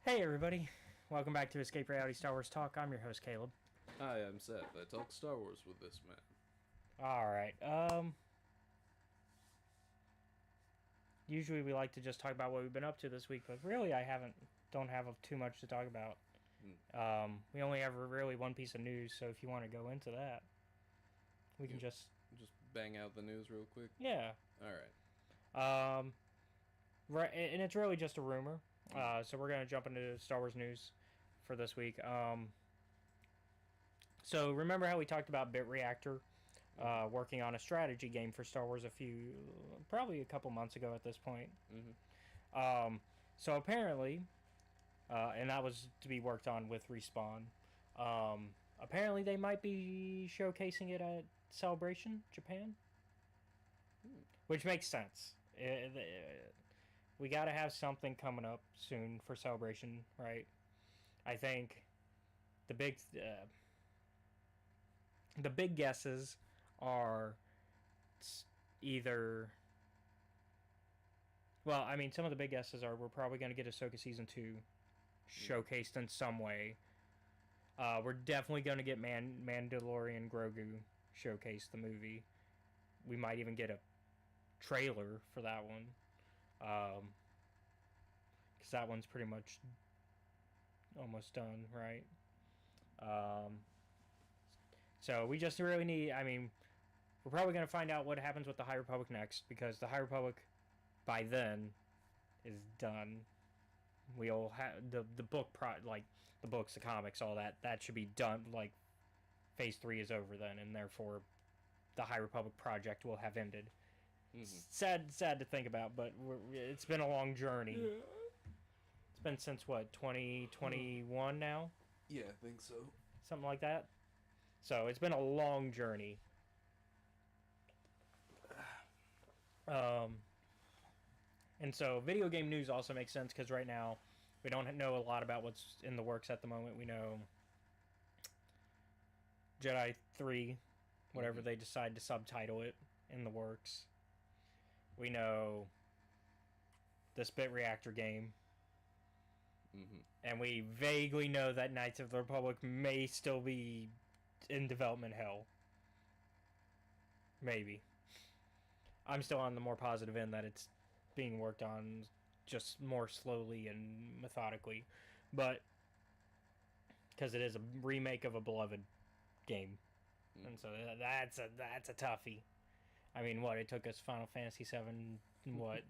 Hey everybody, welcome back to Escape Reality Star Wars Talk. I'm your host Caleb. Hi, I'm Seth. I talk Star Wars with this man. Alright, usually we like to just talk about what we've been up to this week, but really don't have too much to talk about. We only have really one piece of news, so if you want to go into that, we can just bang out the news real quick. Yeah. Alright. Right, and it's really just a rumor. So we're going to jump into Star Wars news for this week. So remember how we talked about Bit Reactor working on a strategy game for Star Wars probably a couple months ago at this point. So apparently, and that was to be worked on with Respawn. Apparently they might be showcasing it at Celebration Japan, which makes sense. We got to have something coming up soon for Celebration, right? I think the big guesses are either... Well, I mean, some of the big guesses are we're probably going to get Ahsoka Season 2 showcased in some way. We're definitely going to get Mandalorian Grogu showcased, the movie. We might even get a trailer for that one. Because that one's pretty much almost done, right? So we just really need... I mean, we're probably going to find out what happens with the High Republic next, because the High Republic, by then, is done. We'll have the book, the books, the comics, all that. That should be done. Like, Phase 3 is over then, and therefore, the High Republic project will have ended. Sad to think about, but it's been a long journey. Yeah. It's been since, what, 2021 now? Yeah, I think so. Something like that. So it's been a long journey. And so video game news also makes sense, because right now we don't know a lot about what's in the works at the moment. We know Jedi 3, whatever they decide to subtitle it, in the works. We know this Bit Reactor game. And we vaguely know that Knights of the Republic may still be in development hell. Maybe. I'm still on the more positive end that it's being worked on just more slowly and methodically. But because it is a remake of a beloved game. And so that's a toughie. I mean, what, it took us Final Fantasy VII, what,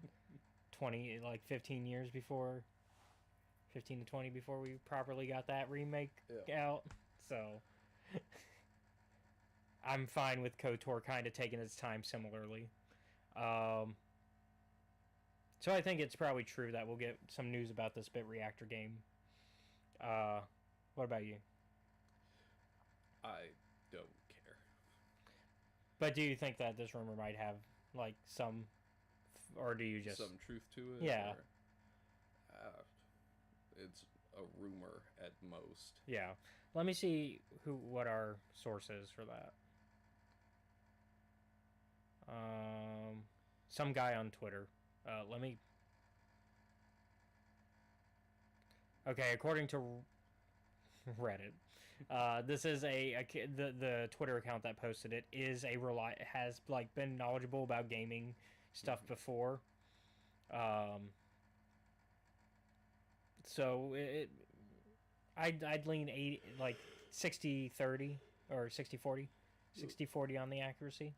15 years before, 15 to 20 before we properly got that remake out. So, I'm fine with KOTOR kind of taking its time similarly. So I think it's probably true that we'll get some news about this Bit Reactor game. What about you? I don't care. But do you think that this rumor might have, like, some... Or do you just... Some truth to it? Yeah. Or, it's a rumor at most. Yeah. Let me see what our source is for that. Some guy on Twitter. Let me... Okay, according to Reddit, this is the Twitter account that posted it has like been knowledgeable about gaming stuff before. So I'd lean 60-30 or 60-40, 60-40 on the accuracy.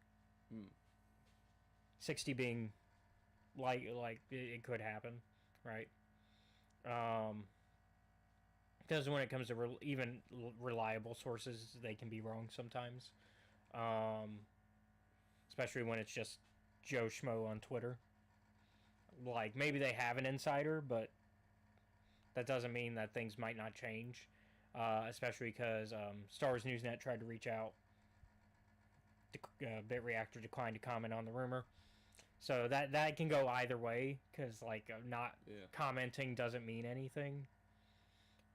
60 being like it could happen, right? Because when it comes to even reliable sources, they can be wrong sometimes. Especially when it's just Joe Schmo on Twitter. Like, maybe they have an insider, but that doesn't mean that things might not change. Especially because Star Wars Newsnet tried to reach out. Bit Reactor declined to comment on the rumor. So that can go either way, because not commenting doesn't mean anything.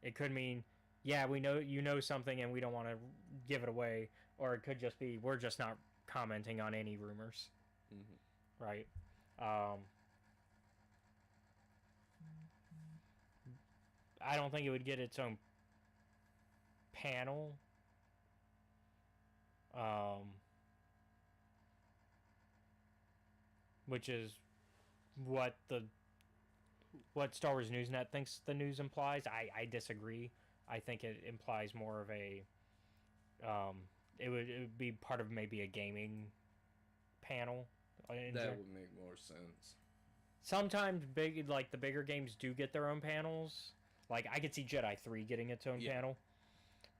It could mean, yeah, we know you know something and we don't want to give it away, or it could just be we're just not commenting on any rumors, right? I don't think it would get its own panel. Which is what Star Wars Newsnet thinks the news implies. I disagree. I think it implies more of a it would be part of maybe a gaming panel. That would make more sense. Sometimes the bigger games do get their own panels. Like I could see Jedi 3 getting its own panel.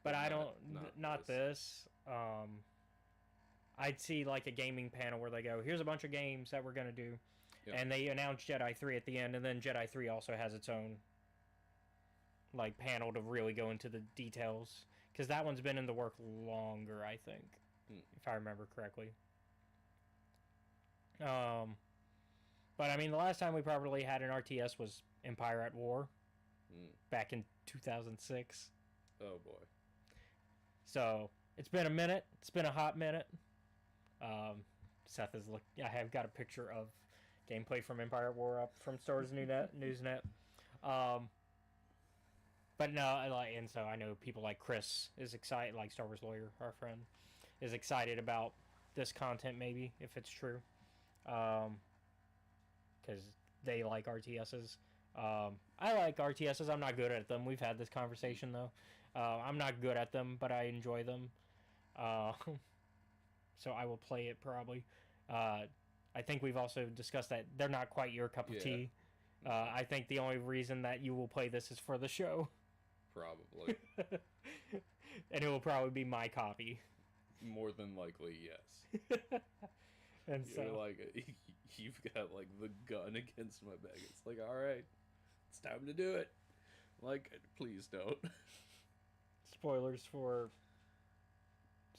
But I don't not this. I'd see like a gaming panel where they go, here's a bunch of games that we're going to do. Yep. And they announce Jedi 3 at the end, and then Jedi 3 also has its own like panel to really go into the details. Because that one's been in the work longer, I think, if I remember correctly. But I mean, the last time we probably had an RTS was Empire at War, back in 2006. Oh boy! So it's been a minute. It's been a hot minute. Seth is I have got a picture of gameplay from Empire at War up from Star Wars Newsnet. But no, and so I know people like Chris is excited, like Star Wars Lawyer, our friend, is excited about this content, maybe, if it's true. Because they like RTSs. I like RTSs. I'm not good at them. We've had this conversation, though. I'm not good at them, but I enjoy them. So I will play it, probably. I think we've also discussed that they're not quite your cup of tea. I think the only reason that you will play this is for the show. Probably. And it will probably be my copy. More than likely, yes. And you're so like, you've got like the gun against my back. It's like, all right, it's time to do it. Like, please don't. Spoilers for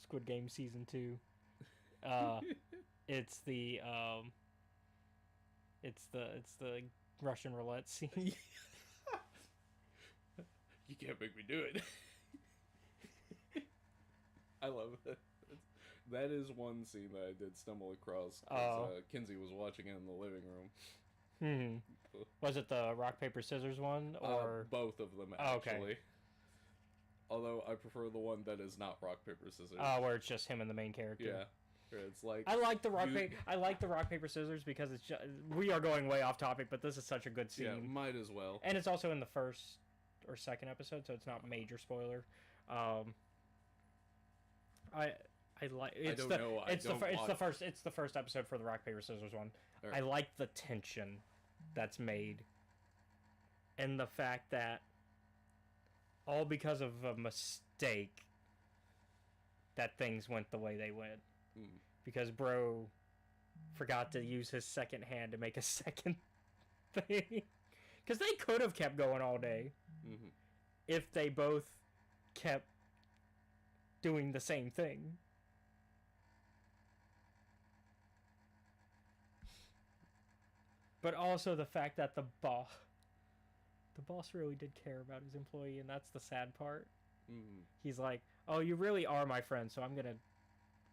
Squid Game Season 2. It's the Russian roulette scene. You can't make me do it. I love it. That is one scene that I did stumble across because Kinsey was watching it in the living room. Was it the rock, paper, scissors one? Or both of them, actually. Oh, okay. Although I prefer the one that is not rock, paper, scissors. Where it's just him and the main character. Yeah. It's like I like the rock paper scissors because it's just, we are going way off topic, but this is such a good scene. Yeah, might as well. And it's also in the first or second episode, so it's not major spoiler. I like it's the first episode for the rock paper scissors one. Right. I like the tension that's made, and the fact that all because of a mistake that things went the way they went. Because bro forgot to use his second hand to make a second thing. Because they could have kept going all day if they both kept doing the same thing. But also the fact that the boss really did care about his employee, and that's the sad part. He's like, oh, you really are my friend, so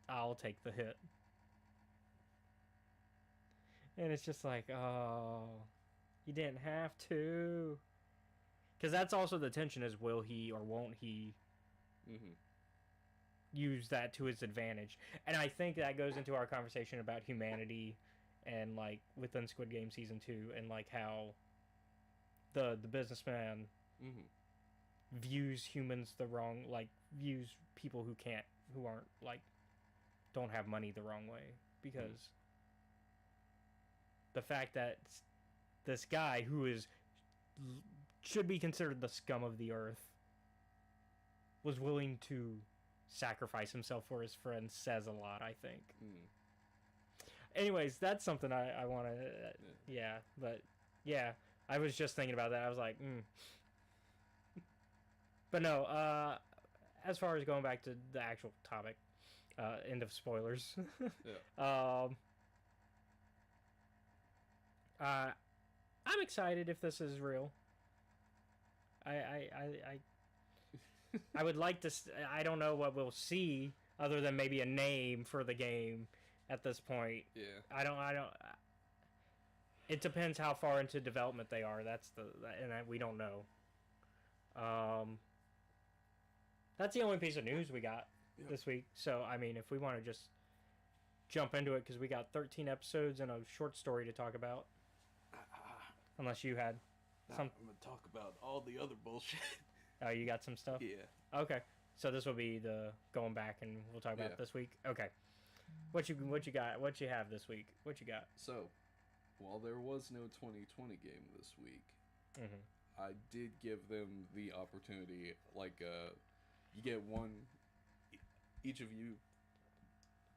I'll take the hit. And it's just like, oh, you didn't have to. Because that's also the tension is, will he or won't he use that to his advantage? And I think that goes into our conversation about humanity and, like, within Squid Game Season 2 and, like, how the businessman views humans the wrong, like, views people who aren't, like, don't have money the wrong way. Because the fact that this guy who should be considered the scum of the earth was willing to sacrifice himself for his friends says a lot, I think. Anyways, that's something I want to... I was just thinking about that. I was like, But no, as far as going back to the actual topic, end of spoilers. I'm excited if this is real. I would like to. I don't know what we'll see other than maybe a name for the game at this point. Yeah. I don't. It depends how far into development they are. We don't know. Um, that's the only piece of news we got this week. So, I mean, if we want to just jump into it, because we got 13 episodes and a short story to talk about. Unless you had some... I'm going to talk about all the other bullshit. Oh, you got some stuff? Yeah. Okay. So this will be the going back, and we'll talk about it this week. Okay. What you got? What you have this week? What you got? So, while there was no 2020 game this week, I did give them the opportunity, like, you get one, each of you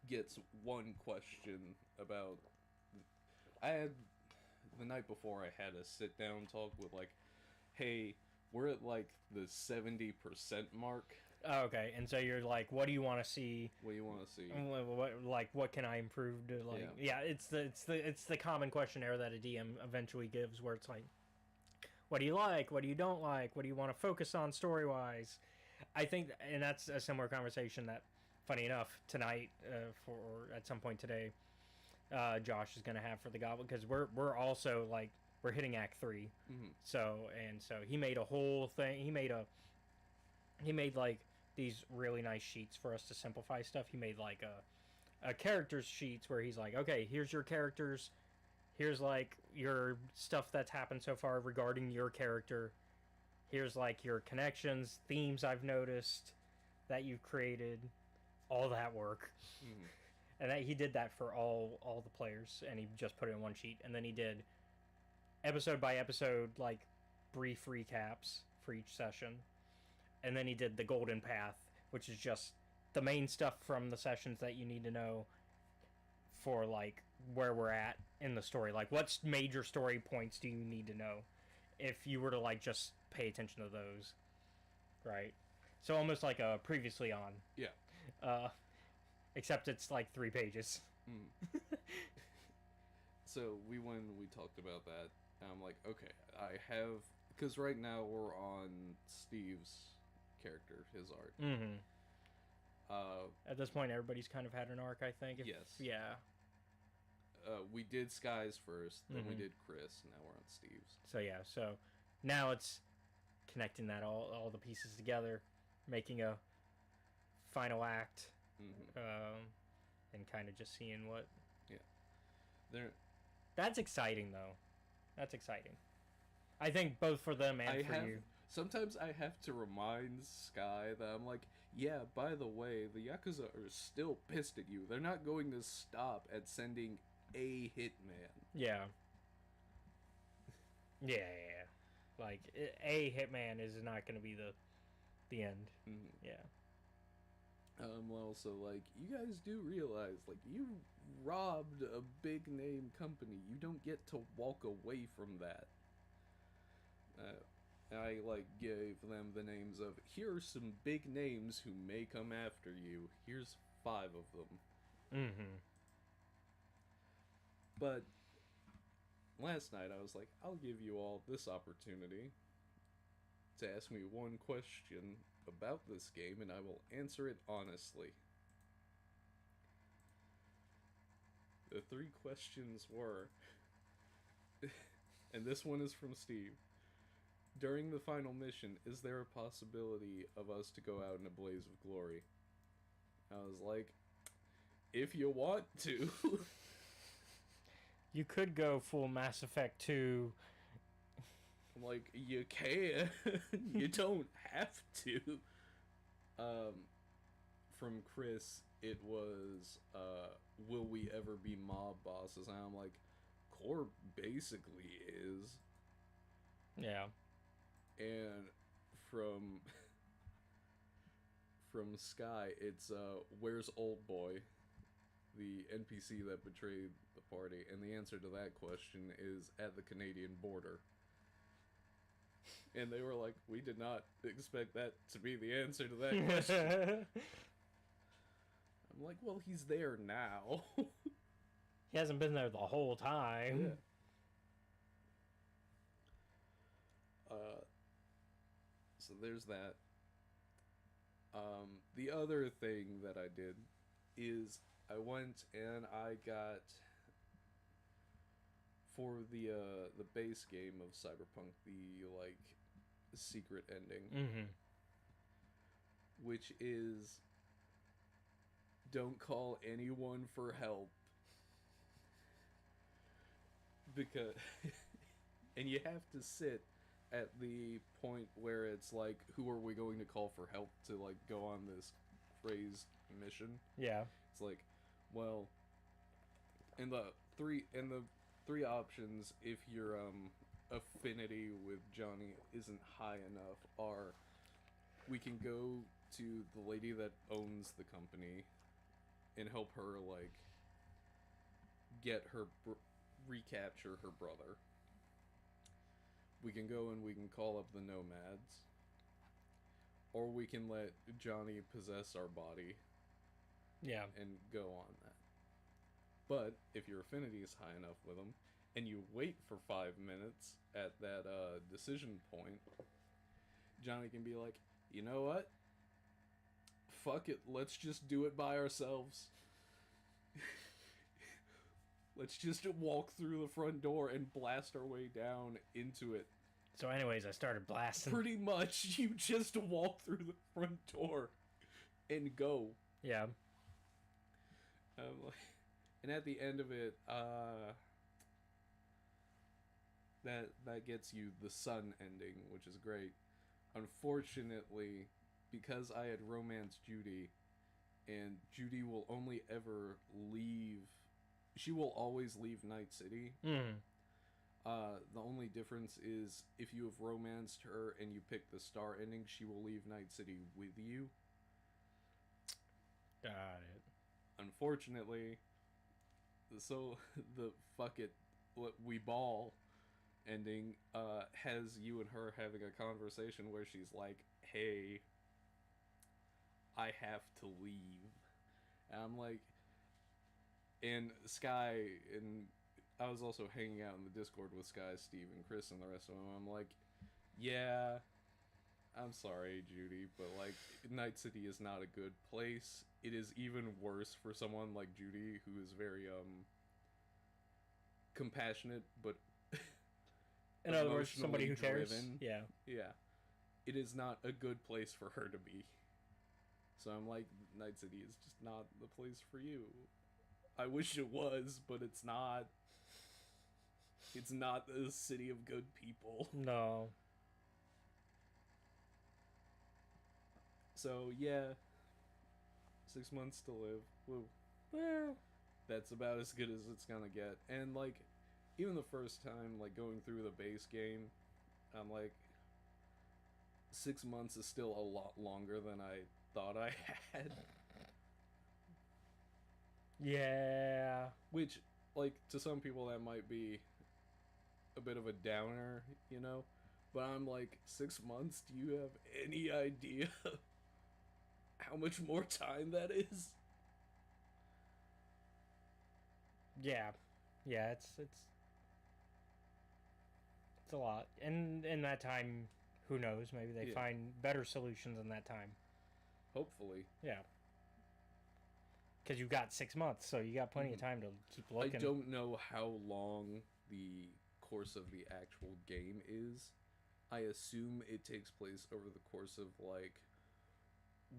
gets one question about, I had, the night before I had a sit-down talk with, like, hey, we're at, like, the 70% mark. Oh, okay, and so you're like, what do you want to see? What do you want to see? What can I improve to, like? Yeah, it's the common questionnaire that a DM eventually gives, where it's like, what do you like? What do you don't like? What do you want to focus on story wise? I think, and that's a similar conversation that, funny enough, tonight or at some point today, Josh is gonna have for the Goblin, because we're also like we're hitting Act 3, so he made a whole thing. He made like these really nice sheets for us to simplify stuff. He made like a characters sheets where he's like, okay, here's your characters, here's like your stuff that's happened so far regarding your character, here's like your connections, themes I've noticed that you've created, all that work. And he did that for all the players, and he just put it in one sheet. And then he did episode by episode, like, brief recaps for each session. And then he did the Golden Path, which is just the main stuff from the sessions that you need to know for, like, where we're at in the story. Like, what major story points do you need to know if you were to, like, just pay attention to those, right? So almost like a previously on. Yeah. Except it's like 3 pages. So we talked about that, and I'm like, okay, I have, because right now we're on Steve's character, his arc. At this point, everybody's kind of had an arc, I think. Yes. Yeah. We did Sky's first, then we did Chris, now we're on Steve's. So yeah, so now it's connecting that all the pieces together, making a final act. And kind of just seeing what... Yeah. That's exciting, though. That's exciting. I think both for them and for you. Sometimes I have to remind Sky that I'm like, yeah, by the way, the Yakuza are still pissed at you. They're not going to stop at sending a hitman. Yeah. Yeah. Like, a hitman is not going to be the end. Yeah. Also, like, you guys do realize, like, you robbed a big name company. You don't get to walk away from that. I, like, gave them the names of, here are some big names who may come after you. Here's 5 of them. But last night I was like, I'll give you all this opportunity to ask me one question about this game, and I will answer it honestly. The 3 questions were, and this one is from Steve. During the final mission, is there a possibility of us to go out in a blaze of glory? I was like, if you want to. You could go full Mass Effect 2. I'm like, you can. You don't have to. From Chris, it was, will we ever be mob bosses? And I'm like, Core basically is. Yeah. And from Sky, it's, where's Old Boy? The NPC that betrayed the party. And the answer to that question is at the Canadian border. And they were like, we did not expect that to be the answer to that question. I'm like, well, he's there now. He hasn't been there the whole time. Yeah. So there's that. The other thing that I did is I went and I got, for the base game of Cyberpunk, the, like, secret ending, Mm-hmm. which is don't call anyone for help. Because and you have to sit at the point where it's like, who are we going to call for help to like go on this phrased mission? Yeah. It's like, well, in the three options, if your affinity with Johnny isn't high enough, are we can go to the lady that owns the company and help her like get her recapture her brother. We can go and we can call up the nomads, or we can let Johnny possess our body. Yeah. And go on that. But if your affinity is high enough with him, and you wait for 5 minutes at that decision point, Johnny can be like, you know what? Fuck it, let's just do it by ourselves. Let's just walk through the front door and blast our way down into it. So anyways, I started blasting. Pretty much, you just walk through the front door and go. Yeah. And at the end of it, that gets you the sun ending, which is great. Unfortunately, because I had romanced Judy, and Judy will only ever leave. She will always leave Night City. Mm. The only difference is if you have romanced her and you pick the star ending, she will leave Night City with you. Got it. Unfortunately, so the fuck it, we ball ending has you and her having a conversation where she's like, hey, I have to leave. And I'm like, and Sky, and I was also hanging out in the Discord with Sky, Steve, and Chris, and the rest of them. I'm like, yeah, I'm sorry, Judy, but like, Night City is not a good place. It is even worse for someone like Judy, who is very compassionate, but in other words, somebody who cares. Yeah. Yeah. It is not a good place for her to be. So I'm like, Night City is just not the place for you. I wish it was, but it's not. It's not a city of good people. No. So, yeah. 6 months to live. Woo. Well, That's about as good as it's gonna get. And, like, even the first time, like, going through the base game, I'm like, 6 months is still a lot longer than I thought I had. yeah. Which, like, to some people that might be a bit of a downer, you know? But I'm like, 6 months? Do you have any idea how much more time that is? Yeah. Yeah, it's a lot. And in that time, who knows? Maybe they find better solutions in that time. Hopefully. Yeah. Because you've got 6 months, so you got plenty of time to keep looking. I don't know how long the course of the actual game is. I assume it takes place over the course of like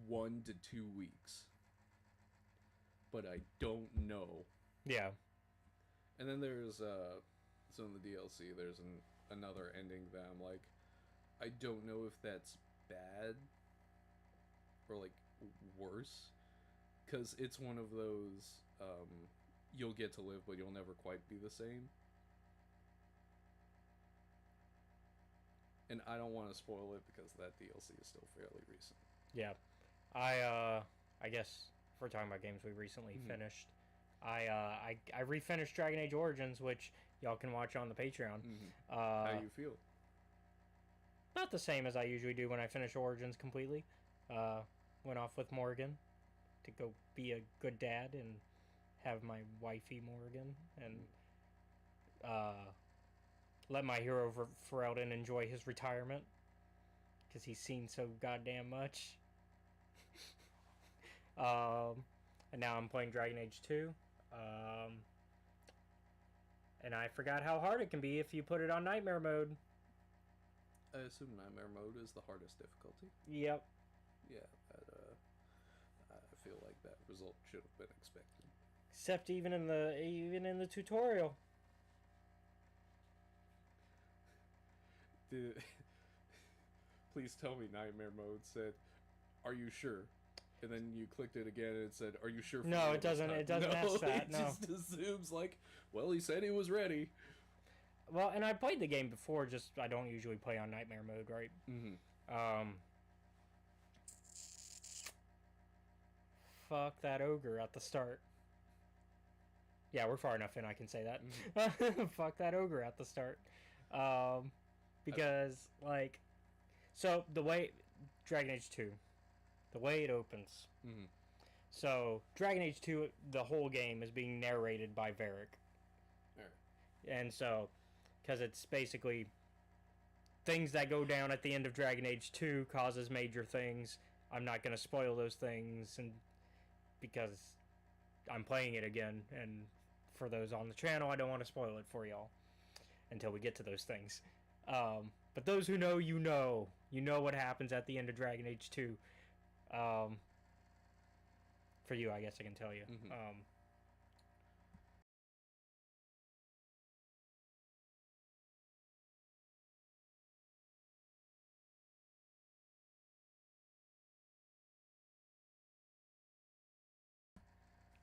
1 to 2 weeks. But I don't know. Yeah. And then there's so in the DLC there's another ending that I'm like, I don't know if that's bad or like worse, because it's one of those you'll get to live but you'll never quite be the same. And I don't want to spoil it because that DLC is still fairly recent. Yeah. I guess if we're talking about games we recently finished, I refinished Dragon Age Origins, which y'all can watch on the Patreon. How do you feel? Not the same as I usually do when I finish Origins completely. Went off with Morgan to go be a good dad and have my wifey Morgan, and let my hero Ferelden enjoy his retirement because he's seen so goddamn much. And now I'm playing Dragon Age 2. And I forgot how hard it can be if you put it on nightmare mode. I assume Nightmare Mode is the hardest difficulty. Yep. Yeah, I feel like that result should have been expected. Except even in the tutorial. Please tell me Nightmare Mode said, "Are you sure?" And then you clicked it again and it said, "Are you sure?" No, it doesn't. It doesn't ask that. It just assumes like, well, he said he was ready. Well, and I played the game before. Just I don't usually play on Nightmare Mode, right? Mm-hmm. Fuck that ogre at the start. Yeah, we're far enough in. I can say that. Mm-hmm. Fuck that ogre at the start. Because like, so the way Dragon Age 2, the way it opens. Mm-hmm. So Dragon Age 2, the whole game is being narrated by Varric. Right. And so, because it's basically things that go down at the end of Dragon Age 2 causes major things. I'm not going to spoil those things, and because I'm playing it again, and for those on the channel, I don't want to spoil it for y'all until we get to those things. But those who know, you know what happens at the end of Dragon Age 2. For you, I guess I can tell you. Mm-hmm.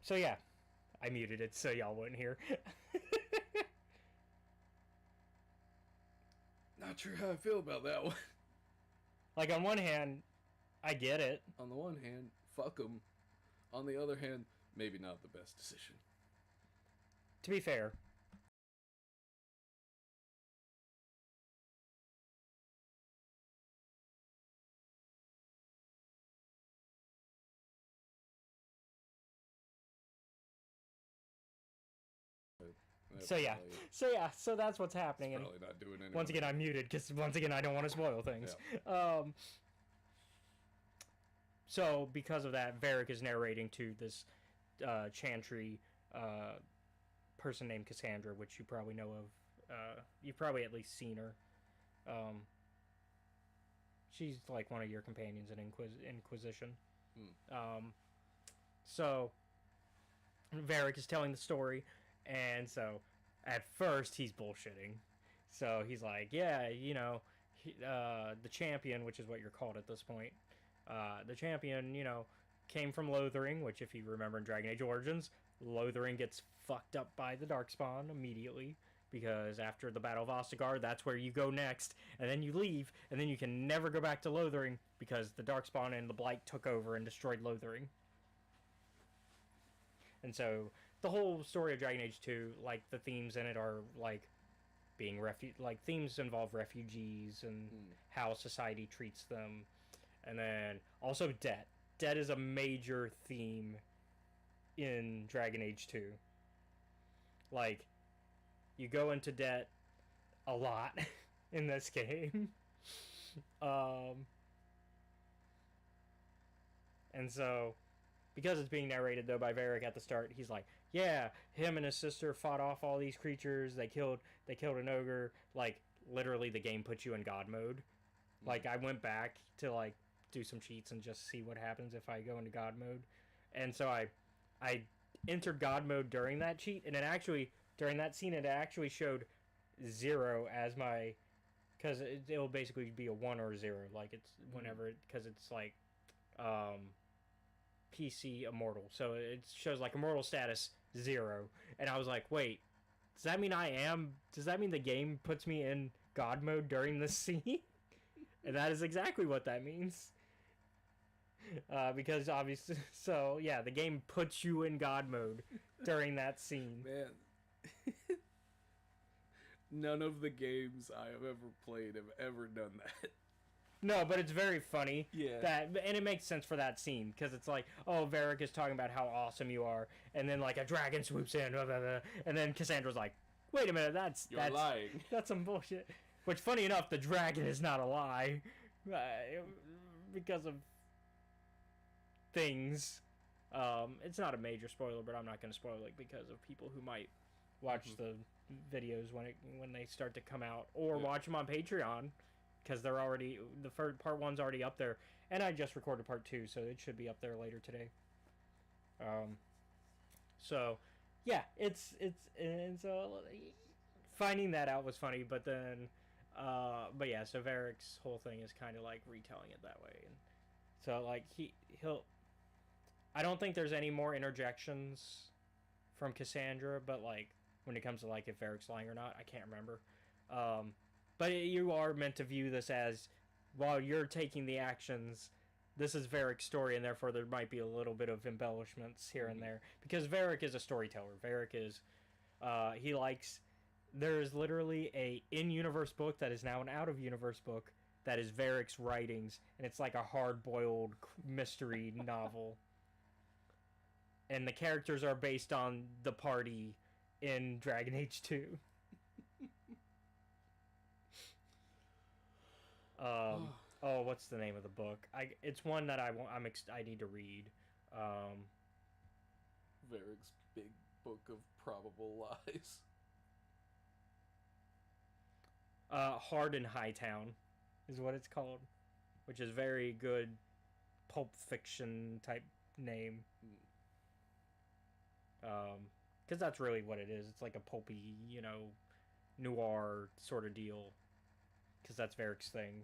So yeah, I muted it so y'all wouldn't hear. Not sure how I feel about that one. Like, on one hand, I get it. On the one hand, fuck them. On the other hand, maybe not the best decision. To be fair. So that's what's happening. And probably not doing anything. Once again, I'm muted because once again I don't want to spoil things. Yeah. So because of that, Varric is narrating to this Chantry person named Cassandra, which you probably know of. You've probably at least seen her. She's like one of your companions in Inquisition. So Varric is telling the story. And so, at first, he's bullshitting. So, he's like, yeah, the champion, which is what you're called at this point, the champion, came from Lothering, which, if you remember in Dragon Age Origins, Lothering gets fucked up by the Darkspawn immediately, because after the Battle of Ostagar, that's where you go next, and then you leave, and then you can never go back to Lothering, because the Darkspawn and the Blight took over and destroyed Lothering. And so the whole story of Dragon Age 2, like, the themes in it are, like, being themes involve refugees and how society treats them. And then also debt. Debt is a major theme in Dragon Age 2. Like, you go into debt a lot in this game. And so, because it's being narrated, though, by Varric at the start, he's like, yeah, him and his sister fought off all these creatures. They killed an ogre. Like, literally, the game puts you in God mode. Like, I went back to, like, do some cheats and just see what happens if I go into God mode. And so I entered God mode during that cheat, and it actually, during that scene, it actually showed 0 as my, because it'll basically be a 1 or a 0. Like, it's whenever, because it's, like, PC immortal, so it shows like immortal status 0, and I was like, wait, does that mean the game puts me in God mode during this scene? And that is exactly what that means, because obviously, so yeah, the game puts you in God mode during that scene. Man, none of the games I have ever played have ever done that. No, but it's very funny. Yeah. And it makes sense for that scene, because it's like, oh, Varric is talking about how awesome you are, and then like a dragon swoops in, blah, blah, blah, and then Cassandra's like, wait a minute, that's lying. That's some bullshit. Which, funny enough, the dragon is not a lie, because of things. It's not a major spoiler, but I'm not going to spoil it because of people who might watch the videos when they start to come out, or watch them on Patreon. because they're already the first part 1's already up there, and I just recorded part 2, so it should be up there later today. So yeah, it's finding that out was funny, but then but yeah, so Varric's whole thing is kind of like retelling it that way, and so like he'll I don't think there's any more interjections from Cassandra, but like when it comes to like if Varric's lying or not, I can't remember. But you are meant to view this as, while you're taking the actions, this is Varric's story, and therefore there might be a little bit of embellishments here and there, because Varric is a storyteller. Varric is there's literally a in-universe book that is now an out-of-universe book that is Varric's writings, and it's like a hard-boiled mystery novel. And the characters are based on the party in Dragon Age 2. Oh, what's the name of the book? It's one that I need to read. Varric's big book of probable lies. Hard in Hightown is what it's called, which is very good pulp fiction type name. Because that's really what it is. It's like a pulpy, noir sort of deal. Because that's Varric's thing,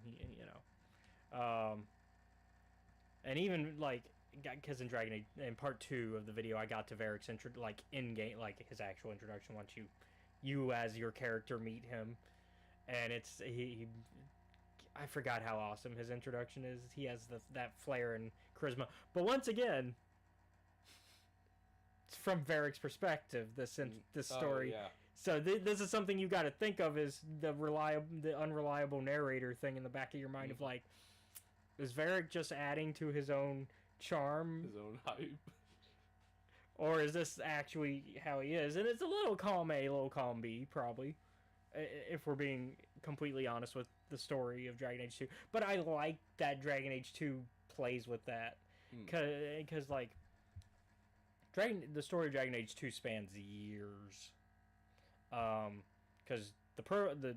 and even like, because in Dragon Age, in part 2 of the video, I got to Varric's in game, like his actual introduction. Once you as your character meet him, and it's I forgot how awesome his introduction is. He has that flair and charisma, but once again, it's from Varric's perspective. This story. Yeah. So this is something you got to think of, is the unreliable narrator thing in the back of your mind, of like, is Varric just adding to his own charm, his own hype, or is this actually how he is? And it's a little column A, a little column B, probably, if we're being completely honest with the story of Dragon Age 2. But I like that Dragon Age 2 plays with that, because like the story of Dragon Age 2 spans years. Because the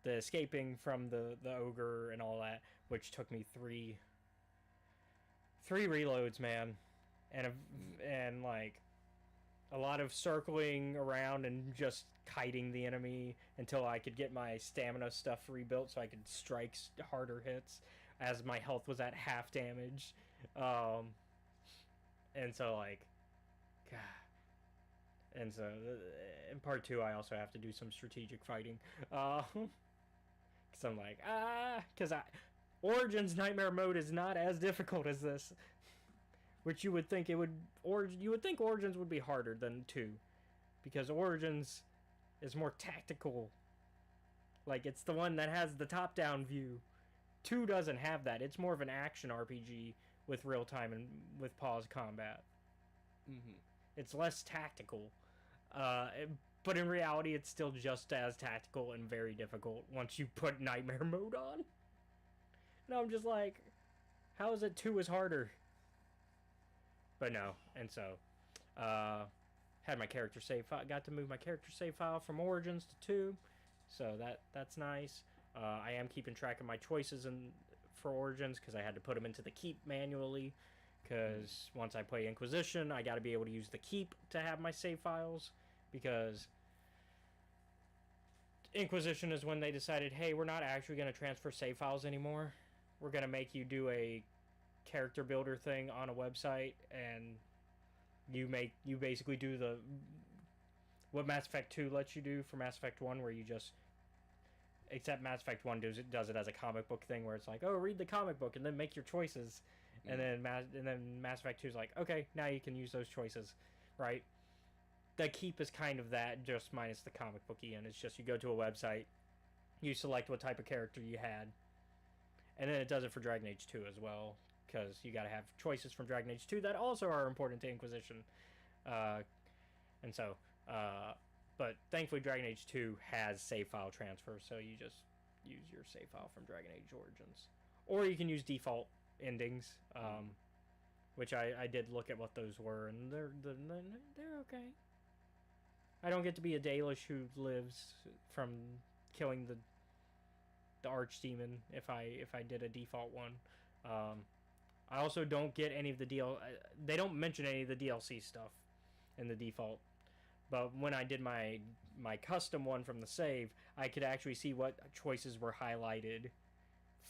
escaping from the ogre and all that, which took me three reloads, man, and like a lot of circling around and just kiting the enemy until I could get my stamina stuff rebuilt so I could strike harder hits as my health was at half damage, and so like, God. And so, in part 2, I also have to do some strategic fighting. Because I'm like, because Origins Nightmare Mode is not as difficult as this. Which you would think it would, or you would think Origins would be harder than 2. Because Origins is more tactical. Like, it's the one that has the top-down view. 2 doesn't have that. It's more of an action RPG with real-time and with pause combat. Mm-hmm. It's less tactical. But in reality, it's still just as tactical and very difficult once you put Nightmare Mode on. And I'm just like, how is it 2 is harder? But no, and so, had my character save file, got to move my character save file from Origins to 2, so that's nice. I am keeping track of my choices for Origins, because I had to put them into the keep manually, because once I play Inquisition, I got to be able to use the keep to have my save files, because Inquisition is when they decided, hey, we're not actually going to transfer save files anymore. We're going to make you do a character builder thing on a website, and you basically do what Mass Effect 2 lets you do for Mass Effect 1, where you just, except Mass Effect 1 does it as a comic book thing, where it's like, oh, read the comic book and then make your choices. And then Mass Effect 2 is like, okay, now you can use those choices, right? The keep is kind of that, just minus the comic booky, and it's just you go to a website, you select what type of character you had, and then it does it for Dragon Age 2 as well, because you got to have choices from Dragon Age 2 that also are important to Inquisition, and so, but thankfully Dragon Age 2 has save file transfer, so you just use your save file from Dragon Age Origins, or you can use default endings, which I did look at what those were, and they're okay. I don't get to be a Dalish who lives from killing the Archdemon if I did a default one. I also don't get any of the they don't mention any of the DLC stuff in the default. But when I did my custom one from the save, I could actually see what choices were highlighted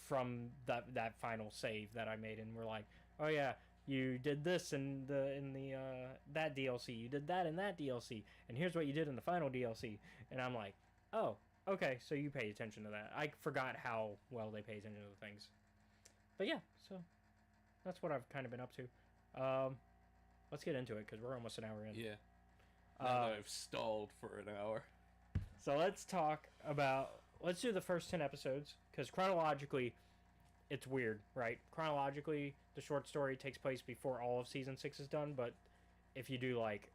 from that final save that I made, and we're like, oh yeah, you did this in the that DLC, you did that in that DLC, and here's what you did in the final DLC, and I'm like, oh, okay, so you pay attention to that. I forgot how well they pay attention to the things, but yeah, so that's what I've kind of been up to. Let's get into it because we're almost an hour in. Yeah. Now that I've stalled for an hour. So let's do the first 10 episodes, because chronologically, it's weird, right? Chronologically, the short story takes place before all of Season 6 is done, but if you do, like,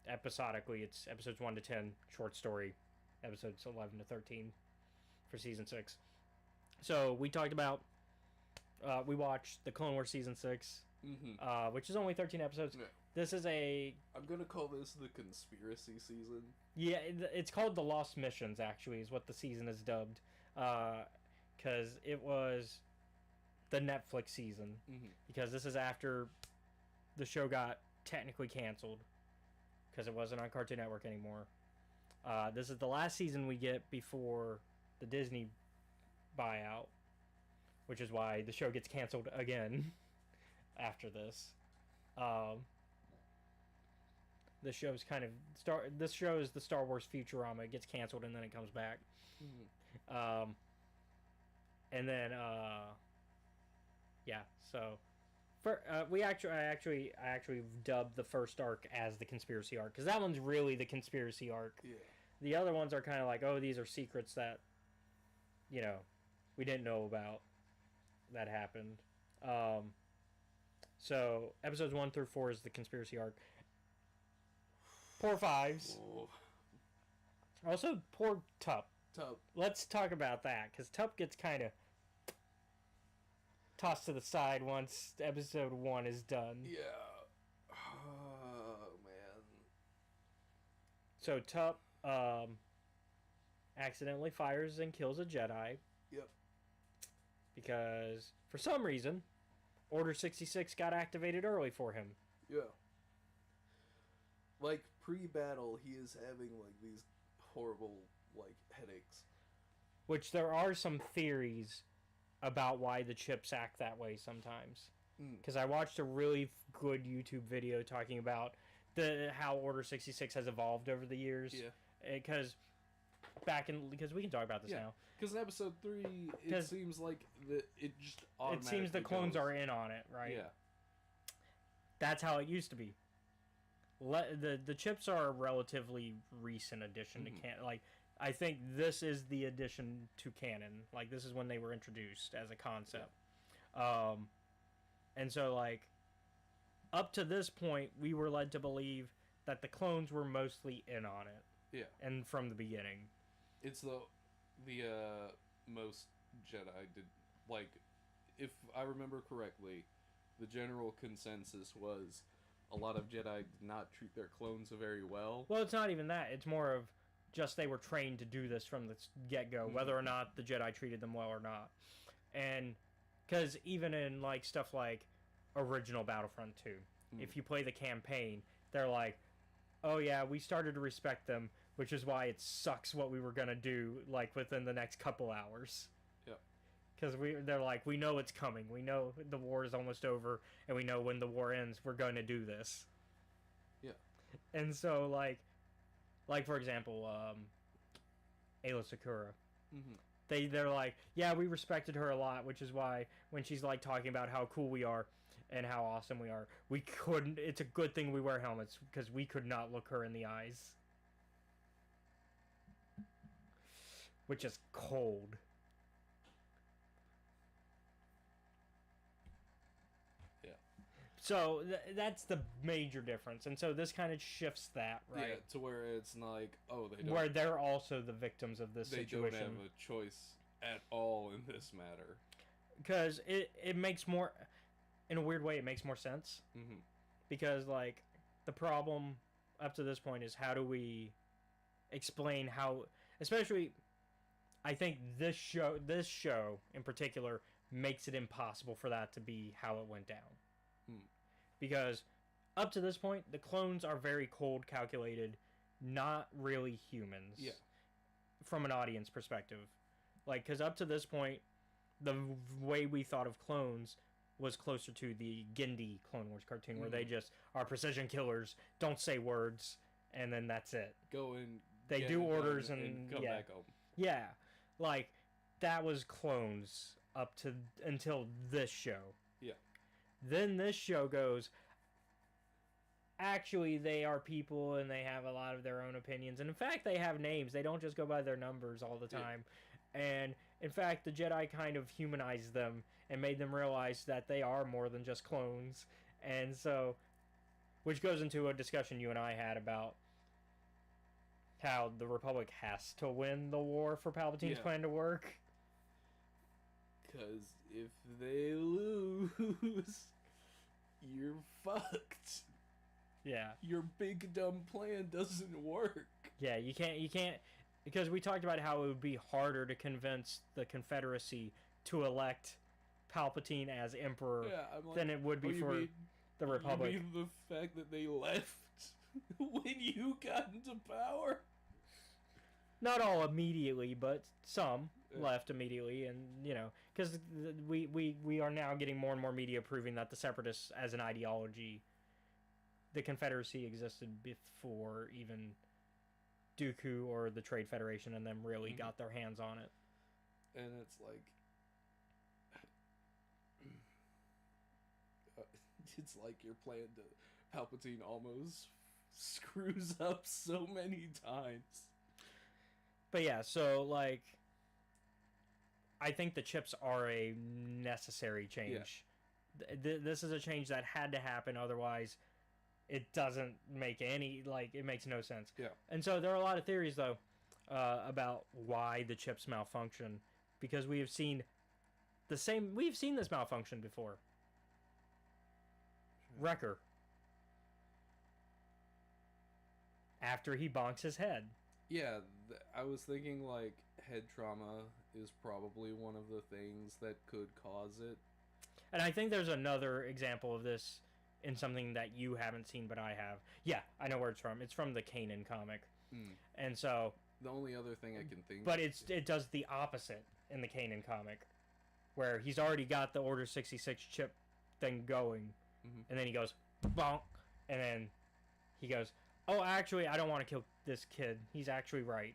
episodically, it's episodes 1 to 10, short story, episodes 11 to 13 for Season 6. So, we talked about, we watched the Clone Wars Season 6, which is only 13 episodes. Yeah. This is I'm going to call this the conspiracy season. Yeah, it's called the Lost Missions, actually, is what the season is dubbed. Because it was the Netflix season. Because this is after the show got technically canceled. Because it wasn't on Cartoon Network anymore. This is the last season we get before the Disney buyout. Which is why the show gets canceled again after this. This show's kind of this show is the Star Wars Futurama. It gets canceled and then it comes back. And then yeah, so I actually dubbed the first arc as the conspiracy arc, because that one's really the conspiracy arc. Yeah. The other ones are kind of like, oh, these are secrets that, you know, we didn't know about that happened. So episodes 1 through 4 is the conspiracy arc. Poor Fives. Oh. Also, poor Tup. Tup. Let's talk about that, because Tup gets kind of tossed to the side once episode 1 is done. Yeah. Oh, man. So Tup accidentally fires and kills a Jedi. Yep. Because, for some reason, Order 66 got activated early for him. Yeah. Like, pre-battle, he is having, like, these horrible, like, headaches. Which there are some theories about why the chips act that way sometimes. Because I watched a really good YouTube video talking about how Order 66 has evolved over the years. Yeah. Because we can talk about this now. Because in episode 3, it seems like it just automatically it seems the clones are in on it, right? Yeah. That's how it used to be. The chips are a relatively recent addition to canon. Like, I think this is the addition to canon. Like, this is when they were introduced as a concept. Yeah. And so, like, up to this point, we were led to believe that the clones were mostly in on it. Yeah. And from the beginning. It's the most Jedi did, like, if I remember correctly, the general consensus was a lot of Jedi did not treat their clones very well. Well, it's not even that. It's more of just they were trained to do this from the get-go, whether or not the Jedi treated them well or not. And because even in, like, stuff like original Battlefront 2, if you play the campaign, they're like, oh yeah, we started to respect them, which is why it sucks what we were going to do, like, within the next couple hours. Yep. Because they're like, we know it's coming. We know the war is almost over, and we know when the war ends, we're going to do this. Yeah. And so, like for example, Ayla Sakura. They're like, yeah, we respected her a lot, which is why when she's, like, talking about how cool we are and how awesome we are, we couldn't, it's a good thing we wear helmets, because we could not look her in the eyes. Which is cold. Yeah. So that's the major difference, and so this kind of shifts that, right? Yeah, to where it's like, oh, they don't. Where they're also the victims of this situation. They don't have a choice at all in this matter. Because it makes more, in a weird way, it makes more sense. Because, like, the problem up to this point is how do we explain how, especially, I think this show in particular makes it impossible for that to be how it went down. Because up to this point, the clones are very cold, calculated, not really humans. Yeah. From an audience perspective. Like, because up to this point, the way we thought of clones was closer to the Gindi Clone Wars cartoon, where they just are precision killers, don't say words, and then that's it. Go and they do orders and come back home. Yeah, like that was clones up to until this show. Yeah. Then this show goes, actually they are people and they have a lot of their own opinions, and in fact they have names. They don't just go by their numbers all the time. And in fact the Jedi kind of humanized them and made them realize that they are more than just clones. And so, which goes into a discussion you and I had about how the Republic has to win the war for Palpatine's plan to work. Because if they lose, you're fucked. Yeah. Your big dumb plan doesn't work. Yeah, you can't, because we talked about how it would be harder to convince the Confederacy to elect Palpatine as Emperor than it would be for the Republic. You mean the fact that they left when you got into power? Not all immediately, but some left immediately, and because we are now getting more and more media proving that the Separatists as an ideology, the Confederacy existed before even Dooku or the Trade Federation and them really got their hands on it. And it's like, it's like your plan to Palpatine almost screws up so many times. But yeah, so like, I think the chips are a necessary change. Yeah. This is a change that had to happen, otherwise it doesn't make it makes no sense. Yeah. And so there are a lot of theories though about why the chips malfunction, because we've seen this malfunction before. Wrecker. After he bonks his head. Yeah, I was thinking like head trauma is probably one of the things that could cause it. And I think there's another example of this in something that you haven't seen but I have. Yeah, I know where it's from. It's from the Kanan comic. And so the only other thing I can think but it does the opposite in the Kanan comic, where he's already got the Order 66 chip thing going. And then he goes bonk, and then he goes, oh, actually I don't want to kill this kid, he's actually right.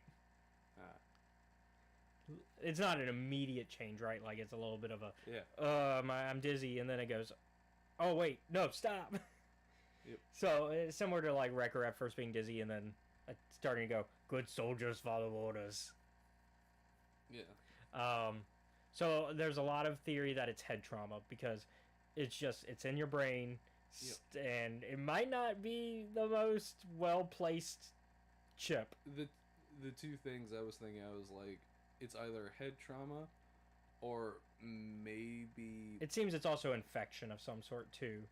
It's not an immediate change, right? Like, it's a little bit of a I'm dizzy, and then it goes, oh wait, no, stop. Yep. So it's similar to like Wrecker at first being dizzy and then starting to go, good soldiers follow orders. Yeah. So there's a lot of theory that it's head trauma, because it's in your brain. Yep. And it might not be the most well placed chip. The two things I was thinking, I was like, it's either head trauma or maybe it seems it's also infection of some sort too.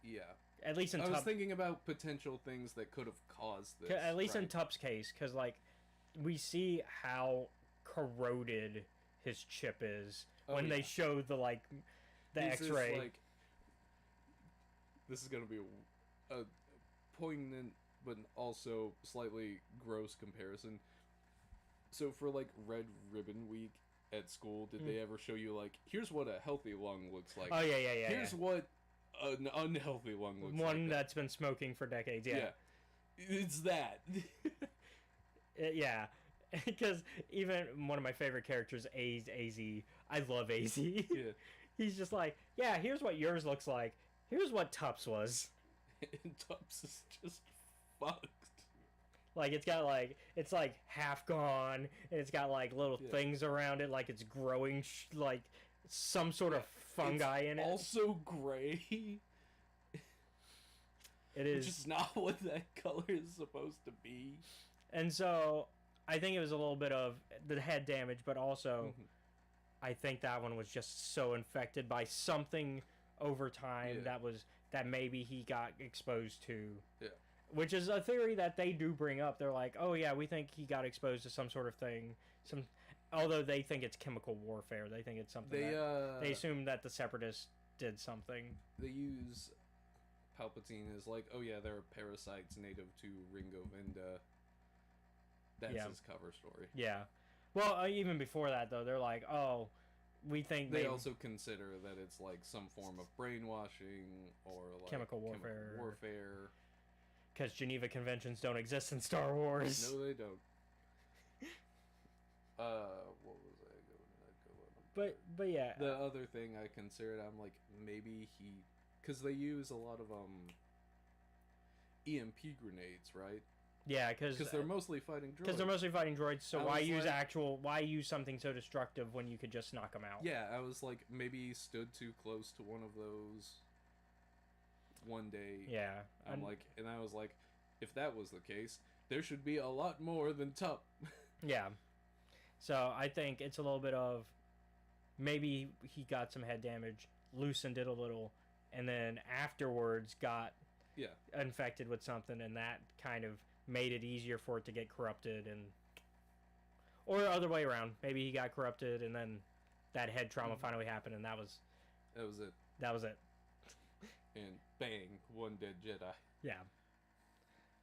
Yeah. At least in I was thinking about potential things that could have caused this. At least in Tup's case, because like we see how corroded his chip is when they show the X-ray. Like, this is gonna be a poignant but also slightly gross comparison. So for like Red Ribbon Week at school, did they ever show you like, here's what a healthy lung looks like? Oh yeah. Here's what an unhealthy lung looks like. One that's been smoking for decades. Yeah. It's that. Yeah. Because even one of my favorite characters, AZ, I love AZ. Yeah. He's just like, yeah, here's what yours looks like. Here's what Tup's was. And Tup's is just fucked. Like, it's like half gone, and it's got like little things around it, like it's growing like some sort of fungi in it. Also gray. It is. Which is not what that color is supposed to be. And so I think it was a little bit of the head damage, but also I think that one was just so infected by something over time that maybe he got exposed to. Yeah. Which is a theory that they do bring up. They're like, oh yeah, we think he got exposed to some sort of thing. although they think it's chemical warfare, they think it's something they assume that the Separatists did something. They use Palpatine as like, oh yeah, there are parasites native to Ringo Vinda. That's his cover story. Yeah. Well, even before that, though, they're like, oh, we think they also consider that it's like some form of brainwashing or like chemical warfare. Because Geneva Conventions don't exist in Star Wars. No, they don't. What was I going? But yeah. The other thing I considered, I'm like, maybe because they use a lot of EMP grenades, right? Yeah, because they're mostly fighting droids. So why use something so destructive when you could just knock them out? Yeah, I was like, maybe he stood too close to one of those one day. Yeah. I was like, if that was the case, there should be a lot more than Tup. Yeah. So I think it's a little bit of maybe he got some head damage, loosened it a little, and then afterwards got infected with something, and that kind of made it easier for it to get corrupted, or other way around. Maybe he got corrupted, and then that head trauma finally happened, and that was it. That was it. And bang, one dead Jedi. Yeah.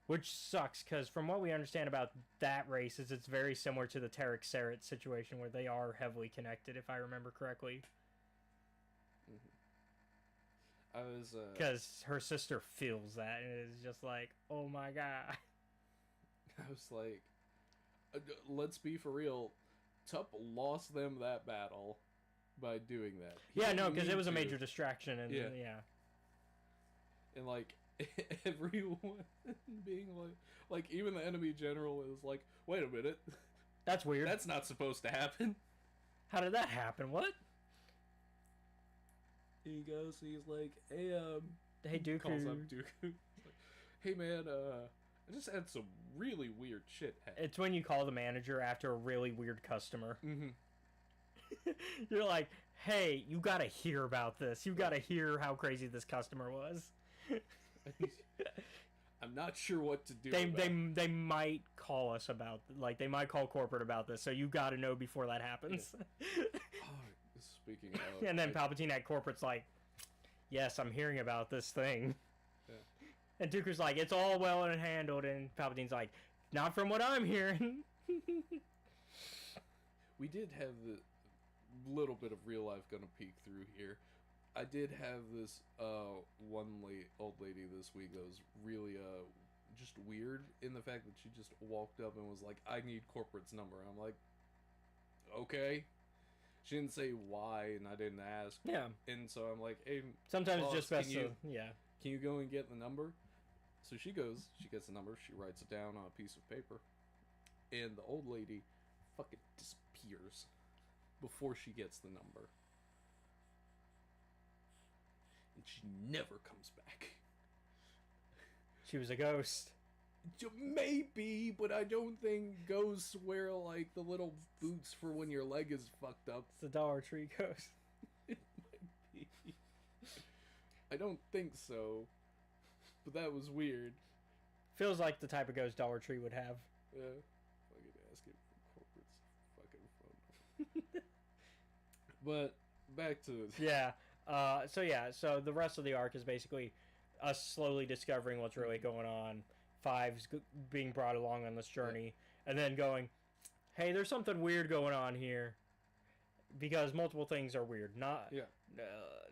Which sucks, because from what we understand about that race, is it's very similar to the Tarek Sarret situation, where they are heavily connected, if I remember correctly. I was... Because her sister feels that, and it's just like, oh my god. I was like, let's be for real, Tup lost them that battle by doing that. Because it was a major distraction, and and like, everyone being like even the enemy general is like, wait a minute, that's weird, that's not supposed to happen. How did that happen? What? He's like, hey Dooku. Calls up Dooku. Like, hey man, I just had some really weird shit happen. It's when you call the manager after a really weird customer. Mm-hmm. You're like, hey, you gotta hear about this. You gotta hear how crazy this customer was. I'm not sure what to do. They might call us about, like, they might call corporate about this, so you gotta know before that happens. Speaking of... And then Palpatine at corporate's like, yes, I'm hearing about this thing. Yeah. And Dooku's like, it's all well and handled, and Palpatine's like, not from what I'm hearing. We did have the little bit of real life gonna peek through here. I did have this old lady this week that was really just weird in the fact that she just walked up and was like, I need corporate's number. I'm like, okay. She didn't say why, and I didn't ask. Yeah. And so I'm like, hey, sometimes boss, it's just best can you go and get the number? So she goes, she gets the number, she writes it down on a piece of paper, and the old lady fucking disappears before she gets the number. And she never comes back. She was a ghost. Maybe, but I don't think ghosts wear, like, the little boots for when your leg is fucked up. It's the Dollar Tree ghost. It might be. I don't think so. But that was weird. Feels like the type of ghost Dollar Tree would have. Yeah. Fucking asking for corporate's fucking phone. But, back to... Yeah. So the rest of the arc is basically us slowly discovering what's really going on. Five's being brought along on this journey, and then going, hey, there's something weird going on here, because multiple things are weird.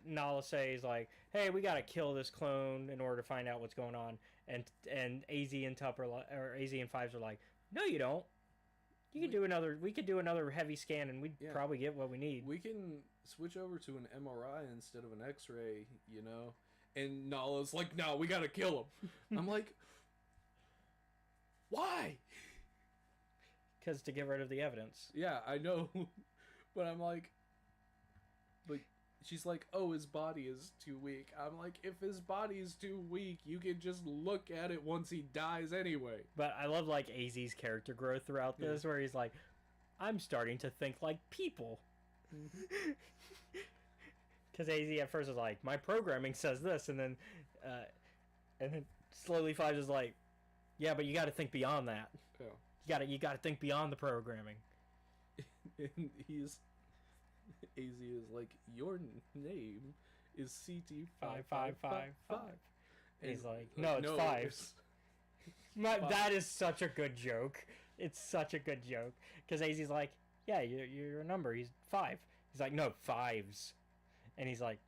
Nala says like, hey, we gotta kill this clone in order to find out what's going on, and AZ and Tup or AZ and Fives are like, no, you don't. We could do another heavy scan, and we'd probably get what we need. We can switch over to an MRI instead of an X-ray, you know. And Nala's like, no, we gotta kill him. I'm like, why? Because to get rid of the evidence. Yeah, I know. But I'm like, she's like, oh, his body is too weak. I'm like, if his body is too weak, you can just look at it once he dies anyway. But I love, like, AZ's character growth throughout this, where he's like, I'm starting to think like people. Because AZ at first was like, my programming says this, and then slowly Fives is like, yeah, but you got to think beyond that. Yeah. You got to think beyond the programming. And AZ is like, your name is CT5555. He's like, no, it's fives. That is such a good joke. It's such a good joke. Because AZ's like, yeah, your number. He's 5. He's like, no, 5s. And he's like,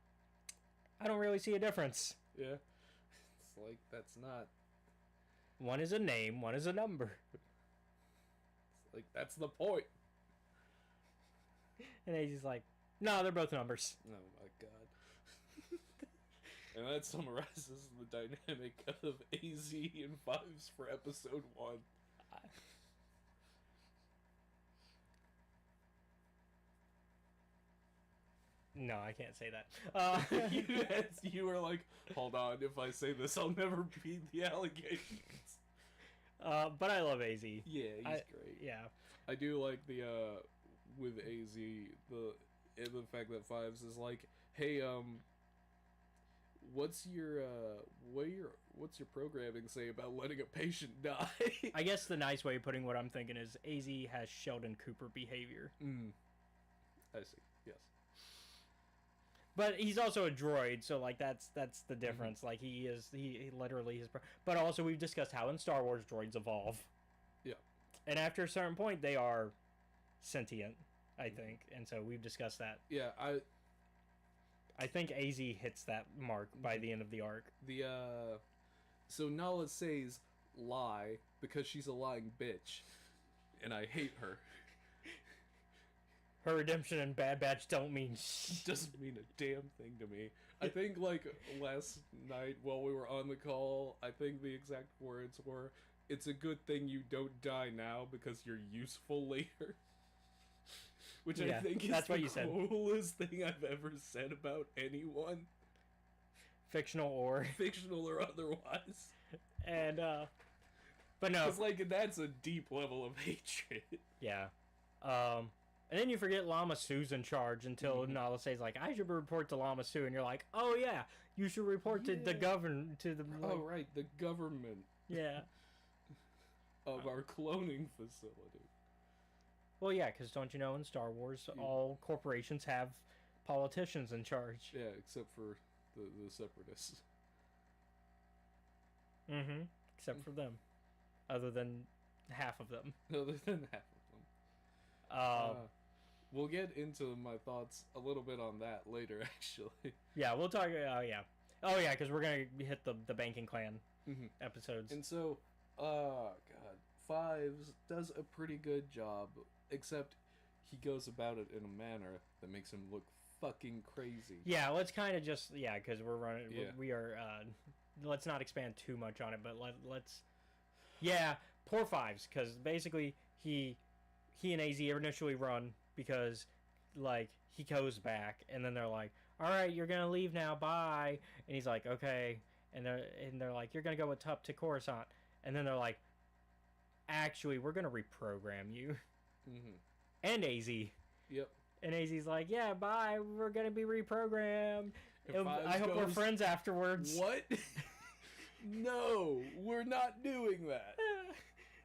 I don't really see a difference. Yeah. It's like, that's not. One is a name, one is a number. It's like, that's the point. And AZ's like, no, they're both numbers. Oh my god. And that summarizes the dynamic of AZ and Fives for episode 1. No, I can't say that. You were like, hold on, if I say this, I'll never beat the allegations. But I love AZ. Yeah, he's great. Yeah. I do like the, with AZ, the fact that Fives is like, hey, what's your programming say about letting a patient die? I guess the nice way of putting what I'm thinking is AZ has Sheldon Cooper behavior. I see. Yes. But he's also a droid, so like that's the difference. Like he literally is. But also we've discussed how in Star Wars droids evolve. Yeah. And after a certain point, they are sentient, I think, and so we've discussed that. Yeah, I think AZ hits that mark by the end of the arc. So Nala says lie because she's a lying bitch, and I hate her. Her redemption and Bad Batch don't mean doesn't mean a damn thing to me. I think like last night while we were on the call, I think the exact words were, "It's a good thing you don't die now because you're useful later." Which I think is the coolest thing I've ever said about anyone. Fictional or otherwise. And, but no. Because, like, that's a deep level of hatred. Yeah. And then you forget Lama Sue's in charge until Nala says, like, I should report to Lama Sue. And you're like, oh, yeah, you should report to the Oh, right, the government. Yeah. Of our cloning facility. Well, yeah, because don't you know in Star Wars, all corporations have politicians in charge. Yeah, except for the Separatists. Mm-hmm. Except for them. Other than half of them. Other than half of them. We'll get into my thoughts a little bit on that later, actually. Yeah, we'll talk... Oh, yeah, because we're going to hit the Banking Clan episodes. And so, God, Fives does a pretty good job, except he goes about it in a manner that makes him look fucking crazy. Yeah, let's kind of just... Yeah, because we're running... Yeah. We are... let's not expand too much on it, but let's... Yeah, poor Fives, because basically he and AZ initially run because, like, he goes back, and then they're like, all right, you're going to leave now, bye. And he's like, okay. And they're like, you're going to go with Tup to Coruscant. And then they're like, actually, we're going to reprogram you. And AZ. Yep. And AZ's like, yeah, bye, we're going to be reprogrammed. I hope we're friends afterwards. What? No, we're not doing that.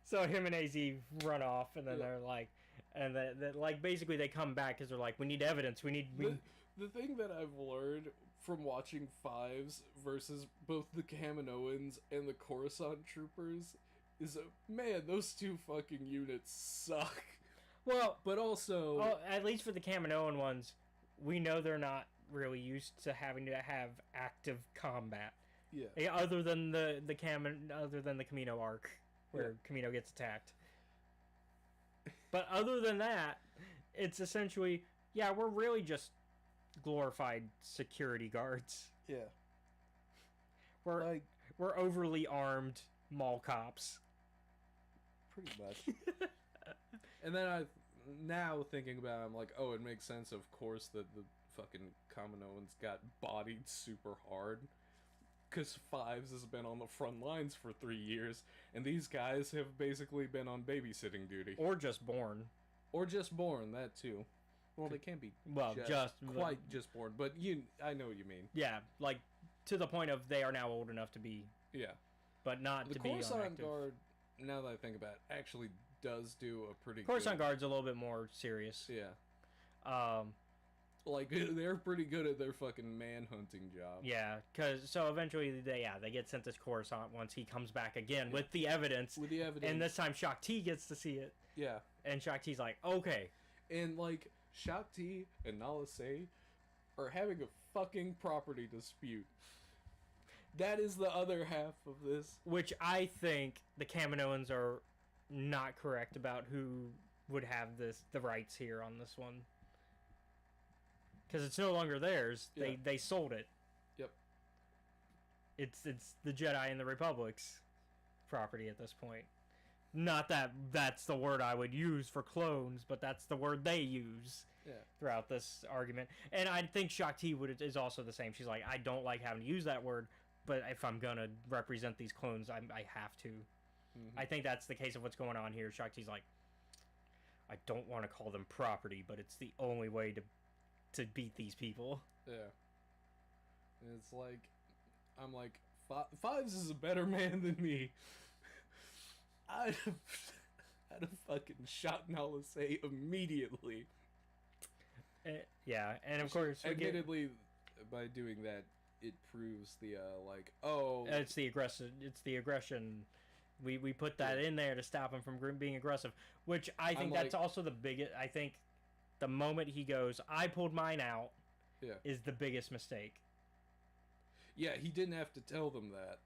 So him and AZ run off, and then they're like, and like basically they come back because they're like, we need evidence. The thing that I've learned from watching Fives versus both the Kaminoans and the Coruscant troopers is, man, those two fucking units suck. Well, but also, at least for the Kaminoan ones, we know they're not really used to having to have active combat. Yeah. Other than the Kamino arc, where Kamino gets attacked. But other than that, it's essentially, we're really just glorified security guards. Yeah. We're overly armed mall cops. Pretty much. And then now thinking about it, I'm like, oh, it makes sense, of course, that the fucking Kaminoans got bodied super hard. Because Fives has been on the front lines for 3 years, and these guys have basically been on babysitting duty. Or just born. That too. Well, they can't be just born, but I know what you mean. Yeah, like, to the point of they are now old enough to be... Yeah. But not to be on active. The Coruscant Guard, now that I think about it, actually does do a pretty Coruscant Guard's a little bit more serious. Yeah. Like, they're pretty good at their fucking manhunting job. Yeah, so eventually they get sent to Coruscant once he comes back again with the evidence. With the evidence. And this time Shaak Ti gets to see it. Yeah. And Shaak Ti's like, okay. And, like, Shaak Ti and Nala Se are having a fucking property dispute. That is the other half of this. Which I think the Kaminoans are not correct about who would have the rights here on this one. Because it's no longer theirs. Yeah. They sold it. Yep. It's the Jedi and the Republic's property at this point. Not that that's the word I would use for clones, but that's the word they use throughout this argument. And I think Shaak Ti is also the same. She's like, I don't like having to use that word, but if I'm going to represent these clones, I have to. Mm-hmm. I think that's the case of what's going on here. Shaak Ti's like, I don't want to call them property, but it's the only way to beat these people. Yeah. And it's like, I'm like, Fives is a better man than me. I'd have fucking shot Nala Se immediately. Yeah, and of course, admittedly, by doing that, it proves the like, oh, it's the aggression. We put that in there to stop him from being aggressive, which I think that's also the biggest. I think the moment he goes, I pulled mine out, is the biggest mistake. Yeah, he didn't have to tell them that.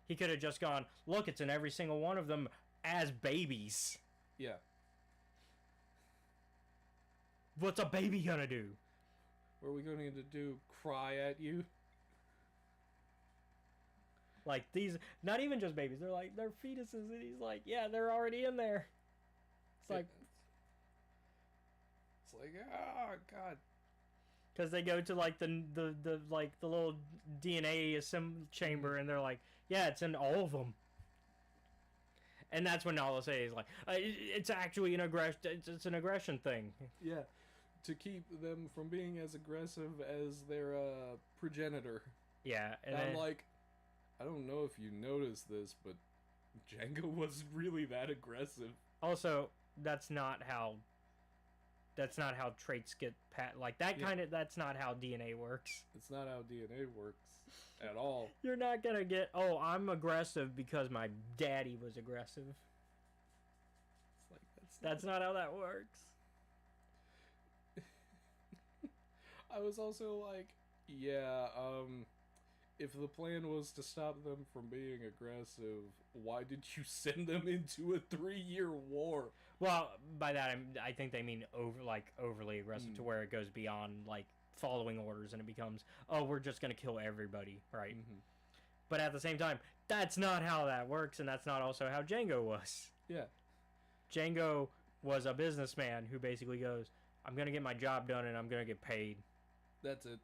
He could have just gone, look, it's in every single one of them as babies. Yeah. What's a baby gonna do? What are we going to do? Cry at you? Like, these, not even just babies, they're fetuses, and he's like, yeah, they're already in there. It's like, oh god. Because they go to like the little DNA chamber, and they're like, yeah, it's in all of them. And that's when Nala Se is like, it's actually an aggression. It's an aggression thing. Yeah, to keep them from being as aggressive as their progenitor. Yeah, and I'm like, I don't know if you noticed this, but Jango wasn't really that aggressive. Also, that's not how traits get like that kind of. That's not how DNA works. It's not how DNA works at all. You're not gonna get, oh, I'm aggressive because my daddy was aggressive. It's like that's not how that works. I was also like, yeah, if the plan was to stop them from being aggressive, why did you send them into a 3-year war? Well, by that I think they mean overly aggressive to where it goes beyond like following orders and it becomes, oh, we're just gonna kill everybody, right? Mm-hmm. But at the same time, that's not how that works, and that's not also how Jango was. Yeah. Jango was a businessman who basically goes, I'm gonna get my job done and I'm gonna get paid. That's it.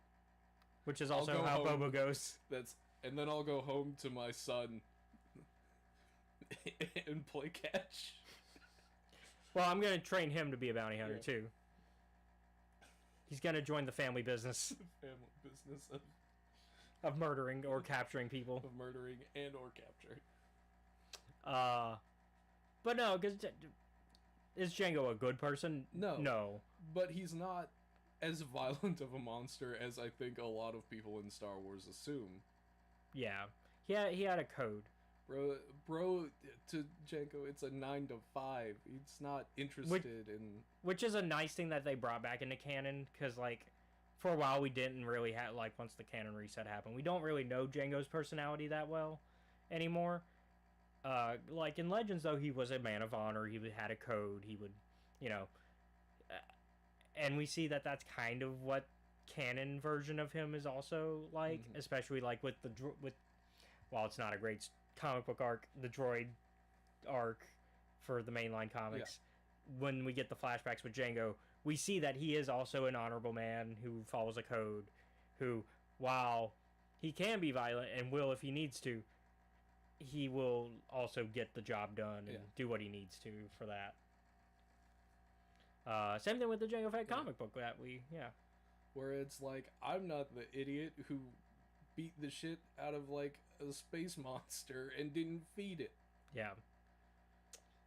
Which is also how Boba goes. And then I'll go home to my son and play catch. Well, I'm going to train him to be a bounty hunter, too. He's going to join the family business. Family business of murdering or capturing people. Of murdering and or capturing. But no, because is Jango a good person? No. But he's not as violent of a monster as I think a lot of people in Star Wars assume. Yeah. He had a code. Bro, to Jango, it's a 9 to 5. He's not interested in... Which is a nice thing that they brought back into canon, because, like, for a while we didn't really have, like, once the canon reset happened, we don't really know Jango's personality that well anymore. Like, in Legends, though, he was a man of honor, he had a code, he would, you know... and we see that that's kind of what canon version of him is also like, especially, like, with while it's not a great comic book arc, the droid arc for the mainline comics, when we get the flashbacks with Jango, we see that he is also an honorable man who follows a code, who, while he can be violent and will if he needs to, he will also get the job done and do what he needs to for that. Same thing with the Jango Fett comic book that where it's like, I'm not the idiot who beat the shit out of like a space monster and didn't feed it. Yeah.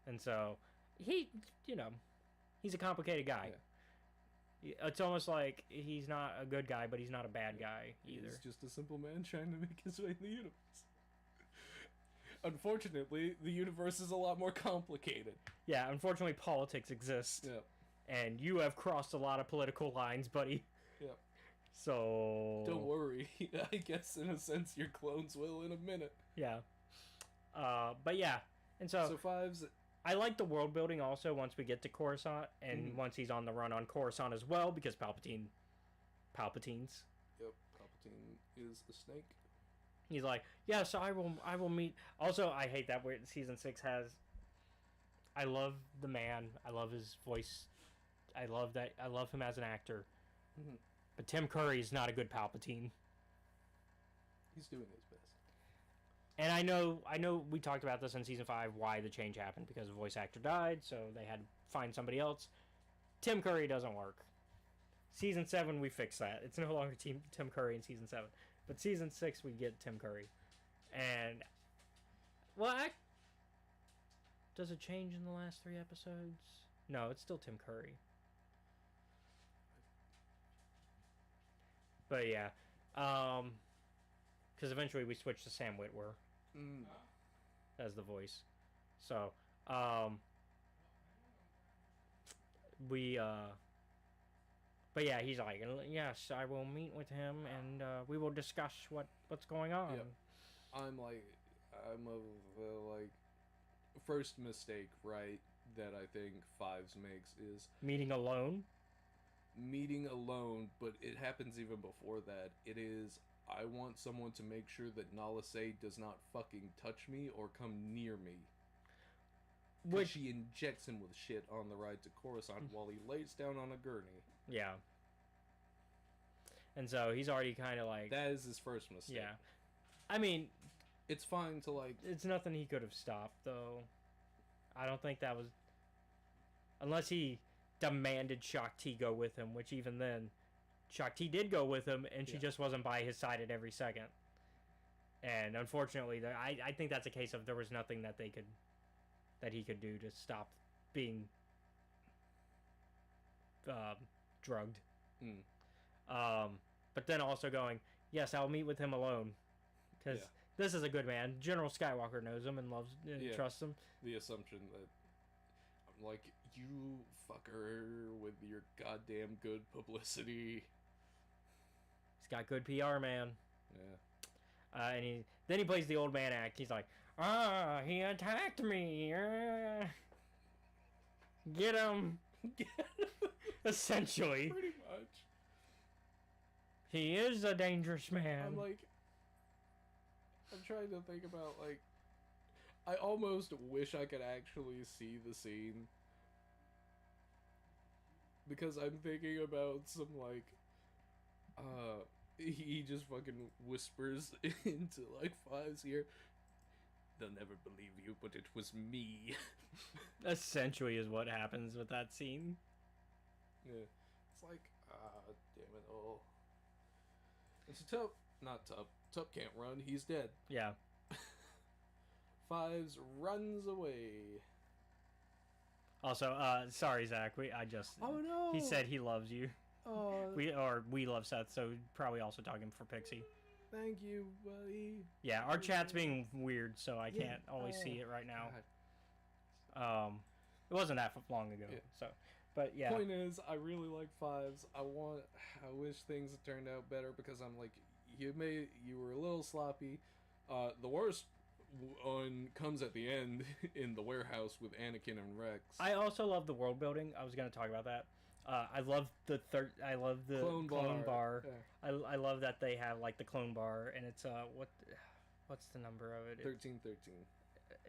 And so, you know, he's a complicated guy. Yeah. It's almost like he's not a good guy, but he's not a bad guy either. He's just a simple man trying to make his way in the universe. Unfortunately, the universe is a lot more complicated. Yeah, unfortunately, politics exists. Yeah. And you have crossed a lot of political lines, buddy. Yeah. So... Don't worry. I guess, in a sense, your clones will in a minute. Yeah. But yeah. And so... So Fives... I like the world building also once we get to Coruscant, and once he's on the run on Coruscant as well, because Palpatines. Yep, Palpatine is a snake. He's like, yes, I will meet... Also, I hate that Season 6 has... I love the man. I love his voice. I love him as an actor. Mm-hmm. But Tim Curry is not a good Palpatine. He's doing his best. And I know we talked about this in Season 5, why the change happened, because the voice actor died, so they had to find somebody else. Tim Curry doesn't work. Season 7, we fixed that. It's no longer Tim Curry in Season 7. But Season 6, we get Tim Curry. And, well, does it change in the last 3 episodes? No, it's still Tim Curry. But yeah, because eventually we switched to Sam Witwer as the voice. So, but yeah, he's like, yes, I will meet with him and we will discuss what's going on. Yep. I'm of the first mistake, right, that I think Fives makes is meeting alone, but it happens even before that. It is, I want someone to make sure that Nala Se does not fucking touch me or come near me. Which she injects him with shit on the ride to Coruscant while he lays down on a gurney. Yeah. And so he's already kind of like... That is his first mistake. Yeah. I mean... It's fine to like... It's nothing he could have stopped, though. I don't think that was... Unless he demanded Shakti go with him, which even then, Shakti did go with him, and she just wasn't by his side at every second. And unfortunately, I think that's a case of there was nothing that he could do to stop being drugged. But then also going, yes, I'll meet with him alone, because this is a good man. General Skywalker knows him and loves and trusts him. The assumption that I'm like, you fucker with your goddamn good publicity. He's got good PR, man. Yeah. And then he plays the old man act. He's like, he attacked me. Get him. Essentially. Pretty much. He is a dangerous man. I'm trying to think about, like, I almost wish I could actually see the scene. Because I'm thinking about some, like, he just fucking whispers into, like, Fives here. They'll never believe you, but it was me. Essentially is what happens with that scene. Yeah. It's like, damn it all. It's a Tup can't run, he's dead. Yeah. Fives runs away. Also, sorry, Zach. Oh no! He said he loves you. Oh. We love Seth, so probably also talking for Pixie. Thank you, buddy. Yeah, our chat's being weird, so I can't always see it right now. God. It wasn't that long ago, so. But yeah. Point is, I really like Fives. I wish things had turned out better because I'm like, you were a little sloppy. The worst one comes at the end in the warehouse with Anakin and Rex. I also love the world building. I was going to talk about that. I love the clone bar. Yeah. I love that they have like the clone bar, and it's what's the number of it? 1313.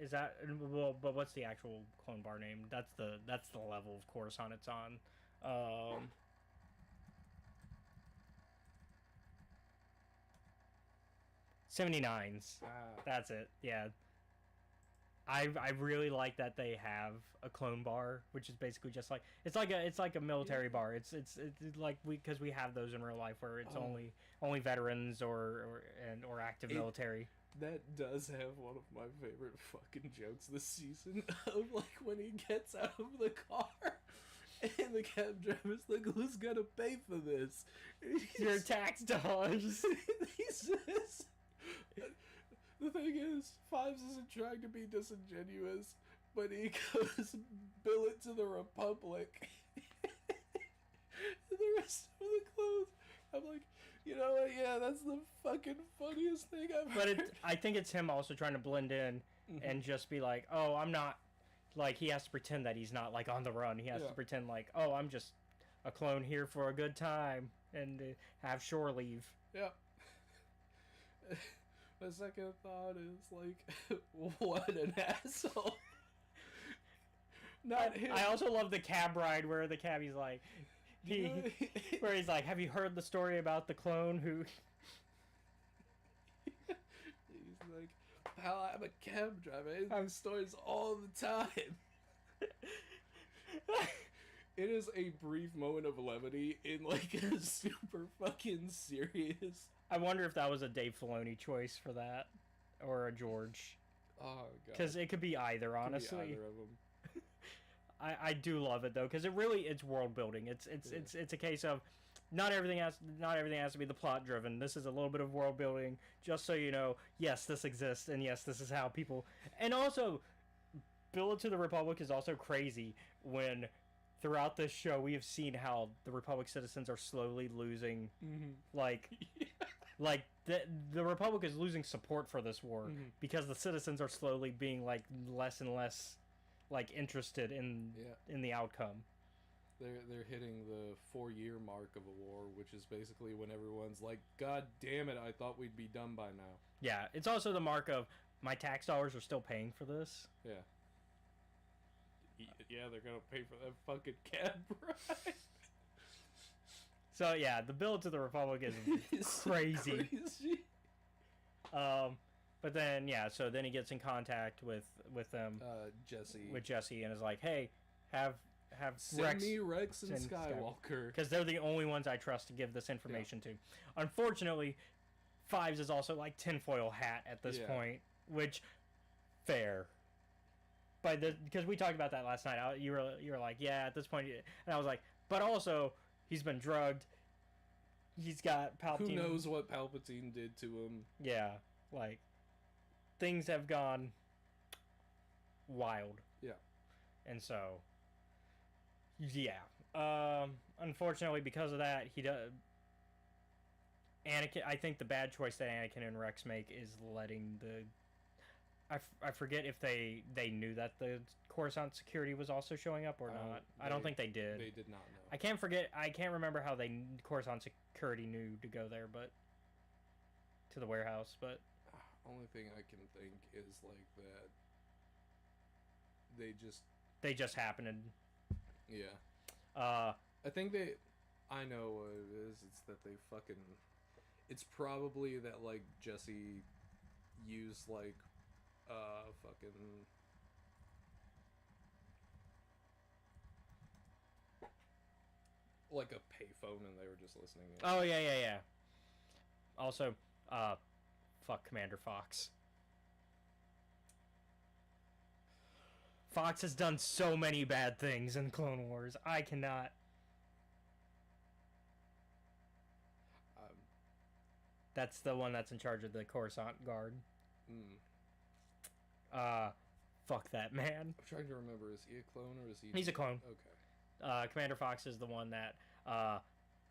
Is that well? But what's the actual clone bar name? That's the level of Coruscant it's on. 79s. That's it. Yeah. I really like that they have a clone bar, which is basically just like it's like a military bar. It's like because we have those in real life where it's only veterans or active military. That does have one of my favorite fucking jokes this season of like when he gets out of the car and the cab driver's like, who's gonna pay for this? Your tax dollars. He says, the thing is, Fives isn't trying to be disingenuous, but he goes, bill it to the Republic. And the rest of the clothes, I'm like, you know what, yeah, that's the fucking funniest thing I've heard. But I think it's him also trying to blend in and just be like, oh, I'm not, like, he has to pretend that he's not, like, on the run. He has to pretend like, oh, I'm just a clone here for a good time and have shore leave. Yeah. My second thought is, like, what an asshole. Not him. I also love the cab ride where the cabbie's like, where he's like, have you heard the story about the clone who... He's like, pal, I'm a cab driver. I have stories all the time. It is a brief moment of levity in, like, a super fucking serious... I wonder if that was a Dave Filoni choice for that, or a George. Oh, God. Because it could be either, honestly. Could be either of them. I do love it though, because it's world building. It's a case of not everything has to be the plot driven. This is a little bit of world building, just so you know. Yes, this exists, and yes, this is how people. And also, Bill to the Republic is also crazy when throughout this show we have seen how the Republic citizens are slowly losing, like the Republic is losing support for this war because the citizens are slowly being like less and less. Like interested in the outcome. They're hitting the 4-year mark of a war, which is basically when everyone's like, God damn it, I thought we'd be done by now. Yeah, it's also the mark of my tax dollars are still paying for this. Yeah. Yeah, they're gonna pay for that fucking cab ride. So yeah, the bill to the Republic is crazy. But then so then he gets in contact with them, Jesse, and is like, hey, have send me Rex and Skywalker, because they're the only ones I trust to give this information to. Unfortunately, Fives is also like tinfoil hat at this point, which fair. Because we talked about that last night, you were like, yeah, at this point, and I was like, but also he's been drugged. He's got Palpatine. Who knows what Palpatine did to him? Yeah, like. Things have gone wild. Yeah. And so, yeah. Unfortunately, because of that, he does. Anakin. I think the bad choice that Anakin and Rex make is letting the. I forget if they knew that the Coruscant security was also showing up or not. I don't think they did. They did not know. I can't remember how Coruscant security knew to go there, but to the warehouse, but. Only thing I can think is like that they just happened. Yeah. I think I know what it is. It's that they fucking. It's probably that like Jesse used like fucking. Like a payphone and they were just listening in. Oh yeah. Also, fuck Commander Fox. Fox has done so many bad things in Clone Wars. I cannot. That's the one that's in charge of the Coruscant Guard. Fuck that man. I'm trying to remember. Is he a clone or is he? He's a clone. Okay. Commander Fox is the one that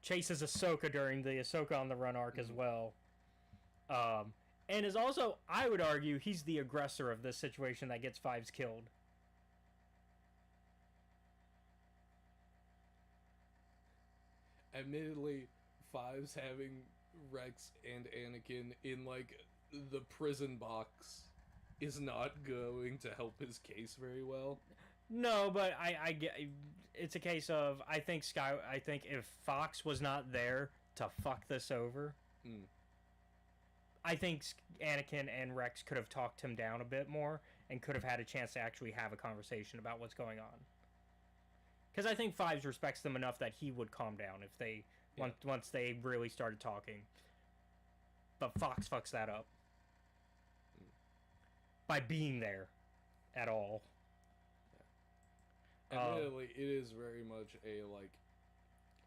chases Ahsoka during the Ahsoka on the Run arc as well. And is also, I would argue, he's the aggressor of this situation that gets Fives killed. Admittedly, Fives having Rex and Anakin in, like, the prison box is not going to help his case very well. No, but I get, it's a case of, I think if Fox was not there to fuck this over... I think Anakin and Rex could have talked him down a bit more and could have had a chance to actually have a conversation about what's going on. Because I think Fives respects them enough that he would calm down if they once they really started talking. But Fox fucks that up. by being there at all. And really, it is very much a, like,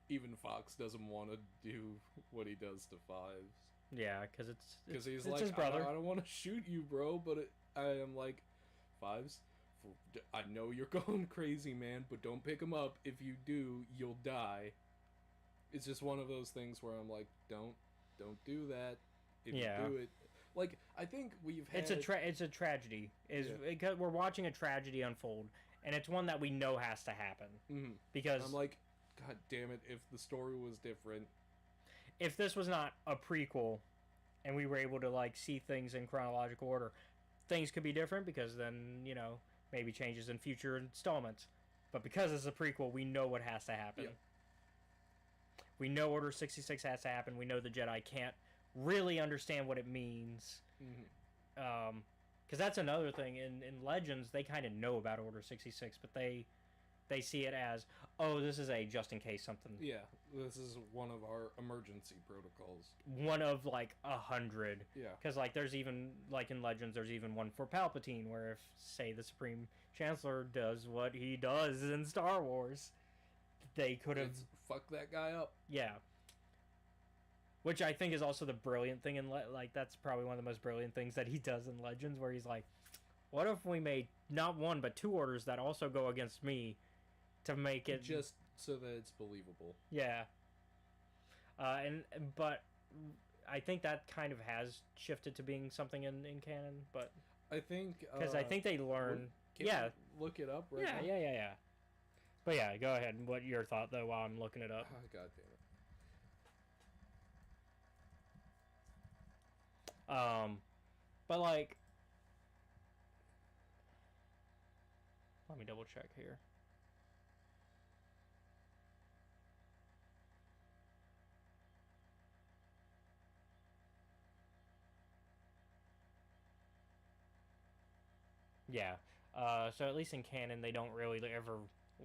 even Fox doesn't want to do what he does to Fives. Yeah, because he's it's like, his brother. I don't want to shoot you, bro, but I am like, Fives, I know you're going crazy, man, but don't pick him up. If you do, you'll die. It's just one of those things where I'm like, don't do that. If you do it, like, I think we've had... It's a tragedy. Because we're watching a tragedy unfold, and it's one that we know has to happen. Mm-hmm. Because I'm like, God damn it, if the story was different... If this was not a prequel, and we were able to, like, see things in chronological order, things could be different, because then, you know, maybe changes in future installments. But because it's a prequel, we know what has to happen. Yeah. We know Order 66 has to happen. We know the Jedi can't really understand what it means. Mm-hmm. Because that's another thing. In Legends, they kind of know about Order 66, but they see it as, oh, this is a just in case something. Yeah, this is one of our emergency protocols. One of, like, 100. Yeah. Because, like, there's even, like, in Legends, there's even one for Palpatine, where if, say, the Supreme Chancellor does what he does in Star Wars, they could have... Fuck that guy up. Yeah. Which I think is also the brilliant thing in... like, that's probably one of the most brilliant things that he does in Legends, where he's like, what if we made not one, but 2 orders that also go against me to make it... Just so that it's believable. Yeah. But I think that kind of has shifted to being something in canon, but... I think... Because I think they learn... Look it up right now? Yeah. But yeah, go ahead. What your thought, though, while I'm looking it up? Oh, God damn it. But, like... Let me double check here. Yeah. So at least in canon, they don't really ever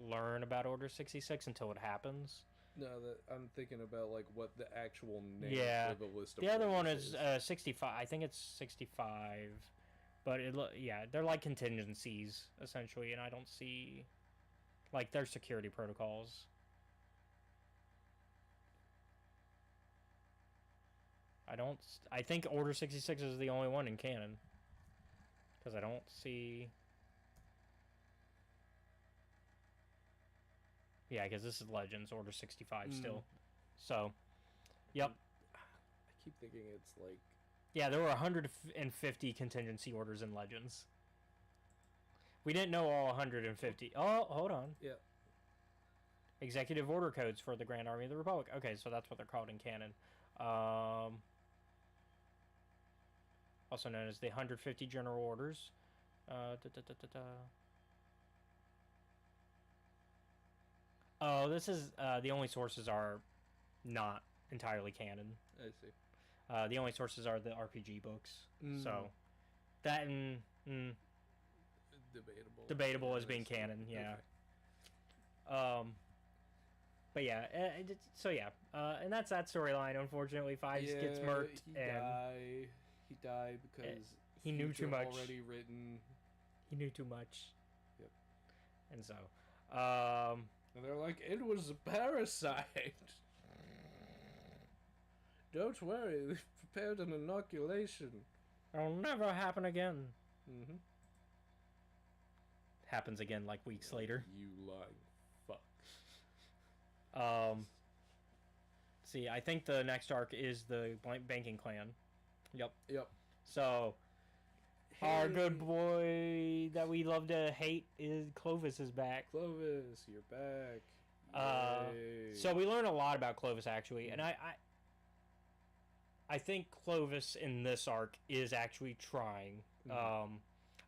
learn about Order 66 until it happens. No, I'm thinking about, like, what the actual name for the list of the other one is 65. I think it's 65. But, they're like contingencies, essentially, and I don't see... Like, they're security protocols. I think Order 66 is the only one in canon. Because I don't see... Yeah, because this is Legends, Order 65 still. So, yep. I keep thinking it's like... Yeah, there were 150 contingency orders in Legends. We didn't know all 150. Oh, hold on. Yeah. Executive order codes for the Grand Army of the Republic. Okay, so that's what they're called in canon. Also known as the 150 General Orders. Oh, this is... the only sources are not entirely canon. I see. The only sources are the RPG books. So, that and... Debatable as being canon, yeah. Okay. But yeah, and that's that storyline. Unfortunately, Fives gets murked. He died because he knew too much. Already written. He knew too much. Yep. And so, and they're like, it was a parasite. Don't worry, we've prepared an inoculation. It'll never happen again. Mm-hmm. Happens again like weeks later. You lying fuck. See, I think the next arc is the banking clan. Yep. So, our good boy that we love to hate is Clovis is back. Clovis, you're back. So we learn a lot about Clovis actually, and I think Clovis in this arc is actually trying.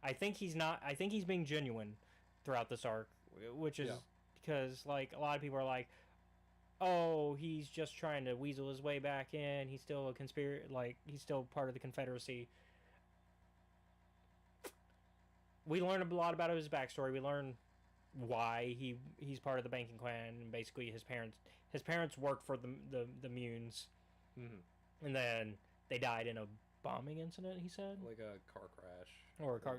I think he's not. I think he's being genuine throughout this arc, which is because, like, a lot of people are like, "Oh, he's just trying to weasel his way back in. He's still a he's still part of the Confederacy." We learn a lot about his backstory. We learn why he's part of the banking clan, and basically his parents worked for the Munes, and then they died in a bombing incident. He said, like a car crash. or a car.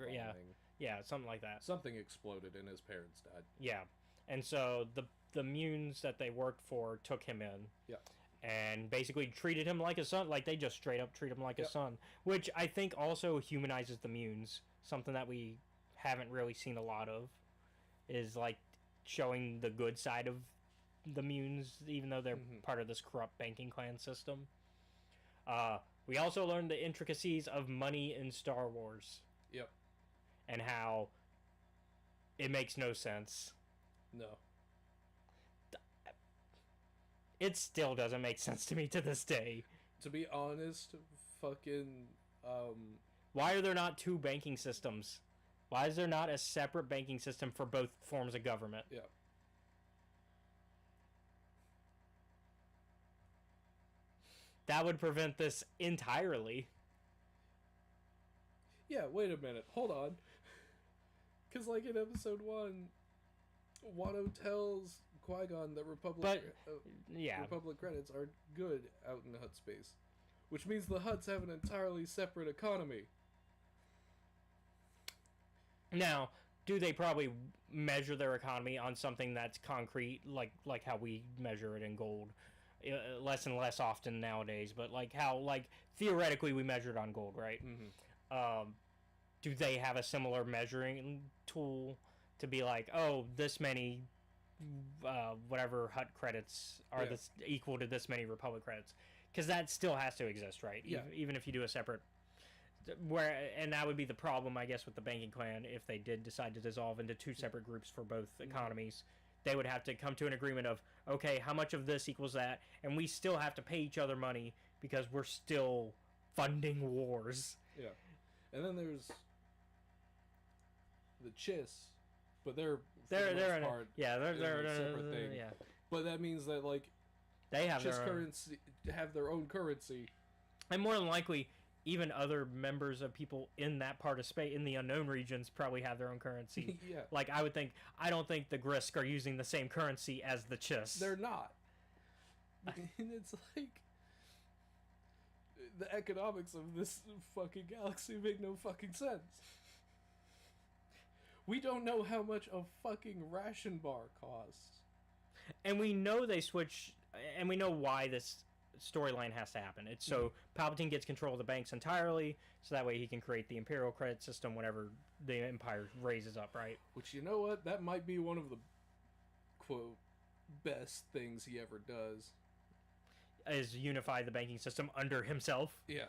Yeah, something like that. Something exploded and his parents died. Yeah, and so the Munes that they worked for took him in. Yeah. And basically treated him like a son. Like, they just straight up treat him like a son. Which I think also humanizes the Munes. Something that we haven't really seen a lot of. Is, like, showing the good side of the Munes, even though they're part of this corrupt banking clan system. We also learned the intricacies of money in Star Wars. Yep. And how it makes no sense. No. It still doesn't make sense to me to this day. To be honest, fucking... Why are there not two banking systems? Why is there not a separate banking system for both forms of government? Yeah. That would prevent this entirely. Yeah, wait a minute. Hold on. Because, like, in episode 1, Watto tells Qui-Gon that Republic credits are good out in Hutt space. Which means the Hutts have an entirely separate economy. Now, do they probably measure their economy on something that's concrete, like how we measure it in gold? Less and less often nowadays, but like how, like, theoretically we measure it on gold, right? Mm-hmm. Do they have a similar measuring tool to be like, oh, this many whatever Hutt credits are this equal to this many Republic credits? Because that still has to exist, right? Yeah. Even if you do a separate... And that would be the problem, I guess, with the banking clan. If they did decide to dissolve into two separate groups for both economies, they would have to come to an agreement of, okay, how much of this equals that? And we still have to pay each other money because we're still funding wars. Yeah. And then there's the Chiss, but they're they're a separate thing. Yeah. But that means that, like, they have Chiss their currency have their own currency, and more than likely, even other members of people in that part of space, in the unknown regions, probably have their own currency. Yeah. Like, I don't think the Grisk are using the same currency as the Chiss. They're not. And it's like, the economics of this fucking galaxy make no fucking sense. We don't know how much a fucking ration bar costs. And we know they switch, and we know why this storyline has to happen. It's so Palpatine gets control of the banks entirely, so that way he can create the Imperial credit system whenever the Empire raises up, right? Which, you know what? That might be one of the, quote, best things he ever does. Is unify the banking system under himself. Yeah.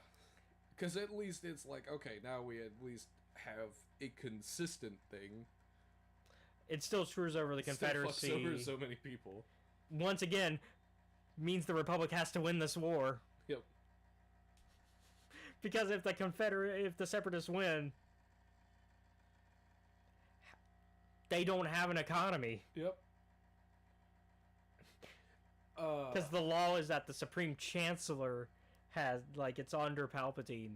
Because at least it's like, okay, now we at least have a consistent thing. It still screws over the Confederacy. Still fucks over so many people. Once again, means the Republic has to win this war. Yep. Because if the Separatists win, they don't have an economy. Yep. Because the law is that the Supreme Chancellor has, like, it's under Palpatine.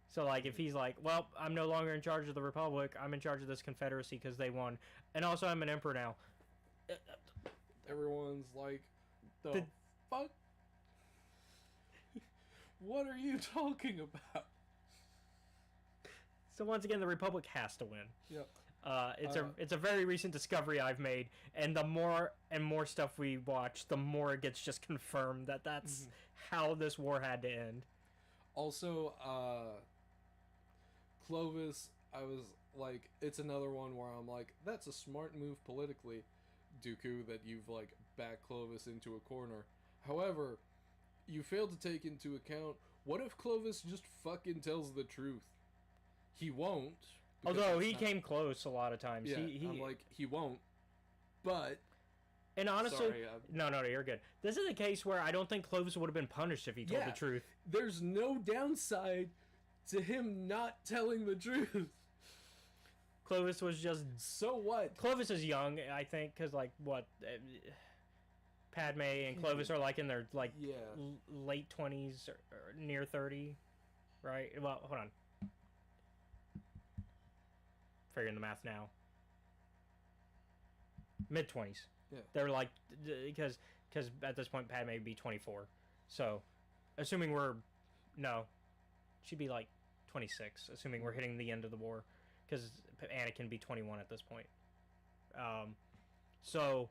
So, like, if he's like, well, I'm no longer in charge of the Republic, I'm in charge of this Confederacy because they won. And also, I'm an emperor now. Everyone's like, the fuck? What are you talking about? So, once again, the Republic has to win. Yep. It's a very recent discovery I've made, and the more and more stuff we watch, the more it gets just confirmed that that's how this war had to end. Also, Clovis, I was like, it's another one where I'm like, that's a smart move politically, Dooku, that you've, like, backed Clovis into a corner. However, you failed to take into account, what if Clovis just fucking tells the truth? He won't. Although he came close a lot of times. Yeah, I'm like, he won't. But... And honestly... Sorry, no, you're good. This is a case where I don't think Clovis would have been punished if he told the truth. There's no downside to him not telling the truth. Clovis was just... So what? Clovis is young, I think, because, like, what... Padme and Clovis are, like, in their, like, late 20s or near 30, right? Well, hold on. Figuring the math now. Mid-20s. Yeah. They're like, because at this point Padme would be 24. So, assuming she'd be like 26, assuming we're hitting the end of the war. because Anakin be 21 at this point. So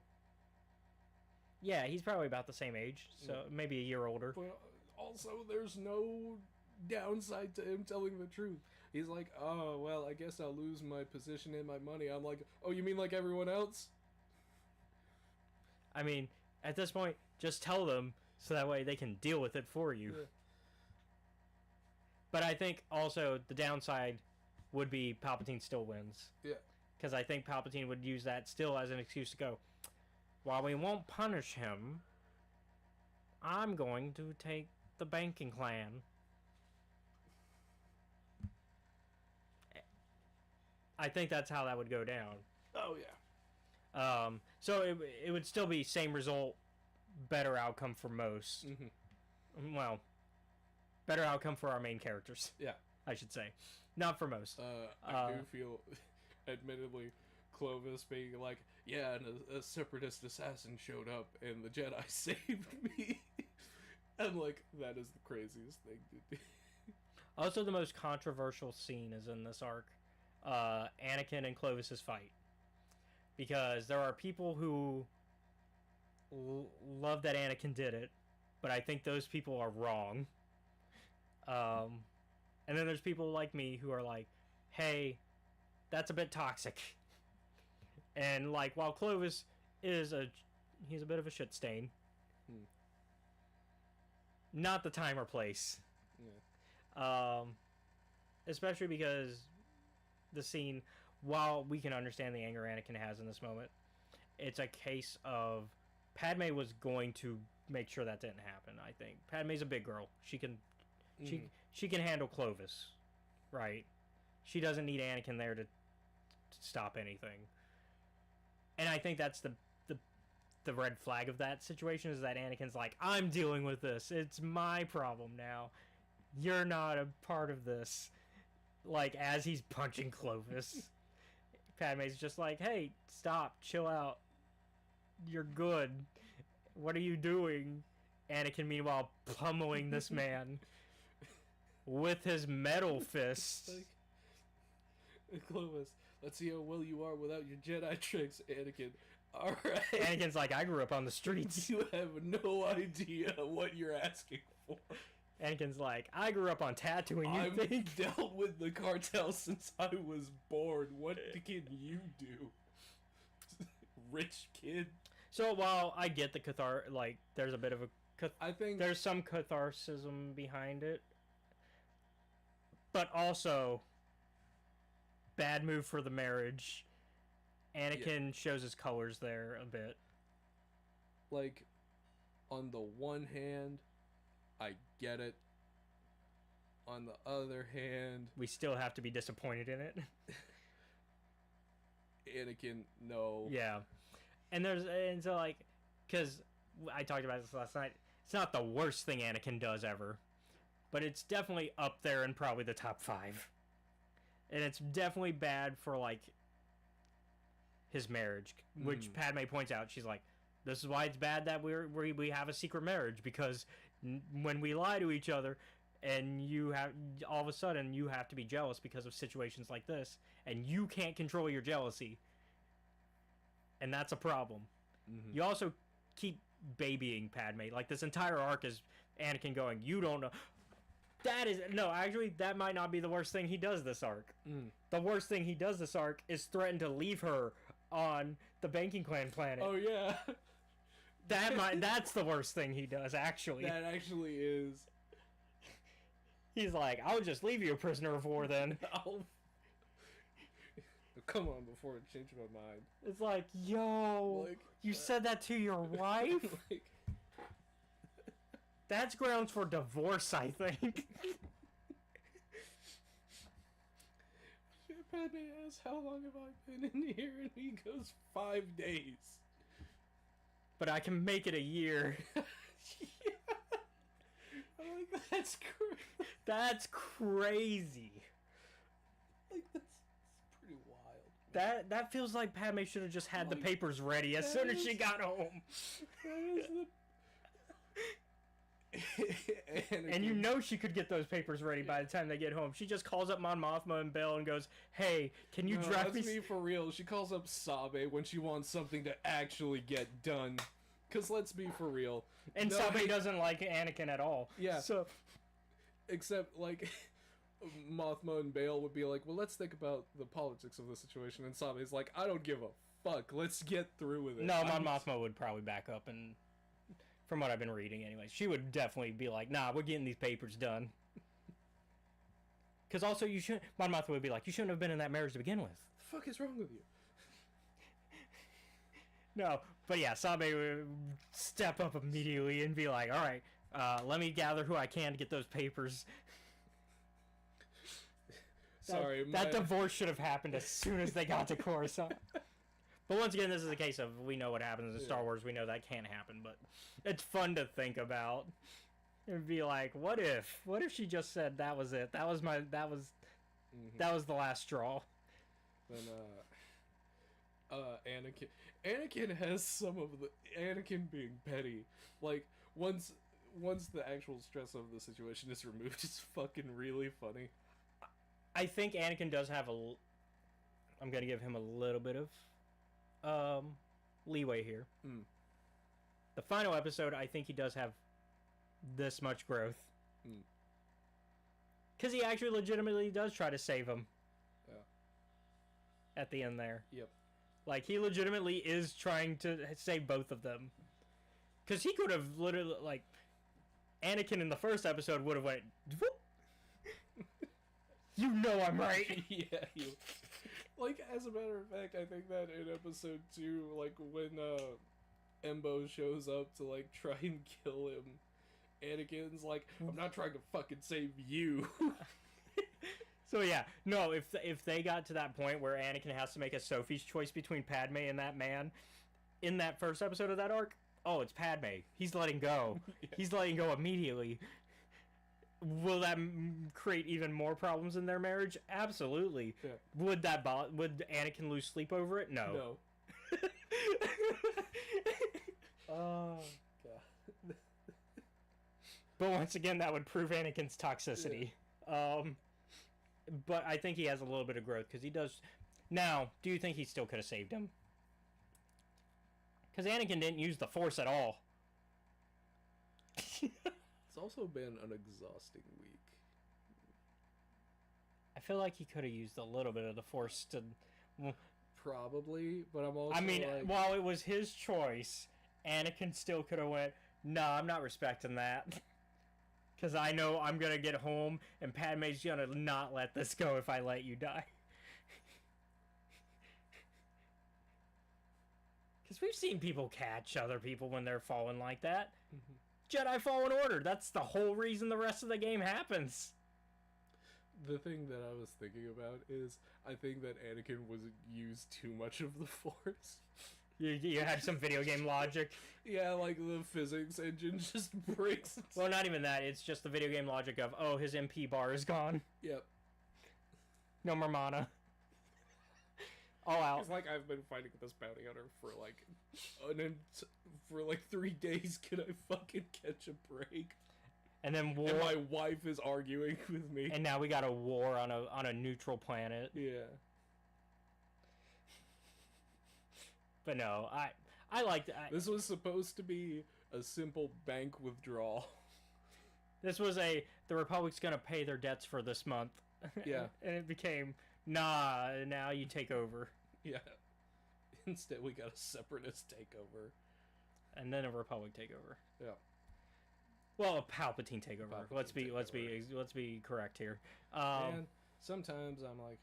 yeah, he's probably about the same age, so maybe a year older. But also, there's no downside to him telling the truth. He's like, oh, well, I guess I'll lose my position and my money. I'm like, oh, you mean like everyone else? I mean, at this point, just tell them so that way they can deal with it for you. Yeah. But I think also the downside would be Palpatine still wins. Yeah. Because I think Palpatine would use that still as an excuse to go, while we won't punish him, I'm going to take the banking clan. I think that's how that would go down. Oh, yeah. So it would still be same result, better outcome for most. Mm-hmm. Well, better outcome for our main characters. Yeah. I should say. Not for most. I do feel, admittedly, Clovis being like, yeah, and a separatist assassin showed up and the Jedi saved me. I'm like, that is the craziest thing to do. Also, the most controversial scene is in this arc. Anakin and Clovis's fight. Because there are people who love that Anakin did it, but I think those people are wrong. And then there's people like me who are like, hey, that's a bit toxic. And like, while Clovis is he's a bit of a shit stain. Not the time or place. Yeah. Especially because the scene, while we can understand the anger Anakin has in this moment, it's a case of Padme was going to make sure that didn't happen. I think Padme's a big girl. She can handle Clovis, right? She doesn't need Anakin there to stop anything. And I think that's the red flag of that situation, is that Anakin's like, I'm dealing with this. It's my problem now. You're not a part of this. Like, as he's punching Clovis, Padme's just like, hey, stop, chill out. You're good. What are you doing? Anakin, meanwhile, pummeling this man with his metal fists. Like, Clovis, let's see how well you are without your Jedi tricks, Anakin. Alright. Anakin's like, I grew up on the streets. You have no idea what you're asking for. Anakin's like, I grew up on Tatooine, I've dealt with the cartel since I was born. What can you do? Rich kid. So while I get the there's a bit of a... I think there's some catharsis behind it. But also, bad move for the marriage. Anakin shows his colors there a bit. Like, on the one hand, I get it. On the other hand, we still have to be disappointed in it. Anakin, no. Yeah. And so like, because I talked about this last night, it's not the worst thing Anakin does ever, but it's definitely up there in probably the top 5. And it's definitely bad for like his marriage, which Padme points out. She's like, this is why it's bad that we have a secret marriage, because when we lie to each other, and you have all of a sudden you have to be jealous because of situations like this, and you can't control your jealousy, and that's a problem. You also keep babying Padme. Like, this entire arc is Anakin going, you don't know. Actually, that might not be the worst thing he does this arc. The worst thing he does this arc is threaten to leave her on the banking clan planet. Oh yeah. That's the worst thing he does, actually. That actually is. He's like, I'll just leave you a prisoner of war then. Come on, before I change my mind. It's like, yo, you said that to your wife? That's grounds for divorce, I think. Padme asks, how long have I been in here? And he goes, 5 days. But I can make it a year. Yeah. I'm like, that's crazy. That's crazy. Like, that's pretty wild. That feels like Padme should have just had the papers ready as soon as she got home. And you know she could get those papers ready by the time they get home. She just calls up Mon Mothma and Bail and goes, "Hey, can you drive me?" That's me for real. She calls up Sabe when she wants something to actually get done. Because let's be for real. And Sabe doesn't like Anakin at all. Yeah. So, except, like, Mothma and Bail would be like, well, let's think about the politics of the situation. And Sabe's like, I don't give a fuck. Let's get through with it. No, Mon Mothma would probably back up, and from what I've been reading anyways, she would definitely be like, nah, we're getting these papers done. Because also, Mon Mothma would be like, you shouldn't have been in that marriage to begin with. The fuck is wrong with you? No, but yeah, Sabe would step up immediately and be like, alright, let me gather who I can to get those papers. Sorry, that divorce should have happened as soon as they got to Coruscant. But once again, this is a case of we know what happens in Star Wars. We know that can't happen, but it's fun to think about. And be like, what if she just said that was it? That was the last straw. Then Anakin has some of the Anakin being petty. Like once the actual stress of the situation is removed, it's fucking really funny. I think Anakin does have I'm gonna give him a little bit of leeway here. The final episode, I think he does have this much growth. Because he actually legitimately does try to save him. Yeah. At the end there. Yep. Like, he legitimately is trying to save both of them. Because he could have literally, like, Anakin in the first episode would have went, you know I'm right. Yeah, like, as a matter of fact, I think that in episode 2, like, when Embo shows up to, like, try and kill him, Anakin's like, I'm not trying to fucking save you. So yeah, no, if they got to that point where Anakin has to make a Sophie's choice between Padme and that man, in that first episode of that arc, oh, it's Padme. He's letting go. Yeah. He's letting go immediately. Will that create even more problems in their marriage? Absolutely. Yeah. Would Anakin lose sleep over it? No. Oh, God. But once again, that would prove Anakin's toxicity. Yeah. But I think he has a little bit of growth, because he does... Now, do you think he still could have saved him? Because Anakin didn't use the Force at all. It's also been an exhausting week. I feel like he could have used a little bit of the Force to... Probably, but I'm also while it was his choice, Anakin still could have went, nah, I'm not respecting that. Because I know I'm going to get home, and Padme's going to not let this go if I let you die. Because we've seen people catch other people when they're falling like that. Mm-hmm. Jedi Fallen Order, that's the whole reason the rest of the game happens. The thing that I was thinking about is, I think that Anakin was used too much of the Force. You had some video game logic. Yeah, like the physics engine just breaks. Well, not even that. It's just the video game logic of, oh, his MP bar is gone. Yep. No more mana. All out. It's like, I've been fighting this bounty hunter for like 3 days. Can I fucking catch a break? And then war. And my wife is arguing with me. And now we got a war on a neutral planet. Yeah. But no, I liked it. This was supposed to be a simple bank withdrawal. This was the Republic's gonna pay their debts for this month. Yeah. And it became, nah, now you take over. Yeah. Instead we got a separatist takeover. And then a Republic takeover. Yeah. Well, a Palpatine takeover. Let's be correct here. And sometimes I'm like,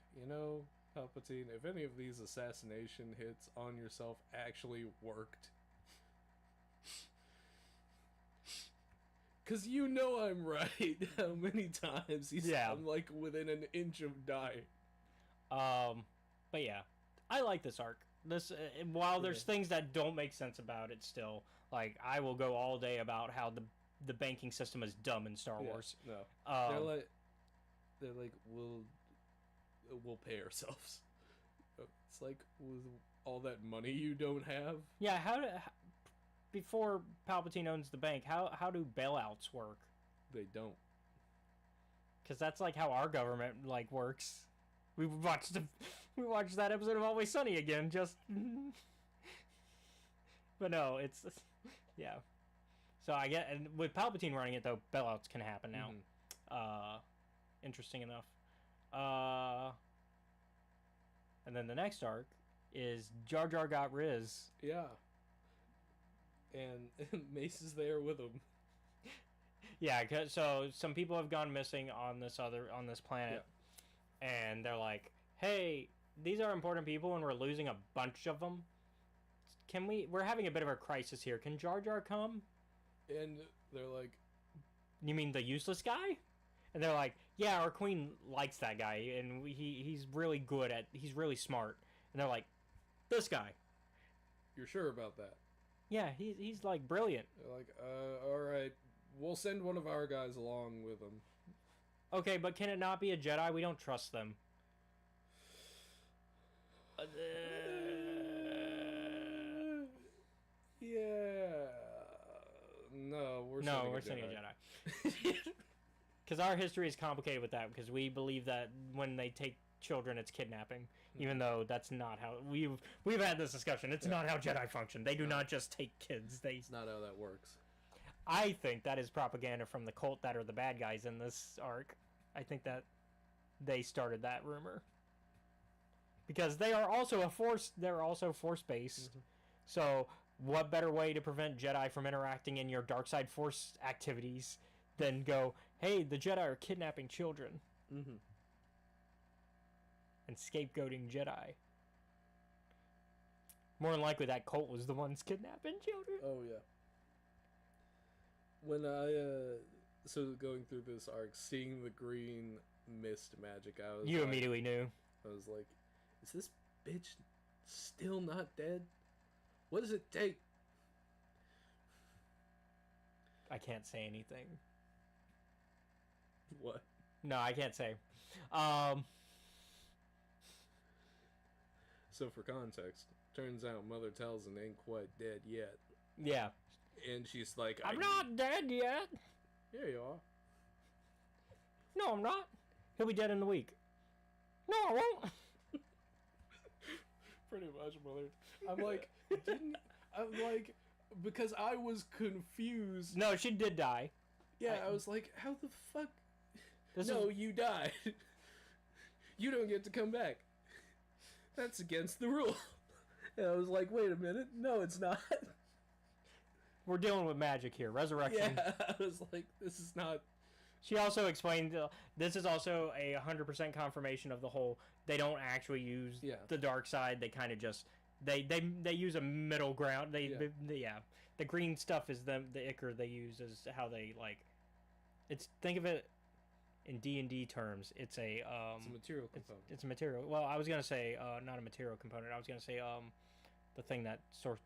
Palpatine, if any of these assassination hits on yourself actually worked. Because I'm right. How many times I'm like within an inch of dying. But yeah, I like this arc. While there's things that don't make sense about it still, like, I will go all day about how the banking system is dumb in Star Wars. No. They're like, we'll pay ourselves. It's like, with all that money you don't have. Yeah, before Palpatine owns the bank, how do bailouts work? They don't. Because that's like how our government like works. We watched that episode of Always Sunny again. Just, but no, it's yeah. So I get, and with Palpatine running it though, bailouts can happen now. Interesting enough. And then the next arc is Jar Jar got Riz. Yeah. And Mace is there with him. Yeah, so some people have gone missing on this planet, and they're like, "Hey, these are important people, and we're losing a bunch of them. We're having a bit of a crisis here. Can Jar Jar come?" And they're like, "You mean the useless guy?" And they're like, "Yeah, our queen likes that guy, and he's really he's really smart." And they're like, "This guy." "You're sure about that?" "Yeah, he's like brilliant." They're like, all right. We'll send one of our guys along with him." "Okay, but can it not be a Jedi? We don't trust them." Yeah. No, we're sending a Jedi. Because our history is complicated with that, because we believe that when they take children, it's kidnapping, even though that's not how we've had this discussion. It's not how Jedi function. They do not just take kids. It's not how that works. I think that is propaganda from the cult that are the bad guys in this arc. I think that they started that rumor. Because they are also force based. So what better way to prevent Jedi from interacting in your dark side force activities than go, "Hey, the Jedi are kidnapping children." And scapegoating Jedi. More than likely that cult was the ones kidnapping children. Oh yeah. When so going through this arc, seeing the green mist magic, You immediately knew. I was like, is this bitch still not dead? What does it take? I can't say anything. What? No, I can't say. So for context, turns out Mother Talzin ain't quite dead yet. Yeah. And she's like, I'm not dead yet. Here you are. No, I'm not. He'll be dead in a week. No, I won't. Pretty much, Mother. I'm like, because I was confused. No, she did die. Yeah, I was like, how the fuck? No, you died. You don't get to come back. That's against the rule. And I was like, wait a minute. No, it's not. We're dealing with magic here. Resurrection. Yeah, I was like, this is not... She also explained, this is also a 100% confirmation of the whole, they don't actually use the dark side. They kind of just, they use a middle ground. The green stuff is the ichor they use is how they, like, think of it in D&D terms. It's a material component. It's a material. Well, I was going to say, not a material component. I was going to say, the thing that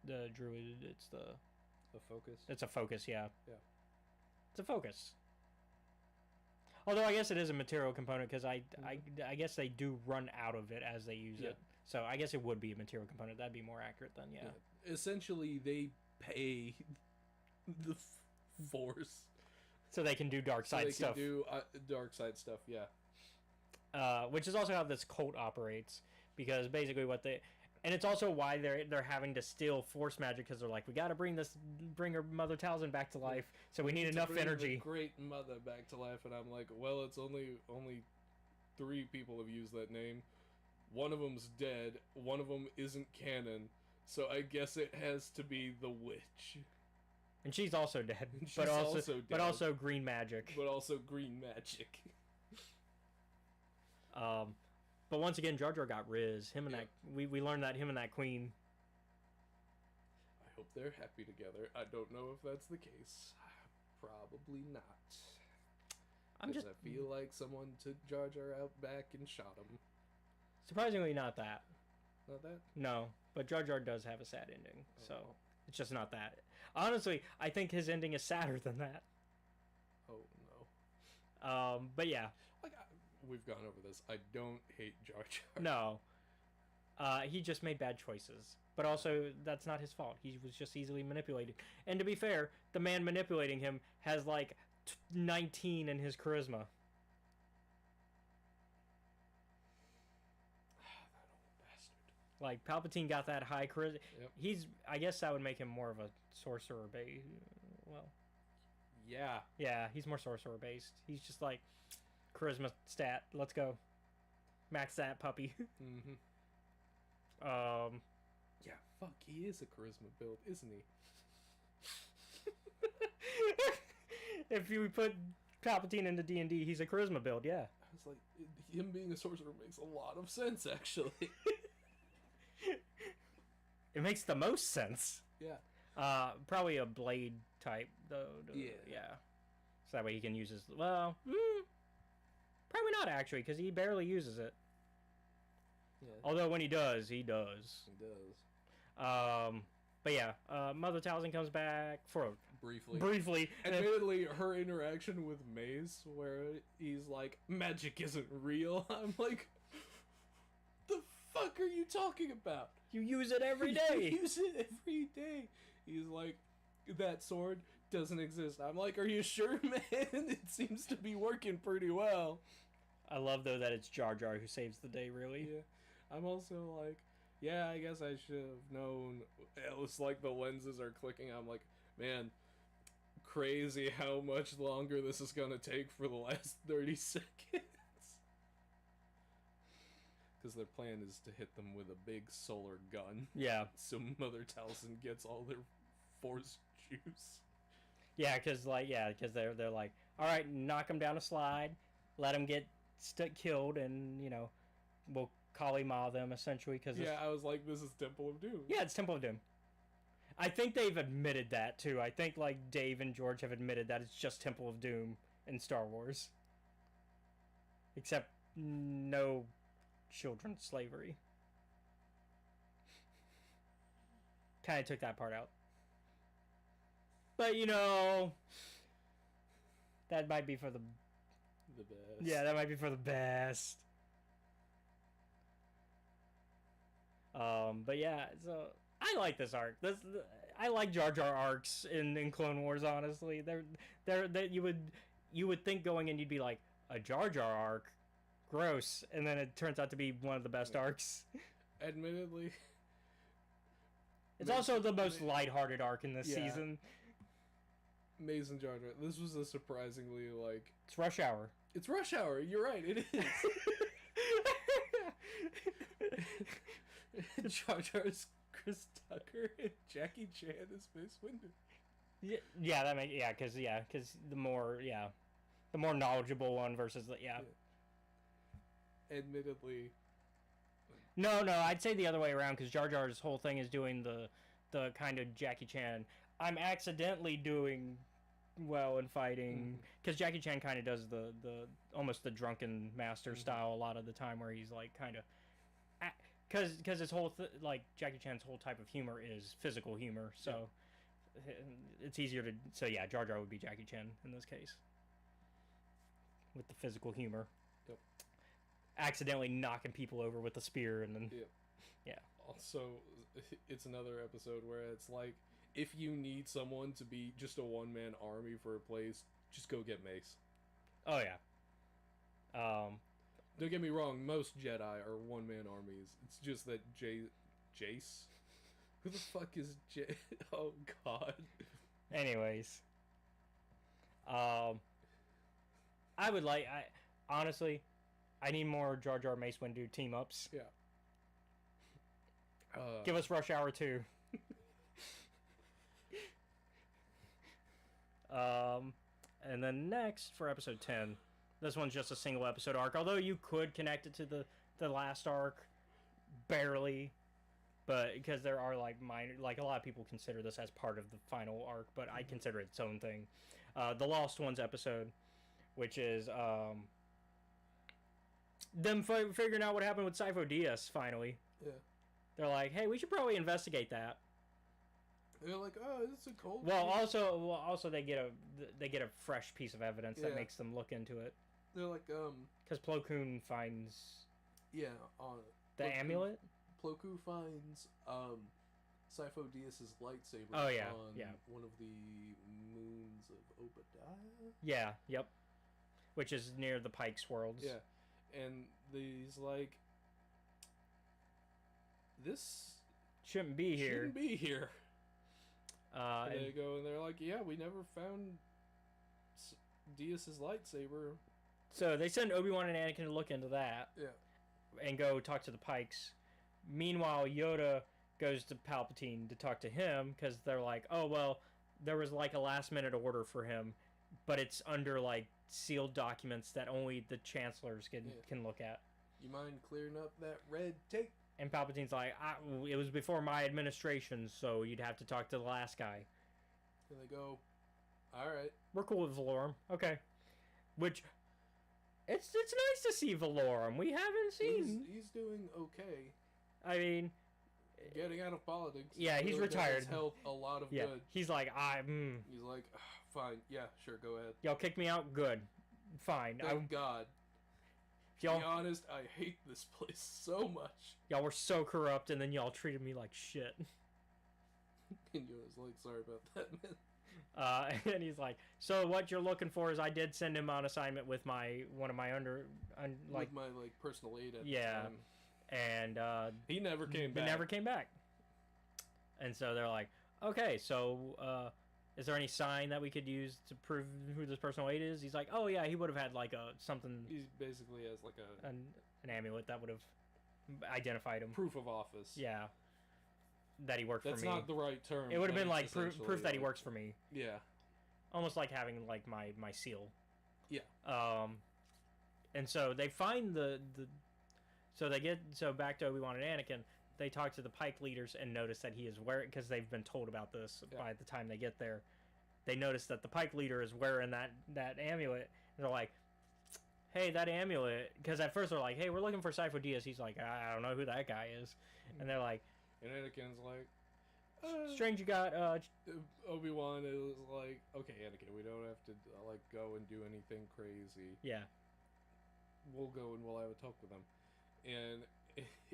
the druid, it's the... A focus? It's a focus, yeah. Yeah. It's a focus. Although I guess it is a material component because I guess they do run out of it as they use it. So I guess it would be a material component. That'd be more accurate then, yeah. Essentially, they pay the Force. So they can do dark side stuff. They can do dark side stuff, yeah. Which is also how this cult operates. Because basically what they... And it's also why they're having to steal force magic because they're like, we got to bring her Mother Talzin back to life, so we need enough energy. The great mother back to life, and I'm like, well, it's only 3 people have used that name. One of them's dead. One of them isn't canon, so I guess it has to be the witch. And she's also dead, but also green magic. But also green magic. But once again, Jar Jar got Riz. Him and that we learned that him and that queen. I hope they're happy together. I don't know if that's the case. Probably not. I feel like someone took Jar Jar out back and shot him. Surprisingly, not that. Not that? No, but Jar Jar does have a sad ending, so it's just not that. Honestly, I think his ending is sadder than that. Oh no. But yeah. We've gone over this. I don't hate Jar Jar. No. He just made bad choices. But also, that's not his fault. He was just easily manipulated. And to be fair, the man manipulating him has, like, 19 in his charisma. That old bastard. Like, Palpatine got that high charisma. Yep. I guess that would make him more of a sorcerer based. Well, yeah. Yeah, he's more sorcerer based. He's just like, charisma stat, let's go. Max that puppy. Mm-hmm. Yeah, fuck, he is a charisma build, isn't he? If you put Palpatine into D&D, he's a charisma build, yeah. I was like, him being a sorcerer makes a lot of sense, actually. It makes the most sense. Yeah. Probably a blade type, though. Yeah. So that way he can use his... Well, probably not, actually, because he barely uses it. Yeah. Although when he does, he does. He does. But yeah, Mother Talzin comes back for briefly. Admittedly, her interaction with Maze, where he's like, "Magic isn't real." I'm like, "The fuck are you talking about? You use it every day. You use it every day." He's like, "That sword doesn't exist." I'm like, "Are you sure, man? It seems to be working pretty well." I love though that it's Jar Jar who saves the day. Really. Yeah. I'm also like, yeah, I guess I should have known. It was like the lenses are clicking. I'm like, man, crazy how much longer this is gonna take for the last 30 seconds. Because their plan is to hit them with a big solar gun. Yeah. So Mother Talzin gets all their force juice. Yeah, because they're like, all right, knock them down a slide, let them get killed, and we'll Kali Ma them essentially. Cause I was like, this is Temple of Doom. Yeah, it's Temple of Doom. I think they've admitted that too. I think like Dave and George have admitted that it's just Temple of Doom in Star Wars, except no children's slavery. Kind of took that part out. But that might be for the best. Yeah, that might be for the best. But yeah, so I like this arc. I like Jar Jar arcs in Clone Wars. Honestly, they're you would think going in you'd be like, a Jar Jar arc, gross, and then it turns out to be one of the best arcs. Admittedly, it's also the most lighthearted arc in this season. Maze and Jar Jar. This was a surprisingly It's Rush Hour. It's Rush Hour. You're right. It is. Jar Jar's Chris Tucker and Jackie Chan is Mace Windu. Because the more knowledgeable one versus Admittedly. No, I'd say the other way around, because Jar Jar's whole thing is doing the kind of Jackie Chan. I'm accidentally doing well in fighting, because Jackie Chan kind of does the almost the drunken master style a lot of the time, where he's like kind of. Because his whole Jackie Chan's whole type of humor is physical humor, so it's easier to. So yeah, Jar Jar would be Jackie Chan in this case, with the physical humor. Yep. Accidentally knocking people over with a spear, and then Also, it's another episode where it's like, if you need someone to be just a one-man army for a place, just go get Mace. Oh yeah. Don't get me wrong, most Jedi are one-man armies. It's just that Jace? Who the fuck is Oh, God. Anyways. Honestly, I need more Jar Jar Mace Windu team-ups. Yeah. Give us Rush Hour 2. And then next, for episode 10... This one's just a single episode arc, although you could connect it to the last arc, barely, but because there are minor, a lot of people consider this as part of the final arc, but I consider it its own thing. The Lost Ones episode, which is them figuring out what happened with Sifo Dyas finally. Yeah. They're like, hey, we should probably investigate that. They're like, oh, it's a cold. Well, also they get a fresh piece of evidence that makes them look into it. They're like, because Plo Koon finds the amulet. Plo Koon finds Sifo Dyas's lightsaber Oh, yeah, on yeah. one of the moons of Obadiah? Yeah, yep. Which is near the Pikes worlds. Yeah. And he's like, this shouldn't be here. Shouldn't be here. And they and go and they're like, yeah, we never found Dyas's lightsaber. so they send Obi-Wan and Anakin to look into that. Yeah. And go talk to the Pikes. Meanwhile, Yoda goes to Palpatine to talk to him because they're like, oh, well, there was like a last-minute order for him, but it's under like sealed documents that only the chancellors can look at. You mind clearing up that red tape? And Palpatine's like, it was before my administration, so you'd have to talk to the last guy. And they go, all right. We're cool with Valorum. Okay. Which, it's nice to see Valorum. We haven't seen... He's doing okay. I mean... Getting out of politics. Yeah, he's retired. He's held a lot of good. He's like, He's like, fine, yeah, sure, go ahead. Y'all kick me out? Good. Fine. Thank God. To be honest, I hate this place so much. Y'all were so corrupt, and then y'all treated me like shit. And Yoda's like, sorry about that, man. And he's like, so what you're looking for is I did send him on assignment with one of my with my personal aide at the time. And he never came back. He never came back. And so they're like, okay, so is there any sign that we could use to prove who this personal aide is? He's like, oh yeah, he would have had like something. He basically has like an amulet that would have identified him. Proof of office. Yeah. That he worked for me. That's not the right term. It would have been like proof that he works for me. Yeah. Almost like having like my seal. Yeah. And so they find so back to Obi-Wan and Anakin. They talk to the Pike leaders and notice that he is wearing, because they've been told about this by the time they get there. They notice that the Pike leader is wearing that amulet. And they're like, hey, that amulet. Because at first they're like, hey, we're looking for Sifo Dyas. He's like, I don't know who that guy is. And they're like, and Anakin's like, strange you got Obi-Wan is like, okay, Anakin, we don't have to like go and do anything crazy. Yeah. We'll go and we'll have a talk with them. And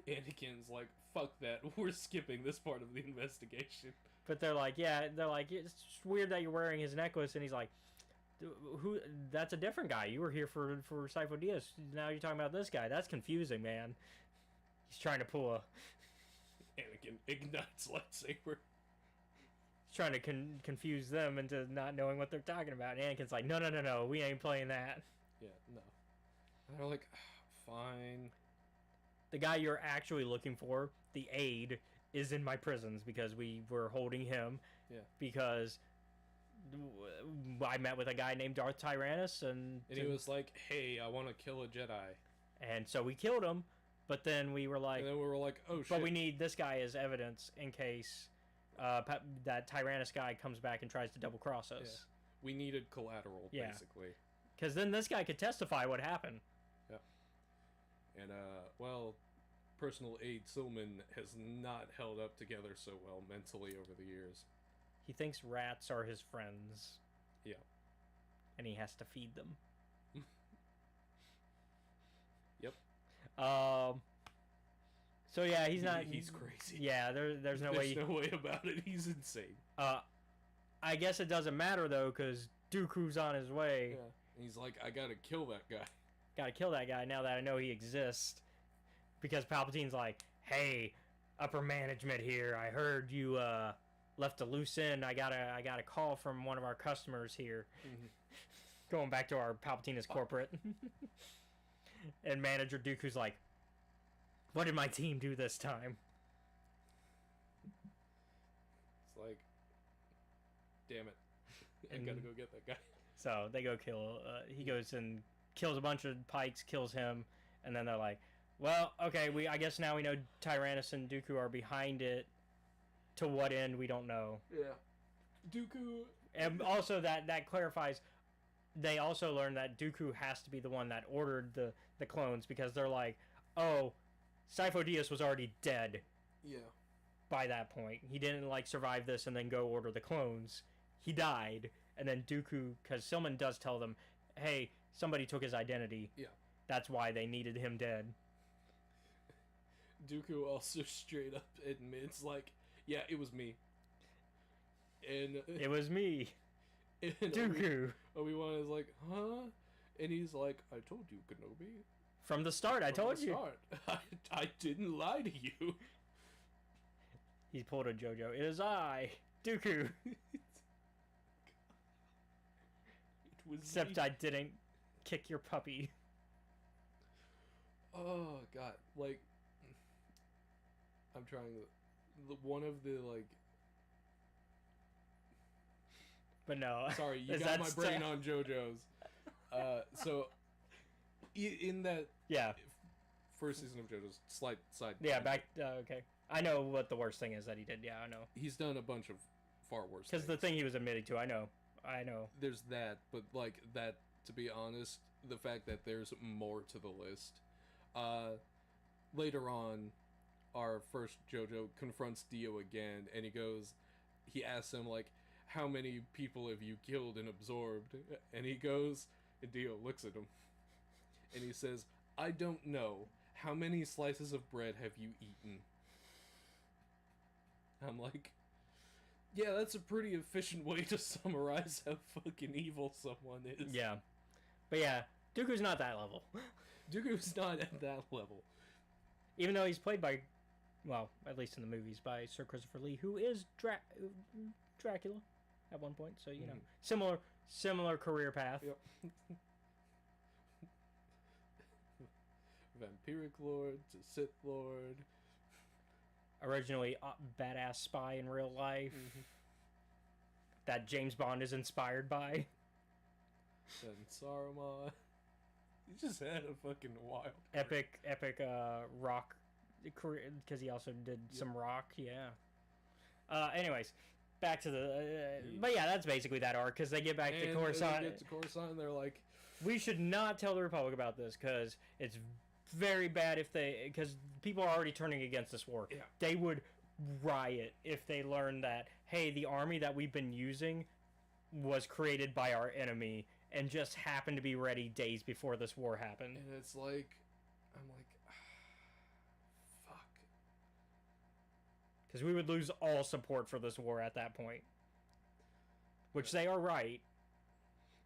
Anakin's like, fuck that, we're skipping this part of the investigation. But they're like, it's weird that you're wearing his necklace. And he's like, who? That's a different guy. You were here for Sifo Dyas. Now you're talking about this guy. That's confusing, man. He's trying to pull a... Anakin ignites lightsaber. He's trying to confuse them into not knowing what they're talking about. And Anakin's like, no, we ain't playing that. Yeah, no. And they're like, fine. The guy you're actually looking for, the aide, is in my prisons because we were holding him. Yeah. Because I met with a guy named Darth Tyrannus, and he was like, hey, I want to kill a Jedi. And so we killed him, but then we were like... oh, shit. But we need this guy as evidence in case that Tyrannus guy comes back and tries to double-cross us. Yeah. We needed collateral, basically. Because then this guy could testify what happened. Yeah. And, personal aide Silman has not held up together so well mentally over the years. He thinks rats are his friends. Yeah. And he has to feed them. Yep. So yeah, he's crazy. Yeah, there's no way about it. He's insane. I guess it doesn't matter though, because Dooku's on his way. Yeah. And he's like, I gotta kill that guy. Gotta kill that guy now that I know he exists. Because Palpatine's like, hey, upper management here, I heard you left a loose end. I got a call from one of our customers here. Mm-hmm. Going back to our Palpatine is corporate. And manager Dooku's like, what did my team do this time? It's like, damn it. I gotta go get that guy. So they go kill, he goes and kills a bunch of Pikes, kills him, and then they're like, well, okay, I guess now we know Tyrannus and Dooku are behind it. To what end, we don't know. Yeah. Dooku... And also that clarifies, they also learn that Dooku has to be the one that ordered the clones, because they're like, oh, Sifo Dyas was already dead. Yeah. By that point. He didn't, survive this and then go order the clones. He died, and then Dooku, because Silman does tell them, hey, somebody took his identity. Yeah. That's why they needed him dead. Dooku also straight up admits, Yeah, it was me. And it was me. And Dooku. Obi-Wan is like, huh? And he's like, I told you, Kenobi. From the start, I told you. I didnd't lie to you. He pulled a JoJo. It is I, Dooku. Except me. I didn't kick your puppy. Oh god, like I'm trying one of the like. But no. Sorry, you got my brain on JoJo's. So in that first season of JoJo's, slight side. Yeah, back. Okay, I know what the worst thing is that he did. Yeah, I know. He's done a bunch of far worse. Because the thing he was admitting to, I know. There's that, but like that. To be honest, the fact that there's more to the list. Later on, our first JoJo confronts Dio again, and he asks him like, how many people have you killed and absorbed? And he goes, and Dio looks at him, and he says, I don't know. How many slices of bread have you eaten? I'm like, yeah, that's a pretty efficient way to summarize how fucking evil someone is. Yeah. But yeah, Dooku's not that level. Dooku's not at that level. Even though he's played by, well, at least in the movies, by Sir Christopher Lee, who is Dracula at one point. So, you know, similar career path. Yep. Vampiric Lord to Sith Lord. Originally badass spy in real life. That James Bond is inspired by. And Saruman. He just had a fucking wild career. Epic rock career, because he also did some rock. Anyways, back to the but yeah, that's basically that arc, because they get back to Coruscant. They get to Coruscant and they're like, we should not tell the Republic about this, because it's very bad because people are already turning against this war. They would riot if they learned that, hey, the army that we've been using was created by our enemy and just happened to be ready days before this war happened. And it's like, I'm like, fuck. Because we would lose all support for this war at that point. Which they are right.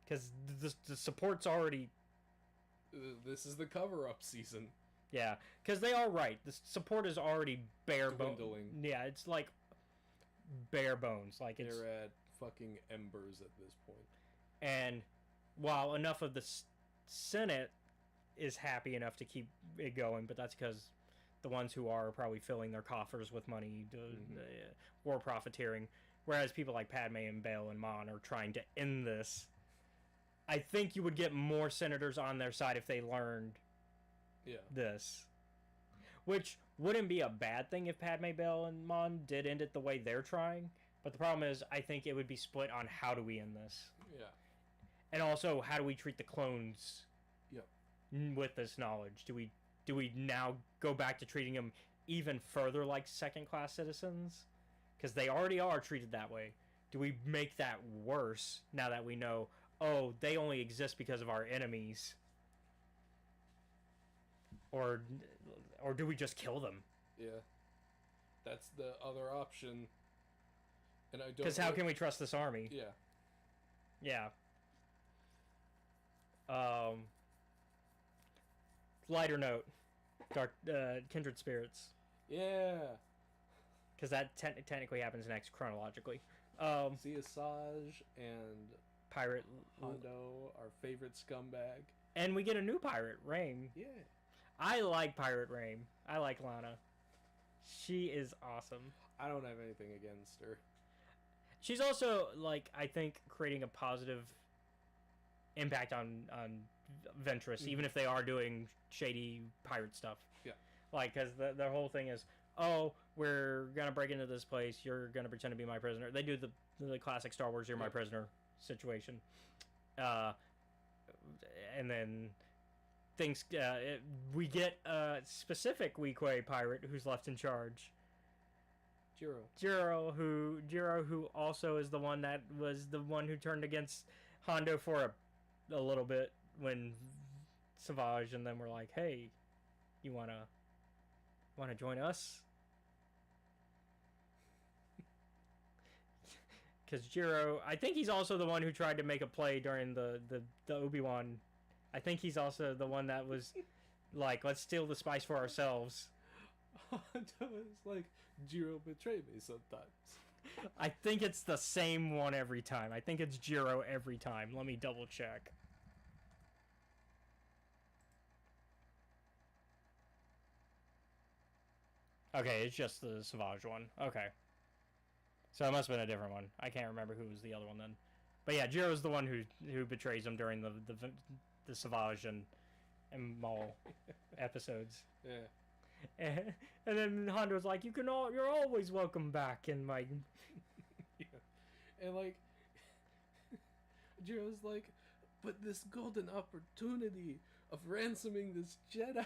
Because the support's already... This is the cover-up season. Yeah, because they are right. The support is already bare bones. Yeah, it's like bare bones. Like it's... They're at fucking embers at this point. And while enough of the Senate is happy enough to keep it going, but that's because the ones who are probably filling their coffers with money, war profiteering, whereas people like Padme and Bail and Mon are trying to end this. I think you would get more senators on their side if they learned this. Which wouldn't be a bad thing if Padme, Bail, and Mon did end it the way they're trying. But the problem is, I think it would be split on how do we end this. Yeah. And also, how do we treat the clones with this knowledge? Do we now go back to treating them even further like second-class citizens? Because they already are treated that way. Do we make that worse now that we know, oh, they only exist because of our enemies? Or do we just kill them? Yeah. That's the other option. And I don't. Because how can we trust this army? Yeah. Yeah. Lighter note. Kindred Spirits. Yeah. Because that technically happens next chronologically. See Asajj and Pirate Hondo, our favorite scumbag. And we get a new pirate, Rhaem. Yeah. I like Pirate Rhaem. I like Lana. She is awesome. I don't have anything against her. She's also, like, I think, creating a positive impact on Ventress, even if they are doing shady pirate stuff. Yeah. Like, because the whole thing is, oh, we're going to break into this place, you're going to pretend to be my prisoner. They do the classic Star Wars, you're my prisoner situation. And then things, we get a specific Weequay pirate who's left in charge. Jiro, who also is the one that was the one who turned against Hondo for a little bit when Savage and them were like, "Hey, you wanna join us?" because Jiro, I think he's also the one who tried to make a play during the Obi-Wan. I think he's also the one that was like, let's steal the spice for ourselves. It's like, Jiro betrayed me sometimes. I think it's the same one every time. I think it's Jiro every time. Let me double check. Okay, it's just the Savage one. Okay. So it must have been a different one. I can't remember who was the other one then. But yeah, Jiro's the one who betrays him during the Savage and Maul episodes. Yeah. And then Hondo's like, you're always welcome back in my... Yeah. And like, Jiro's like, but this golden opportunity of ransoming this Jedi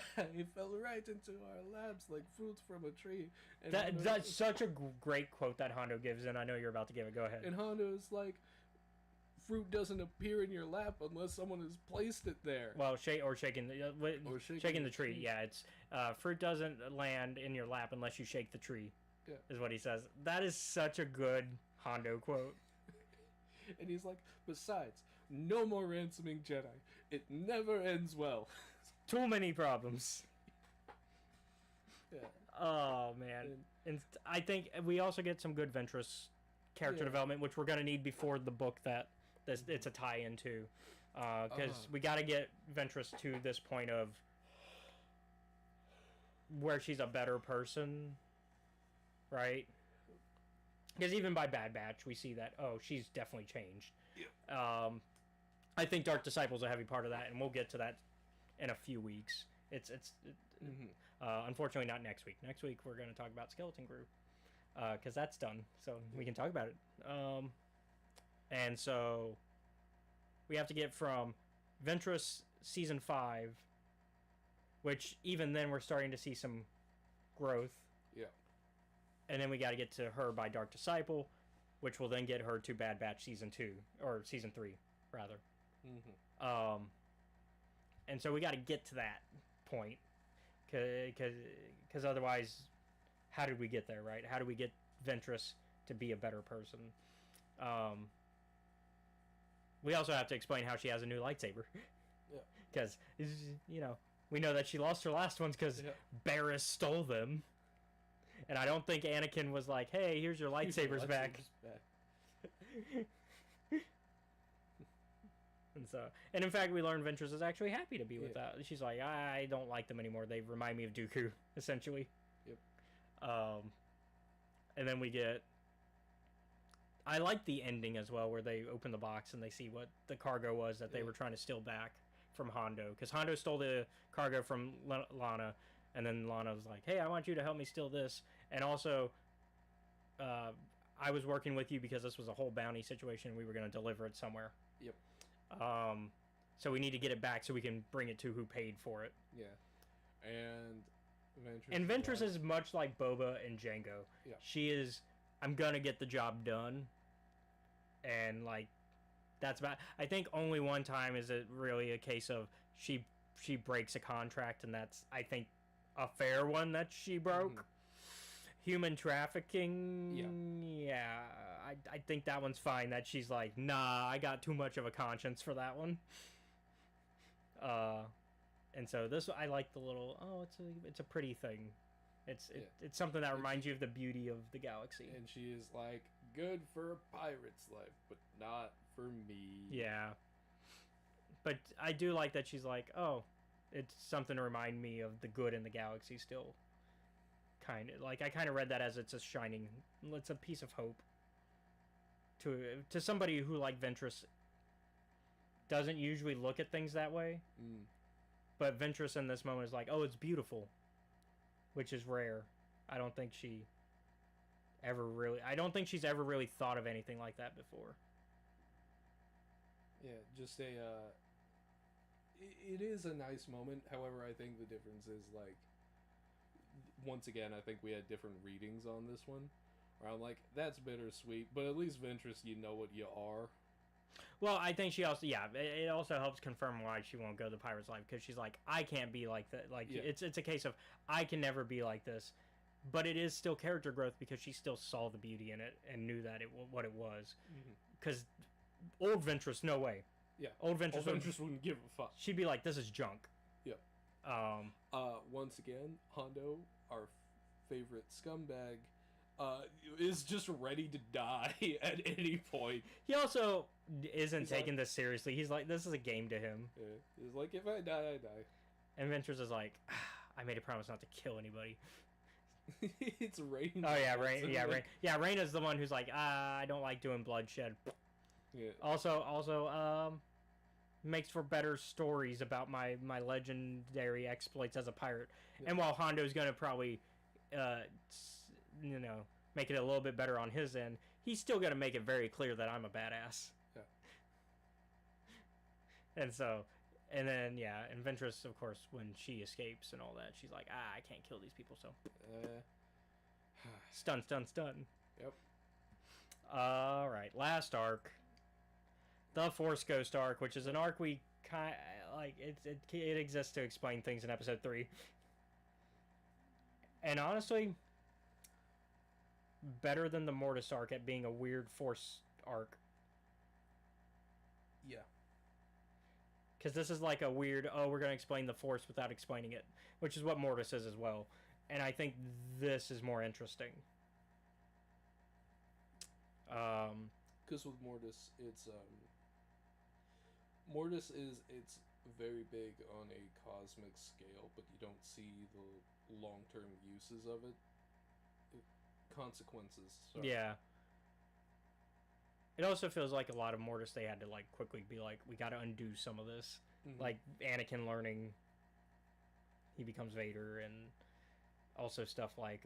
fell right into our laps like fruit from a tree. And that's such a great quote that Hondo gives, and I know you're about to give it. Go ahead. And Hondo's like, fruit doesn't appear in your lap unless someone has placed it there. Well, shaking the tree. Yeah, it's fruit doesn't land in your lap unless you shake the tree. Yeah. Is what he says. That is such a good Hondo quote. And he's like, besides, no more ransoming Jedi. It never ends well. Too many problems. Yeah. Oh, man. And I think we also get some good Ventress character development, which we're going to need before the book that it's a tie-in to. Because we got to get Ventress to this point of where she's a better person, right? Because even by Bad Batch, we see that, she's definitely changed. Yeah. I think Dark Disciple's a heavy part of that, and we'll get to that in a few weeks. Unfortunately not next week. Next week we're going to talk about Skeleton Crew, because that's done, so we can talk about it. And so we have to get from Ventress Season 5, which even then we're starting to see some growth. Yeah. And then we got to get to her by Dark Disciple, which will then get her to Bad Batch Season 2, or Season 3, rather. Mm-hmm. And so we got to get to that point, because otherwise, how did we get there, right? How do we get Ventress to be a better person? We also have to explain how she has a new lightsaber. Yeah. Because, we know that she lost her last ones because Barriss stole them. And I don't think Anakin was like, hey, here's your lightsabers back. And in fact, we learned Ventress is actually happy to be with that. She's like, I don't like them anymore. They remind me of Dooku, essentially. Yep. And then we get... I like the ending as well, where they open the box and they see what the cargo was that they were trying to steal back from Hondo. Because Hondo stole the cargo from Lana, and then Lana was like, hey, I want you to help me steal this. And also, I was working with you because this was a whole bounty situation. We were going to deliver it somewhere. Yep. So we need to get it back so we can bring it to who paid for it. Yeah. And Ventress is much like Boba and Jango. Yeah. She is, I'm going to get the job done. And, that's about... I think only one time is it really a case of she breaks a contract, and that's, I think, a fair one that she broke. Mm-hmm. Human trafficking... Yeah. I think that one's fine, that she's like, nah, I got too much of a conscience for that one. And so this, I like the little, it's a pretty thing. It's something that reminds you of the beauty of the galaxy. And she is like, good for a pirate's life, but not for me. Yeah. But I do like that she's like, it's something to remind me of the good in the galaxy still. Kind of. I kind of read that as it's a piece of hope. To somebody who, like Ventress, doesn't usually look at things that way. Mm. But Ventress in this moment is like, it's beautiful. Which is rare. I don't think she's ever really thought of anything like that before. Yeah, just it is a nice moment. However, I think the difference is, once again, I think we had different readings on this one. Where I'm like, that's bittersweet, but at least Ventress, you know what you are. Well, I think she also, it also helps confirm why she won't go to the Pirate's Life, because she's like, I can't be like that. It's a case of, I can never be like this, but it is still character growth because she still saw the beauty in it and knew that what it was. Because old Ventress, no way. Yeah, old Ventress wouldn't give a fuck. She'd be like, "This is junk." Yep. Once again, Hondo, our favorite scumbag, is just ready to die at any point. He also isn't taking this seriously. He's like, this is a game to him. Yeah. He's like, if I die, I die. And Ventress is like, I made a promise not to kill anybody. It's Rain. Oh yeah, Rain. Yeah, Rain. Yeah, Rain is the one who's like, I don't like doing bloodshed. Yeah. Also, makes for better stories about my legendary exploits as a pirate. Yeah. And while Hondo's gonna probably, make it a little bit better on his end, he's still gonna make it very clear that I'm a badass. Yeah. And then and Ventress, of course, when she escapes and all that, she's like, I can't kill these people, so stun. Yep. All right, last arc, the Force Ghost arc, which is an arc we it exists to explain things in episode 3. And honestly, better than the Mortis arc at being a weird Force arc. Yeah. Because this is like a weird, we're going to explain the Force without explaining it, which is what Mortis is as well. And I think this is more interesting. Because with Mortis, it's very big on a cosmic scale, but you don't see the long-term uses of it. Consequences. Sorry. Yeah. It also feels like a lot of Mortis they had to like quickly be like, we got to undo some of this. Mm-hmm. Like Anakin learning he becomes Vader, and also stuff like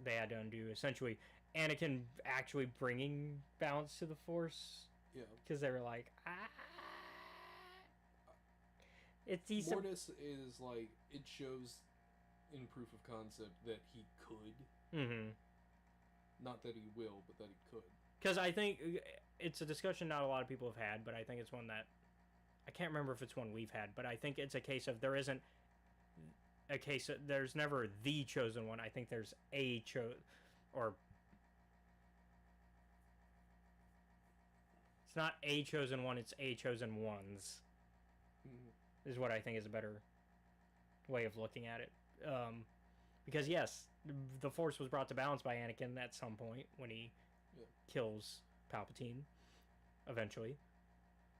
they had to undo essentially Anakin actually bringing balance to the Force. Yeah. Because they were like, it's easy. Mortis is like, it shows in proof of concept that he could. Mm-hmm. Not that he will, but that he could. Because I think it's a discussion not a lot of people have had, but I think it's one that I can't remember if it's one we've had, but I think it's a case of there's never the chosen one. I think there's a or it's not a chosen one, it's a chosen ones. Mm-hmm. Is what I think is a better way of looking at it. Because yes, the Force was brought to balance by Anakin at some point when he kills Palpatine, eventually.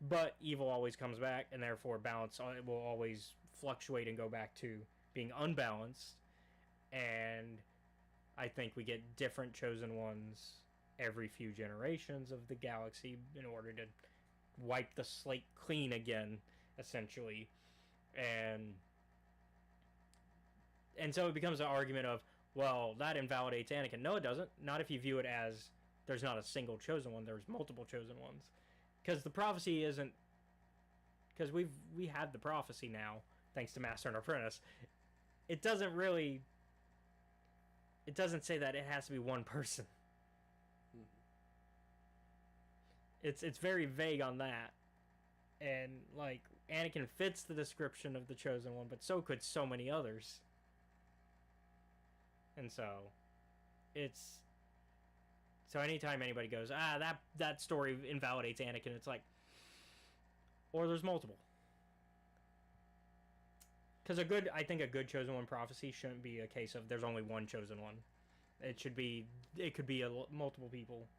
But evil always comes back, and therefore balance will always fluctuate and go back to being unbalanced. And I think we get different chosen ones every few generations of the galaxy in order to wipe the slate clean again, essentially. And so it becomes an argument of, well, that invalidates Anakin. No, it doesn't. Not if you view it as there's not a single chosen one. There's multiple chosen ones. Because the prophecy isn't... Because we have the prophecy now, thanks to Master and Apprentice. It doesn't really... It doesn't say that it has to be one person. Mm-hmm. It's very vague on that. And, like, Anakin fits the description of the chosen one, but so could so many others. And so, so anytime anybody goes, that story invalidates Anakin, it's like, or there's multiple. Because I think a good chosen one prophecy shouldn't be a case of there's only one chosen one. It could be multiple people.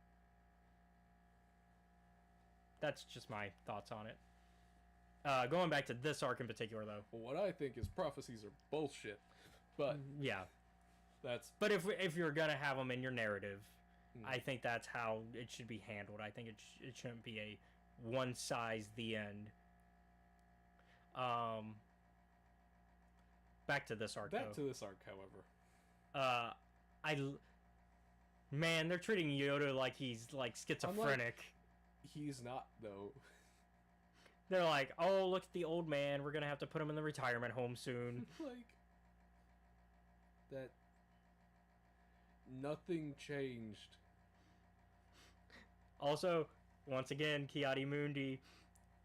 That's just my thoughts on it. Going back to this arc in particular, though. Well, what I think is prophecies are bullshit. But yeah. But if you're gonna have them in your narrative, I think that's how it should be handled. I think it shouldn't be a one size the end. Back to this arc. However, they're treating Yoda like he's like schizophrenic. He's not though. They're like, oh, look at the old man. We're gonna have to put him in the retirement home soon. Like that. Nothing changed. Also, once again, Ki-Adi-Mundi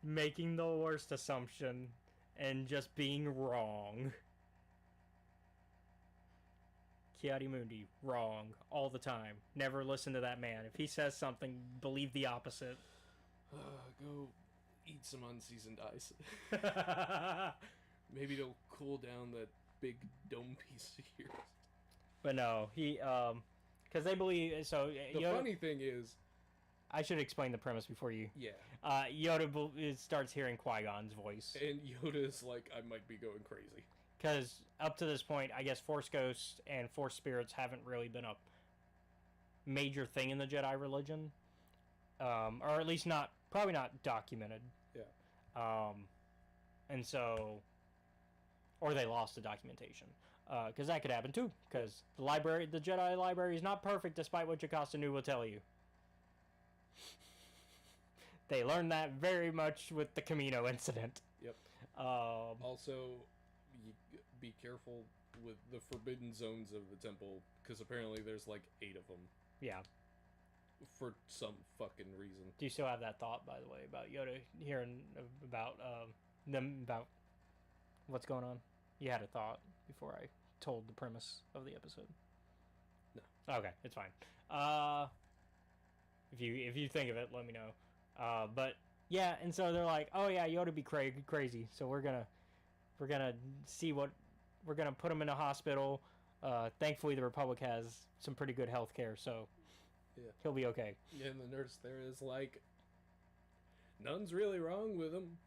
making the worst assumption and just being wrong. Ki-Adi-Mundi. Wrong. All the time. Never listen to that man. If he says something, believe the opposite. Go eat some unseasoned ice. Maybe it'll cool down that big dome piece of yours. But no, he, because they believe, so... The funny thing is... I should explain the premise before you... Yeah. Yoda starts hearing Qui-Gon's voice. And Yoda's like, I might be going crazy. Because up to this point, I guess Force Ghosts and Force Spirits haven't really been a major thing in the Jedi religion. Or at least probably not documented. Yeah. And so... Or they lost the documentation. Because that could happen too. Because the Jedi library is not perfect, despite what Jocasta Nu will tell you. They learned that very much with the Camino incident. Yep. Also, be careful with the forbidden zones of the temple, because apparently there's like 8 of them. Yeah. For some fucking reason. Do you still have that thought, by the way, about Yoda hearing about them, about what's going on? You had a thought before I told the premise of the episode. No. Okay, it's fine. If you think of it, let me know. But yeah, and so they're like, oh yeah, Yoda be crazy. So we're gonna see what we're gonna put him in a hospital. Thankfully, the Republic has some pretty good health care, so yeah, he'll be okay. Yeah, and the nurse there is like, nothing's really wrong with him.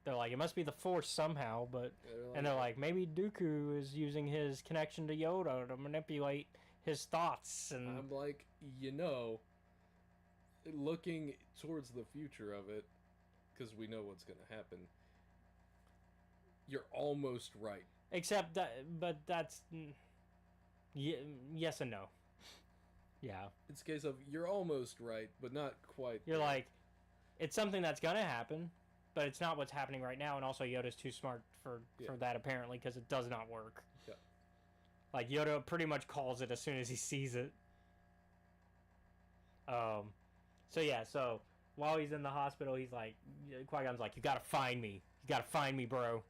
They're like, it must be the Force somehow, but they're like, maybe Dooku is using his connection to Yoda to manipulate his thoughts. And I'm like, looking towards the future of it, because we know what's going to happen, you're almost right. Except that, but that's yes and no. Yeah, it's a case of you're almost right, but not quite. You're like, it's something that's gonna happen, but it's not what's happening right now. And also, Yoda's too smart for that apparently, because it does not work. Yeah. Like Yoda pretty much calls it as soon as he sees it. So while he's in the hospital, he's like, Qui-Gon's like, you gotta find me. You gotta find me, bro.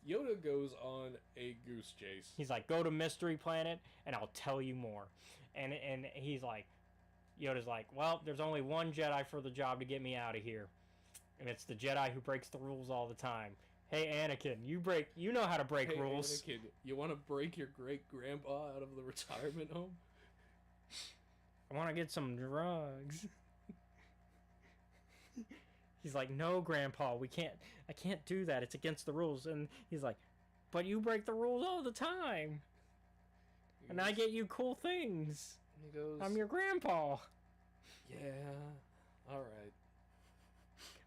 Yoda goes on a goose chase. He's like, go to Mystery Planet, and I'll tell you more. And he's like, Yoda's like, well, there's only one Jedi for the job to get me out of here. And it's the Jedi who breaks the rules all the time. Hey, Anakin, you know how to break rules. Anakin, you want to break your great-grandpa out of the retirement home? I want to get some drugs. He's like, no, Grandpa, I can't do that. It's against the rules. And he's like, but you break the rules all the time. And I get you cool things. He goes, I'm your grandpa. Yeah, alright.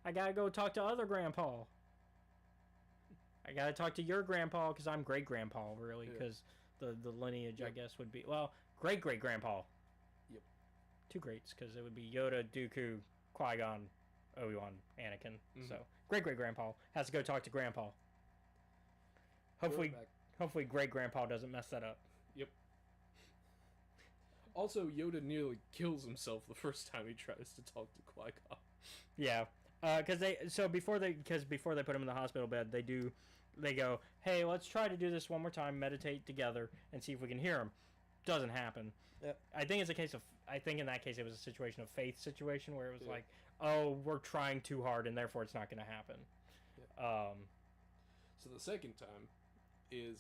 I gotta go talk to other grandpa. I gotta talk to your grandpa, because I'm great-grandpa, really, because the lineage, I guess, would be, well, great-great-grandpa. Yep. 2 greats, because it would be Yoda, Dooku, Qui-Gon, Obi-Wan, Anakin. Mm-hmm. So, great-great-grandpa has to go talk to Grandpa. Hopefully great-grandpa doesn't mess that up. Yep. Also, Yoda nearly kills himself the first time he tries to talk to Qui-Gon. Yeah. Before they put him in the hospital bed, they go, hey, let's try to do this one more time, meditate together, and see if we can hear him. Doesn't happen. Yep. I think in that case it was a situation of faith situation where it was like, oh, we're trying too hard and therefore it's not going to happen. Yep. So the second time is,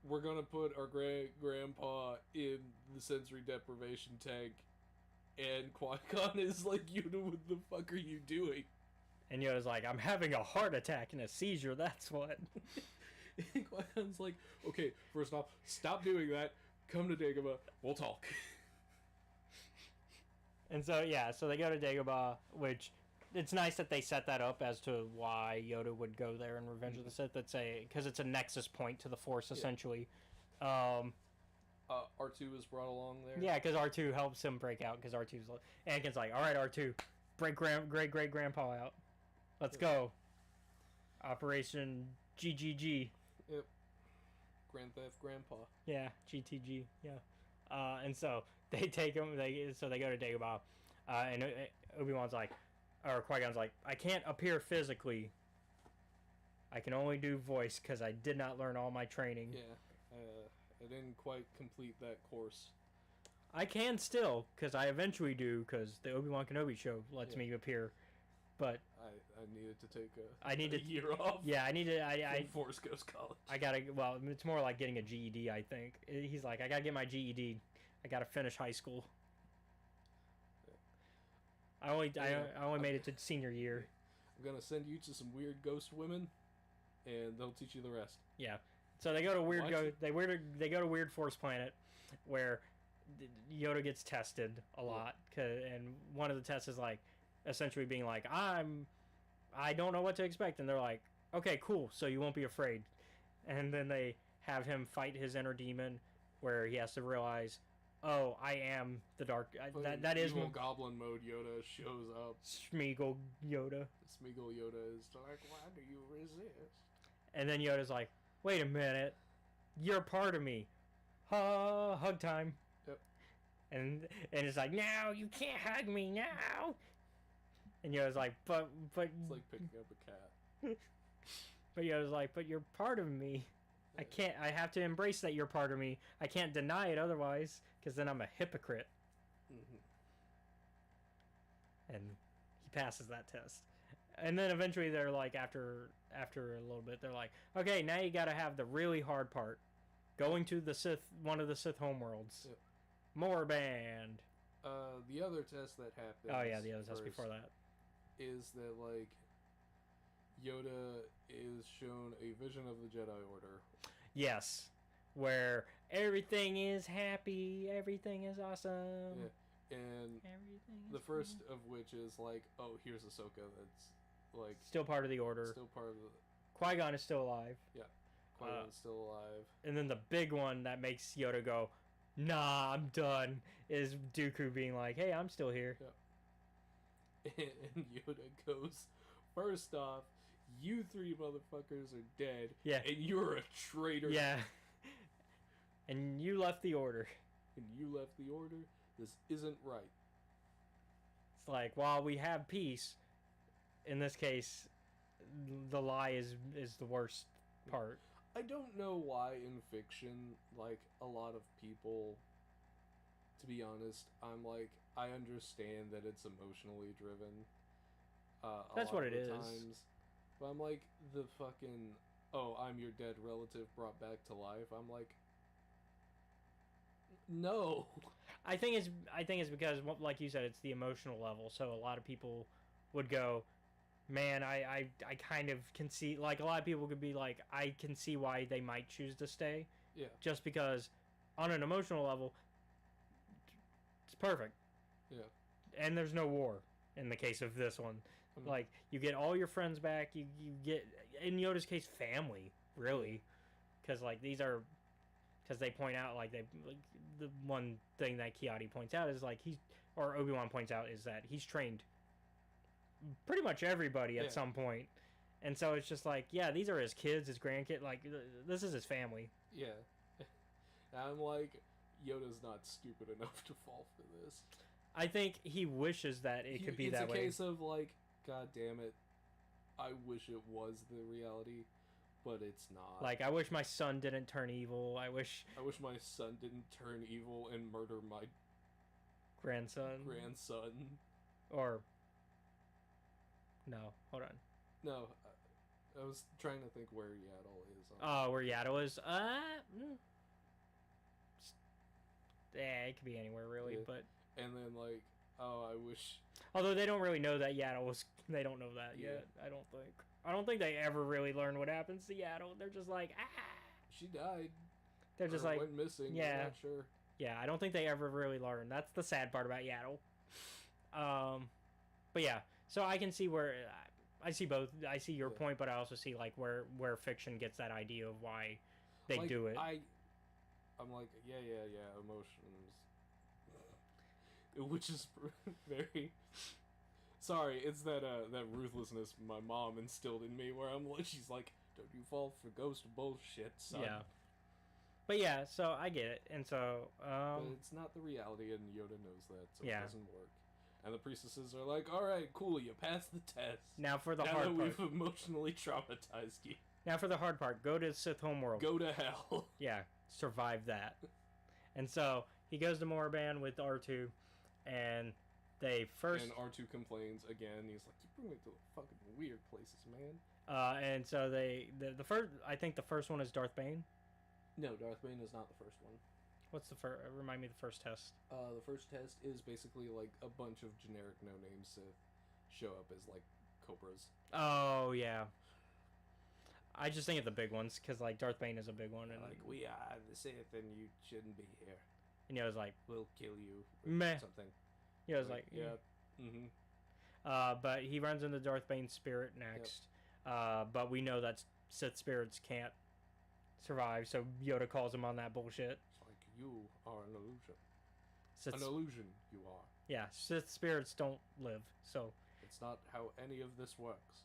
we're going to put our grandpa in the sensory deprivation tank, and Qui-Gon is like, Yoda, what the fuck are you doing? And Yoda's like, I'm having a heart attack and a seizure, that's what. And Qui-Gon's like, okay, first off, stop doing that, come to Dagobah, we'll talk. And so they go to Dagobah, which it's nice that they set that up as to why Yoda would go there in Revenge of the Sith. Because it's a nexus point to the Force, essentially. R2 is brought along there. Yeah, because R2 helps him break out. Because Anakin's like, all right, R2, break great-great-grandpa out. Let's go. Operation GGG. Yep. Grand Theft Grandpa. Yeah, GTG. Yeah. And so they take him. They go to Dagobah, and Obi-Wan's like, or Qui-Gon's like, I can't appear physically. I can only do voice because I did not learn all my training. Yeah, I didn't quite complete that course. I can still, because I eventually do, because the Obi-Wan Kenobi show lets me appear. But I needed to take a year off. Yeah, I needed. I Force Ghost College. I gotta. Well, it's more like getting a GED. I think he's like, I gotta get my GED. I gotta finish high school. I only made it to senior year. I'm gonna send you to some weird ghost women, and they'll teach you the rest. Yeah. So they go to they go to Weird Force Planet, where Yoda gets tested a lot, and one of the tests is like, essentially being like, I don't know what to expect, and they're like, okay, cool, so you won't be afraid. And then they have him fight his inner demon, where he has to realize, oh, I am the dark. That is evil goblin mode. Yoda shows up. Smeagol Yoda. Smeagol Yoda is like, why do you resist? And then Yoda's like, wait a minute, you're part of me. Hug time. Yep. And it's like, no, you can't hug me now. And Yoda's like, but it's like picking up a cat. But Yoda's like, but you're part of me. I have to embrace that you're part of me. I can't deny it otherwise, because then I'm a hypocrite. Mm-hmm. And he passes that test. And then eventually they're like, after a little bit, they're like, okay, now you gotta have the really hard part. Going to one of the Sith homeworlds. Yep. Moorband. The other test that happens. Oh yeah, the other test before that. Is that like Yoda is shown a vision of the Jedi Order. Yes, where everything is happy, everything is awesome. Yeah, and everything the first of which is like, oh, here's Ahsoka. That's like still part of the Order. Still part of the. Qui-Gon is still alive. Yeah, Qui-Gon's still alive. And then the big one that makes Yoda go, nah, I'm done, is Dooku being like, hey, I'm still here. Yeah. And Yoda goes, first off, you three motherfuckers are dead. Yeah. And you're a traitor. Yeah. And you left the Order. And you left the Order. This isn't right. It's like, while we have peace, in this case, the lie is the worst part. I don't know why in fiction, like, a lot of people, to be honest, I'm like, I understand that it's emotionally driven. That's what it is. Times, but I'm like, the fucking, oh, I'm your dead relative brought back to life. I'm like, no. I think it's because, like you said, it's the emotional level. So a lot of people would go, man, I kind of can see, like, a lot of people could be like, I can see why they might choose to stay. Yeah. Just because, on an emotional level, it's perfect. Yeah. And there's no war in the case of this one. Mm-hmm. Like, you get all your friends back. You get, in Yoda's case, family, really. Because, like, because they point out, like, the one thing that Kiadi points out is, like, or Obi-Wan points out, is that he's trained pretty much everybody at some point. And so it's just like, yeah, these are his kids, his grandkids, like, this is his family. Yeah. And I'm like, Yoda's not stupid enough to fall for this. I think he wishes that it could be that way. It's a case of, like, God damn it, I wish it was the reality, but it's not. Like, I wish my son didn't turn evil. I wish my son didn't turn evil and murder my grandson. Or no, hold on. No, I was trying to think where Yaddle is. Where Yaddle is? Yeah, it could be anywhere really, but. And then like, oh, I wish. Although they don't really know that Yaddle was. They don't know that yet. I don't think they ever really learn what happens to Yaddle. They're just like, she died. They're just like, went missing. Yeah, I'm not sure. Yeah, I don't think they ever really learn. That's the sad part about Yaddle. But yeah, so I can see where I see both. I see your point, but I also see like where fiction gets that idea of why they do it. I'm like, yeah, emotions, which is very. Sorry, it's that ruthlessness my mom instilled in me, where I'm like, she's like, don't you fall for ghost bullshit, son. Yeah. But yeah, so I get it, and so. But it's not the reality, and Yoda knows that, so it doesn't work. And the priestesses are like, all right, cool, you passed the test. Now for the now hard that part. we've emotionally traumatized you. Now for the hard part. Go to Sith homeworld. Go to hell. Yeah, survive that. And so he goes to Moraband with R2, and they first... And R2 complains again. He's like, you bring me to fucking weird places, man. And so the first... I think the first one is Darth Bane. No, Darth Bane is not the first one. What's the first... Remind me the first test. The first test is basically like a bunch of generic no-name Sith show up as like cobras. Oh, yeah. I just think of the big ones, because like Darth Bane is a big one. And like, we are the Sith and you shouldn't be here. And he was like... We'll kill you. Meh. Something. He was like... Yeah. Mm-hmm. But he runs into Darth Bane's spirit next. Yep. But we know that Sith spirits can't survive, so Yoda calls him on that bullshit. It's like, you are an illusion. Sith an illusion, you are. Yeah, Sith spirits don't live, so... It's not how any of this works.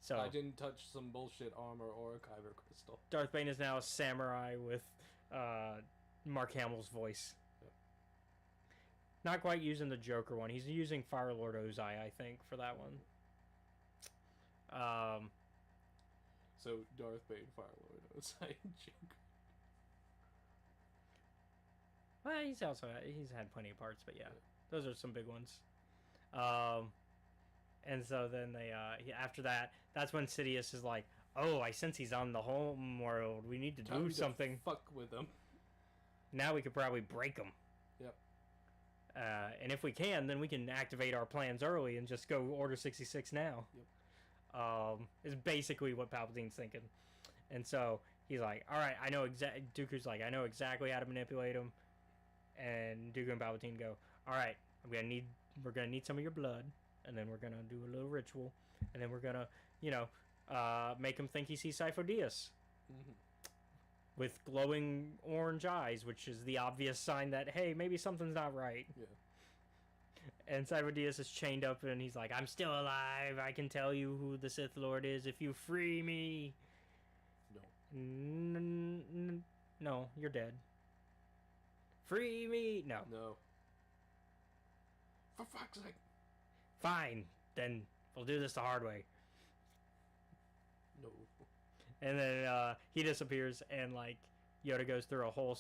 So I didn't touch some bullshit armor or a kyber crystal. Darth Bane is now a samurai with Mark Hamill's voice. Yep. Not quite using the Joker one. He's using Fire Lord Ozai, I think, for that one. So Darth Bane, Fire Lord Ozai, Joker. Well, he's had plenty of parts, but yeah, those are some big ones. And so then they after that, that's when Sidious is like, "Oh, I sense he's on the home world. We need to do something. Fuck with him. Now we could probably break him. Yep. And if we can, then we can activate our plans early and just go Order 66 now." Yep. Is basically what Palpatine's thinking. And so he's like, "All right, I know Dooku's like, I know exactly how to manipulate him." And Dooku and Palpatine go, "All right, we're gonna need some of your blood, and then we're gonna do a little ritual, and then we're gonna, make him think he sees Sifo Dyas with glowing orange eyes, which is the obvious sign that, hey, maybe something's not right." Yeah. And Sifo Dyas is chained up, and he's like, "I'm still alive. I can tell you who the Sith Lord is if you free me." No. No, you're dead. Free me. No. For fuck's sake. Fine, then we'll do this the hard way. No. And then he disappears, and like Yoda goes through a whole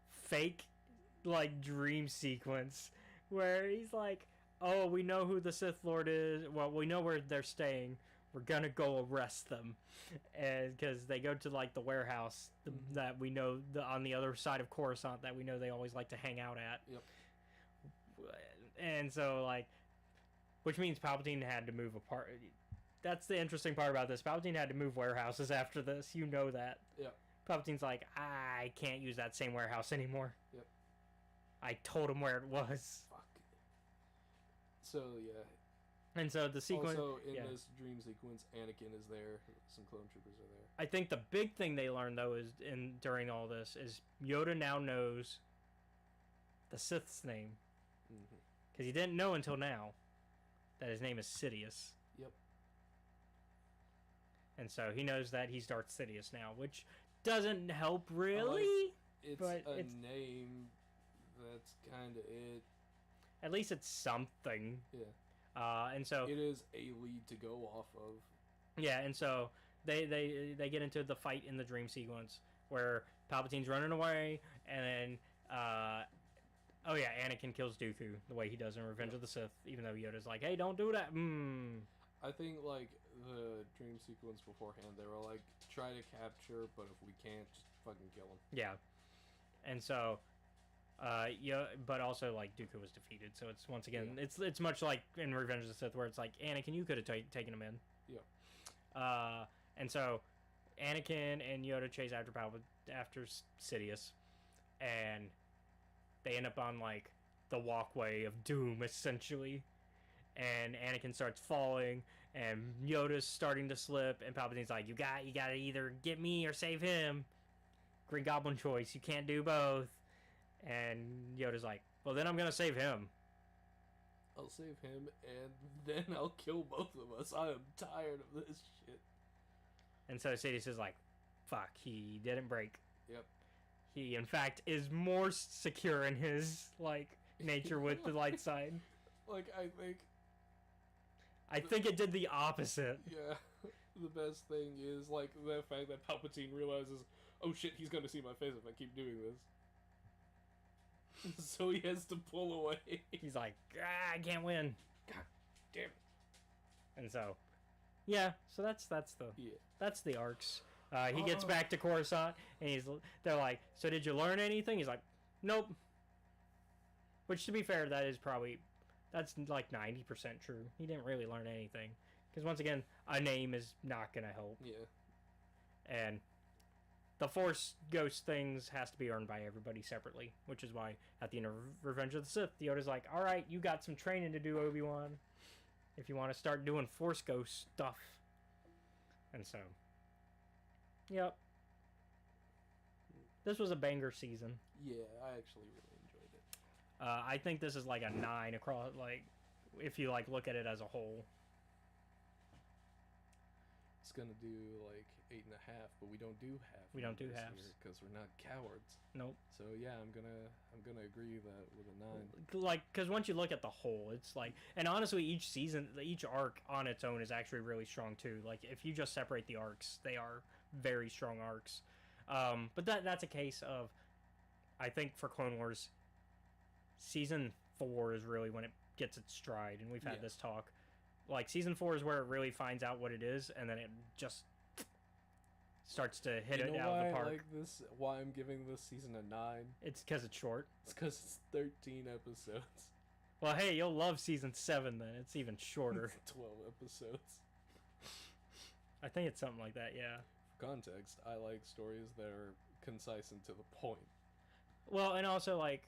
fake like dream sequence where he's like, "Oh, we know who the Sith Lord is. Well, we know where they're staying. We're gonna go arrest them," and because they go to like the warehouse that we know on the other side of Coruscant that we know they always like to hang out at. Yep. And so like, which means Palpatine had to move apart. That's the interesting part about this. Palpatine had to move warehouses after this. You know that. Yep. Palpatine's like, "I can't use that same warehouse anymore." Yep. I told him where it was. Fuck. So yeah. And so the sequence. Also, in this dream sequence, Anakin is there. Some clone troopers are there. I think the big thing they learned though is during all this is Yoda now knows the Sith's name, because he didn't know until now that his name is Sidious. Yep. And so he knows that he's Darth Sidious now, which doesn't help really. It's name. That's kind of it. At least it's something. Yeah. And so it is a lead to go off of. Yeah, and so they get into the fight in the dream sequence where Palpatine's running away, and then Anakin kills Dooku the way he does in Revenge of the Sith, even though Yoda's like, "Hey, don't do that." I think like the dream sequence beforehand, they were like, "Try to capture, but if we can't, just fucking kill him." Yeah, and so. But also like Dooku was defeated, so it's once again it's much like in Revenge of the Sith where it's like, Anakin, you could have taken him in. Yeah. And so Anakin and Yoda chase after Sidious, and they end up on like the walkway of doom essentially, and Anakin starts falling, and Yoda's starting to slip, and Palpatine's like, you gotta either get me or save him. Green Goblin choice. You can't do both. And Yoda's like, well, then I'm gonna save him. I'll save him, and then I'll kill both of us. I am tired of this shit. And so Sidious is like, fuck, he didn't break. Yep. He, in fact, is more secure in his, like, nature with the light side. Like, I think it did the opposite. Yeah. The best thing is, like, the fact that Palpatine realizes, oh shit, he's gonna see my face if I keep doing this. So he has to pull away. He's like, I can't win. God damn it. And so, yeah, so that's the arcs. He gets back to Coruscant, and they're like, so did you learn anything? He's like, nope. Which, to be fair, that's like 90% true. He didn't really learn anything. Because once again, a name is not going to help. Yeah. And the Force Ghost things has to be earned by everybody separately. Which is why, at the end of Revenge of the Sith, Yoda's like, alright, you got some training to do, Obi-Wan. If you want to start doing Force Ghost stuff. And so, yep. This was a banger season. Yeah, I actually really enjoyed it. I think this is like a 9 across, like, if you like look at it as a whole. It's gonna do like 8.5, but we don't do half. We don't do halves because we're not cowards. Nope. So yeah, I'm gonna agree that with a 9. Like, because once you look at the whole, it's like, and honestly, each season, each arc on its own is actually really strong too. Like, if you just separate the arcs, they are very strong arcs. But that's a case of, I think for Clone Wars, season 4 is really when it gets its stride, and we've had this talk. Like, season 4 is where it really finds out what it is, and then it just starts to hit it out of the park. Like this, why I'm giving this season a 9? It's because it's short. It's because it's 13 episodes. Well, hey, you'll love season 7 then. It's even shorter. It's 12 episodes. I think it's something like that, yeah. For context, I like stories that are concise and to the point. Well, and also, like,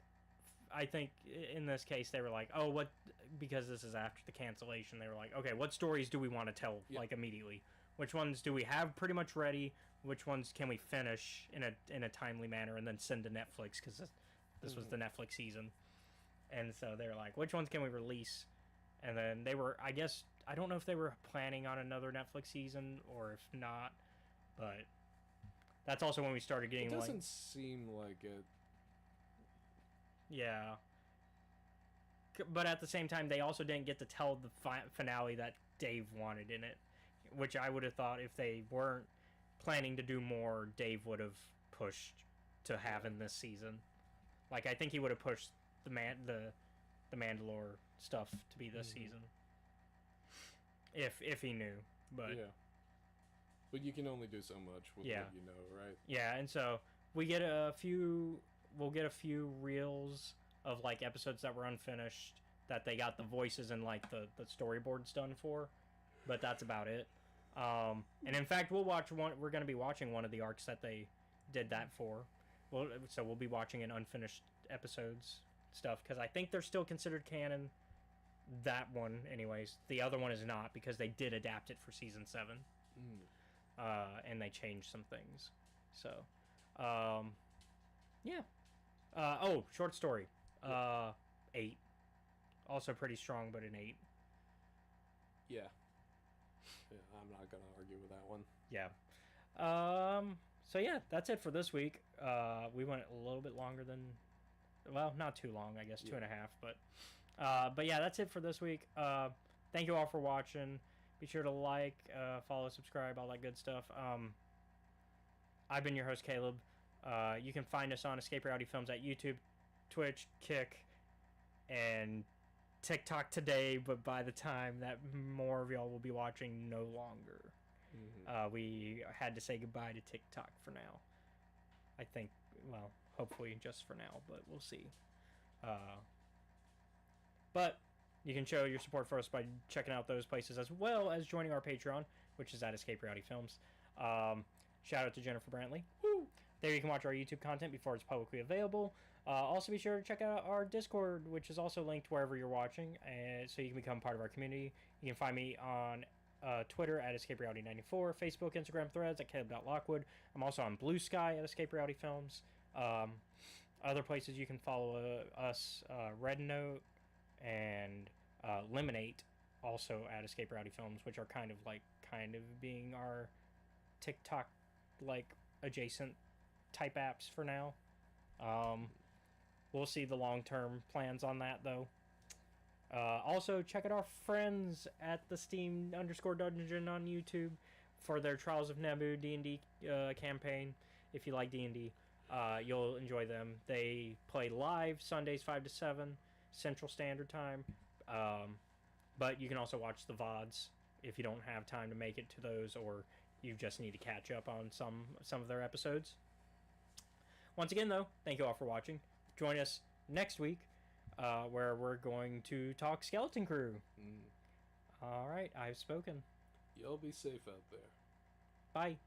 I think in this case they were like, oh, what, because this is after the cancellation, they were like, okay, what stories do we want to tell, like, immediately? Which ones do we have pretty much ready? Which ones can we finish in a timely manner and then send to Netflix, because this was the Netflix season. And so they were like, which ones can we release? And then they were, I guess, I don't know if they were planning on another Netflix season or if not, but that's also when we started getting, it doesn't seem like it. Yeah. But at the same time, they also didn't get to tell the finale that Dave wanted in it, which I would have thought if they weren't planning to do more, Dave would have pushed to have in this season. Like, I think he would have pushed the Mandalore stuff to be this season, if he knew. But yeah, but you can only do so much with what you know, right? Yeah, and so we'll get a few reels of, like, episodes that were unfinished that they got the voices and, like, the storyboards done for, but that's about it. And in fact, we're going to be watching one of the arcs that they did that for. So we'll be watching an unfinished episodes stuff, because I think they're still considered canon. That one, anyways. The other one is not, because they did adapt it for season 7. And they changed some things. So, yeah. Short story. 8. Also pretty strong, but an 8. Yeah. I'm not gonna argue with that one. Yeah. So yeah, that's it for this week. We went a little bit longer than, well, not too long, I guess, 2.5. But yeah, that's it for this week. Thank you all for watching. Be sure to like, follow, subscribe, all that good stuff. I've been your host, Caleb. You can find us on Escape Reality Films at YouTube, Twitch, Kick, and TikTok today, but by the time that more of y'all will be watching, no longer. We had to say goodbye to TikTok for now. I think, well, hopefully just for now, but we'll see. But you can show your support for us by checking out those places, as well as joining our Patreon, which is at Escape Reality Films. Shout out to Jennifer Brantley. Woo! There you can watch our YouTube content before it's publicly available. Also be sure to check out our Discord, which is also linked wherever you're watching, and so you can become part of our community. You can find me on Twitter at Escape Reality 94, Facebook, Instagram, Threads at Caleb.Lockwood. I'm also on Blue Sky at Escape Reality Films. Other places you can follow us, Red Note and Lemonade, also at Escape Reality Films, which are kind of being our TikTok adjacent type apps for now. We'll see the long-term plans on that, though. Also, check out our friends at the Steam_Dungeon on YouTube for their Trials of Naboo D&D campaign. If you like D&D, you'll enjoy them. They play live Sundays 5 to 7 Central Standard Time, but you can also watch the VODs if you don't have time to make it to those, or you just need to catch up on some of their episodes. Once again, though, thank you all for watching. Join us next week, where we're going to talk Skeleton Crew. All right, I've spoken. Y'all be safe out there. Bye.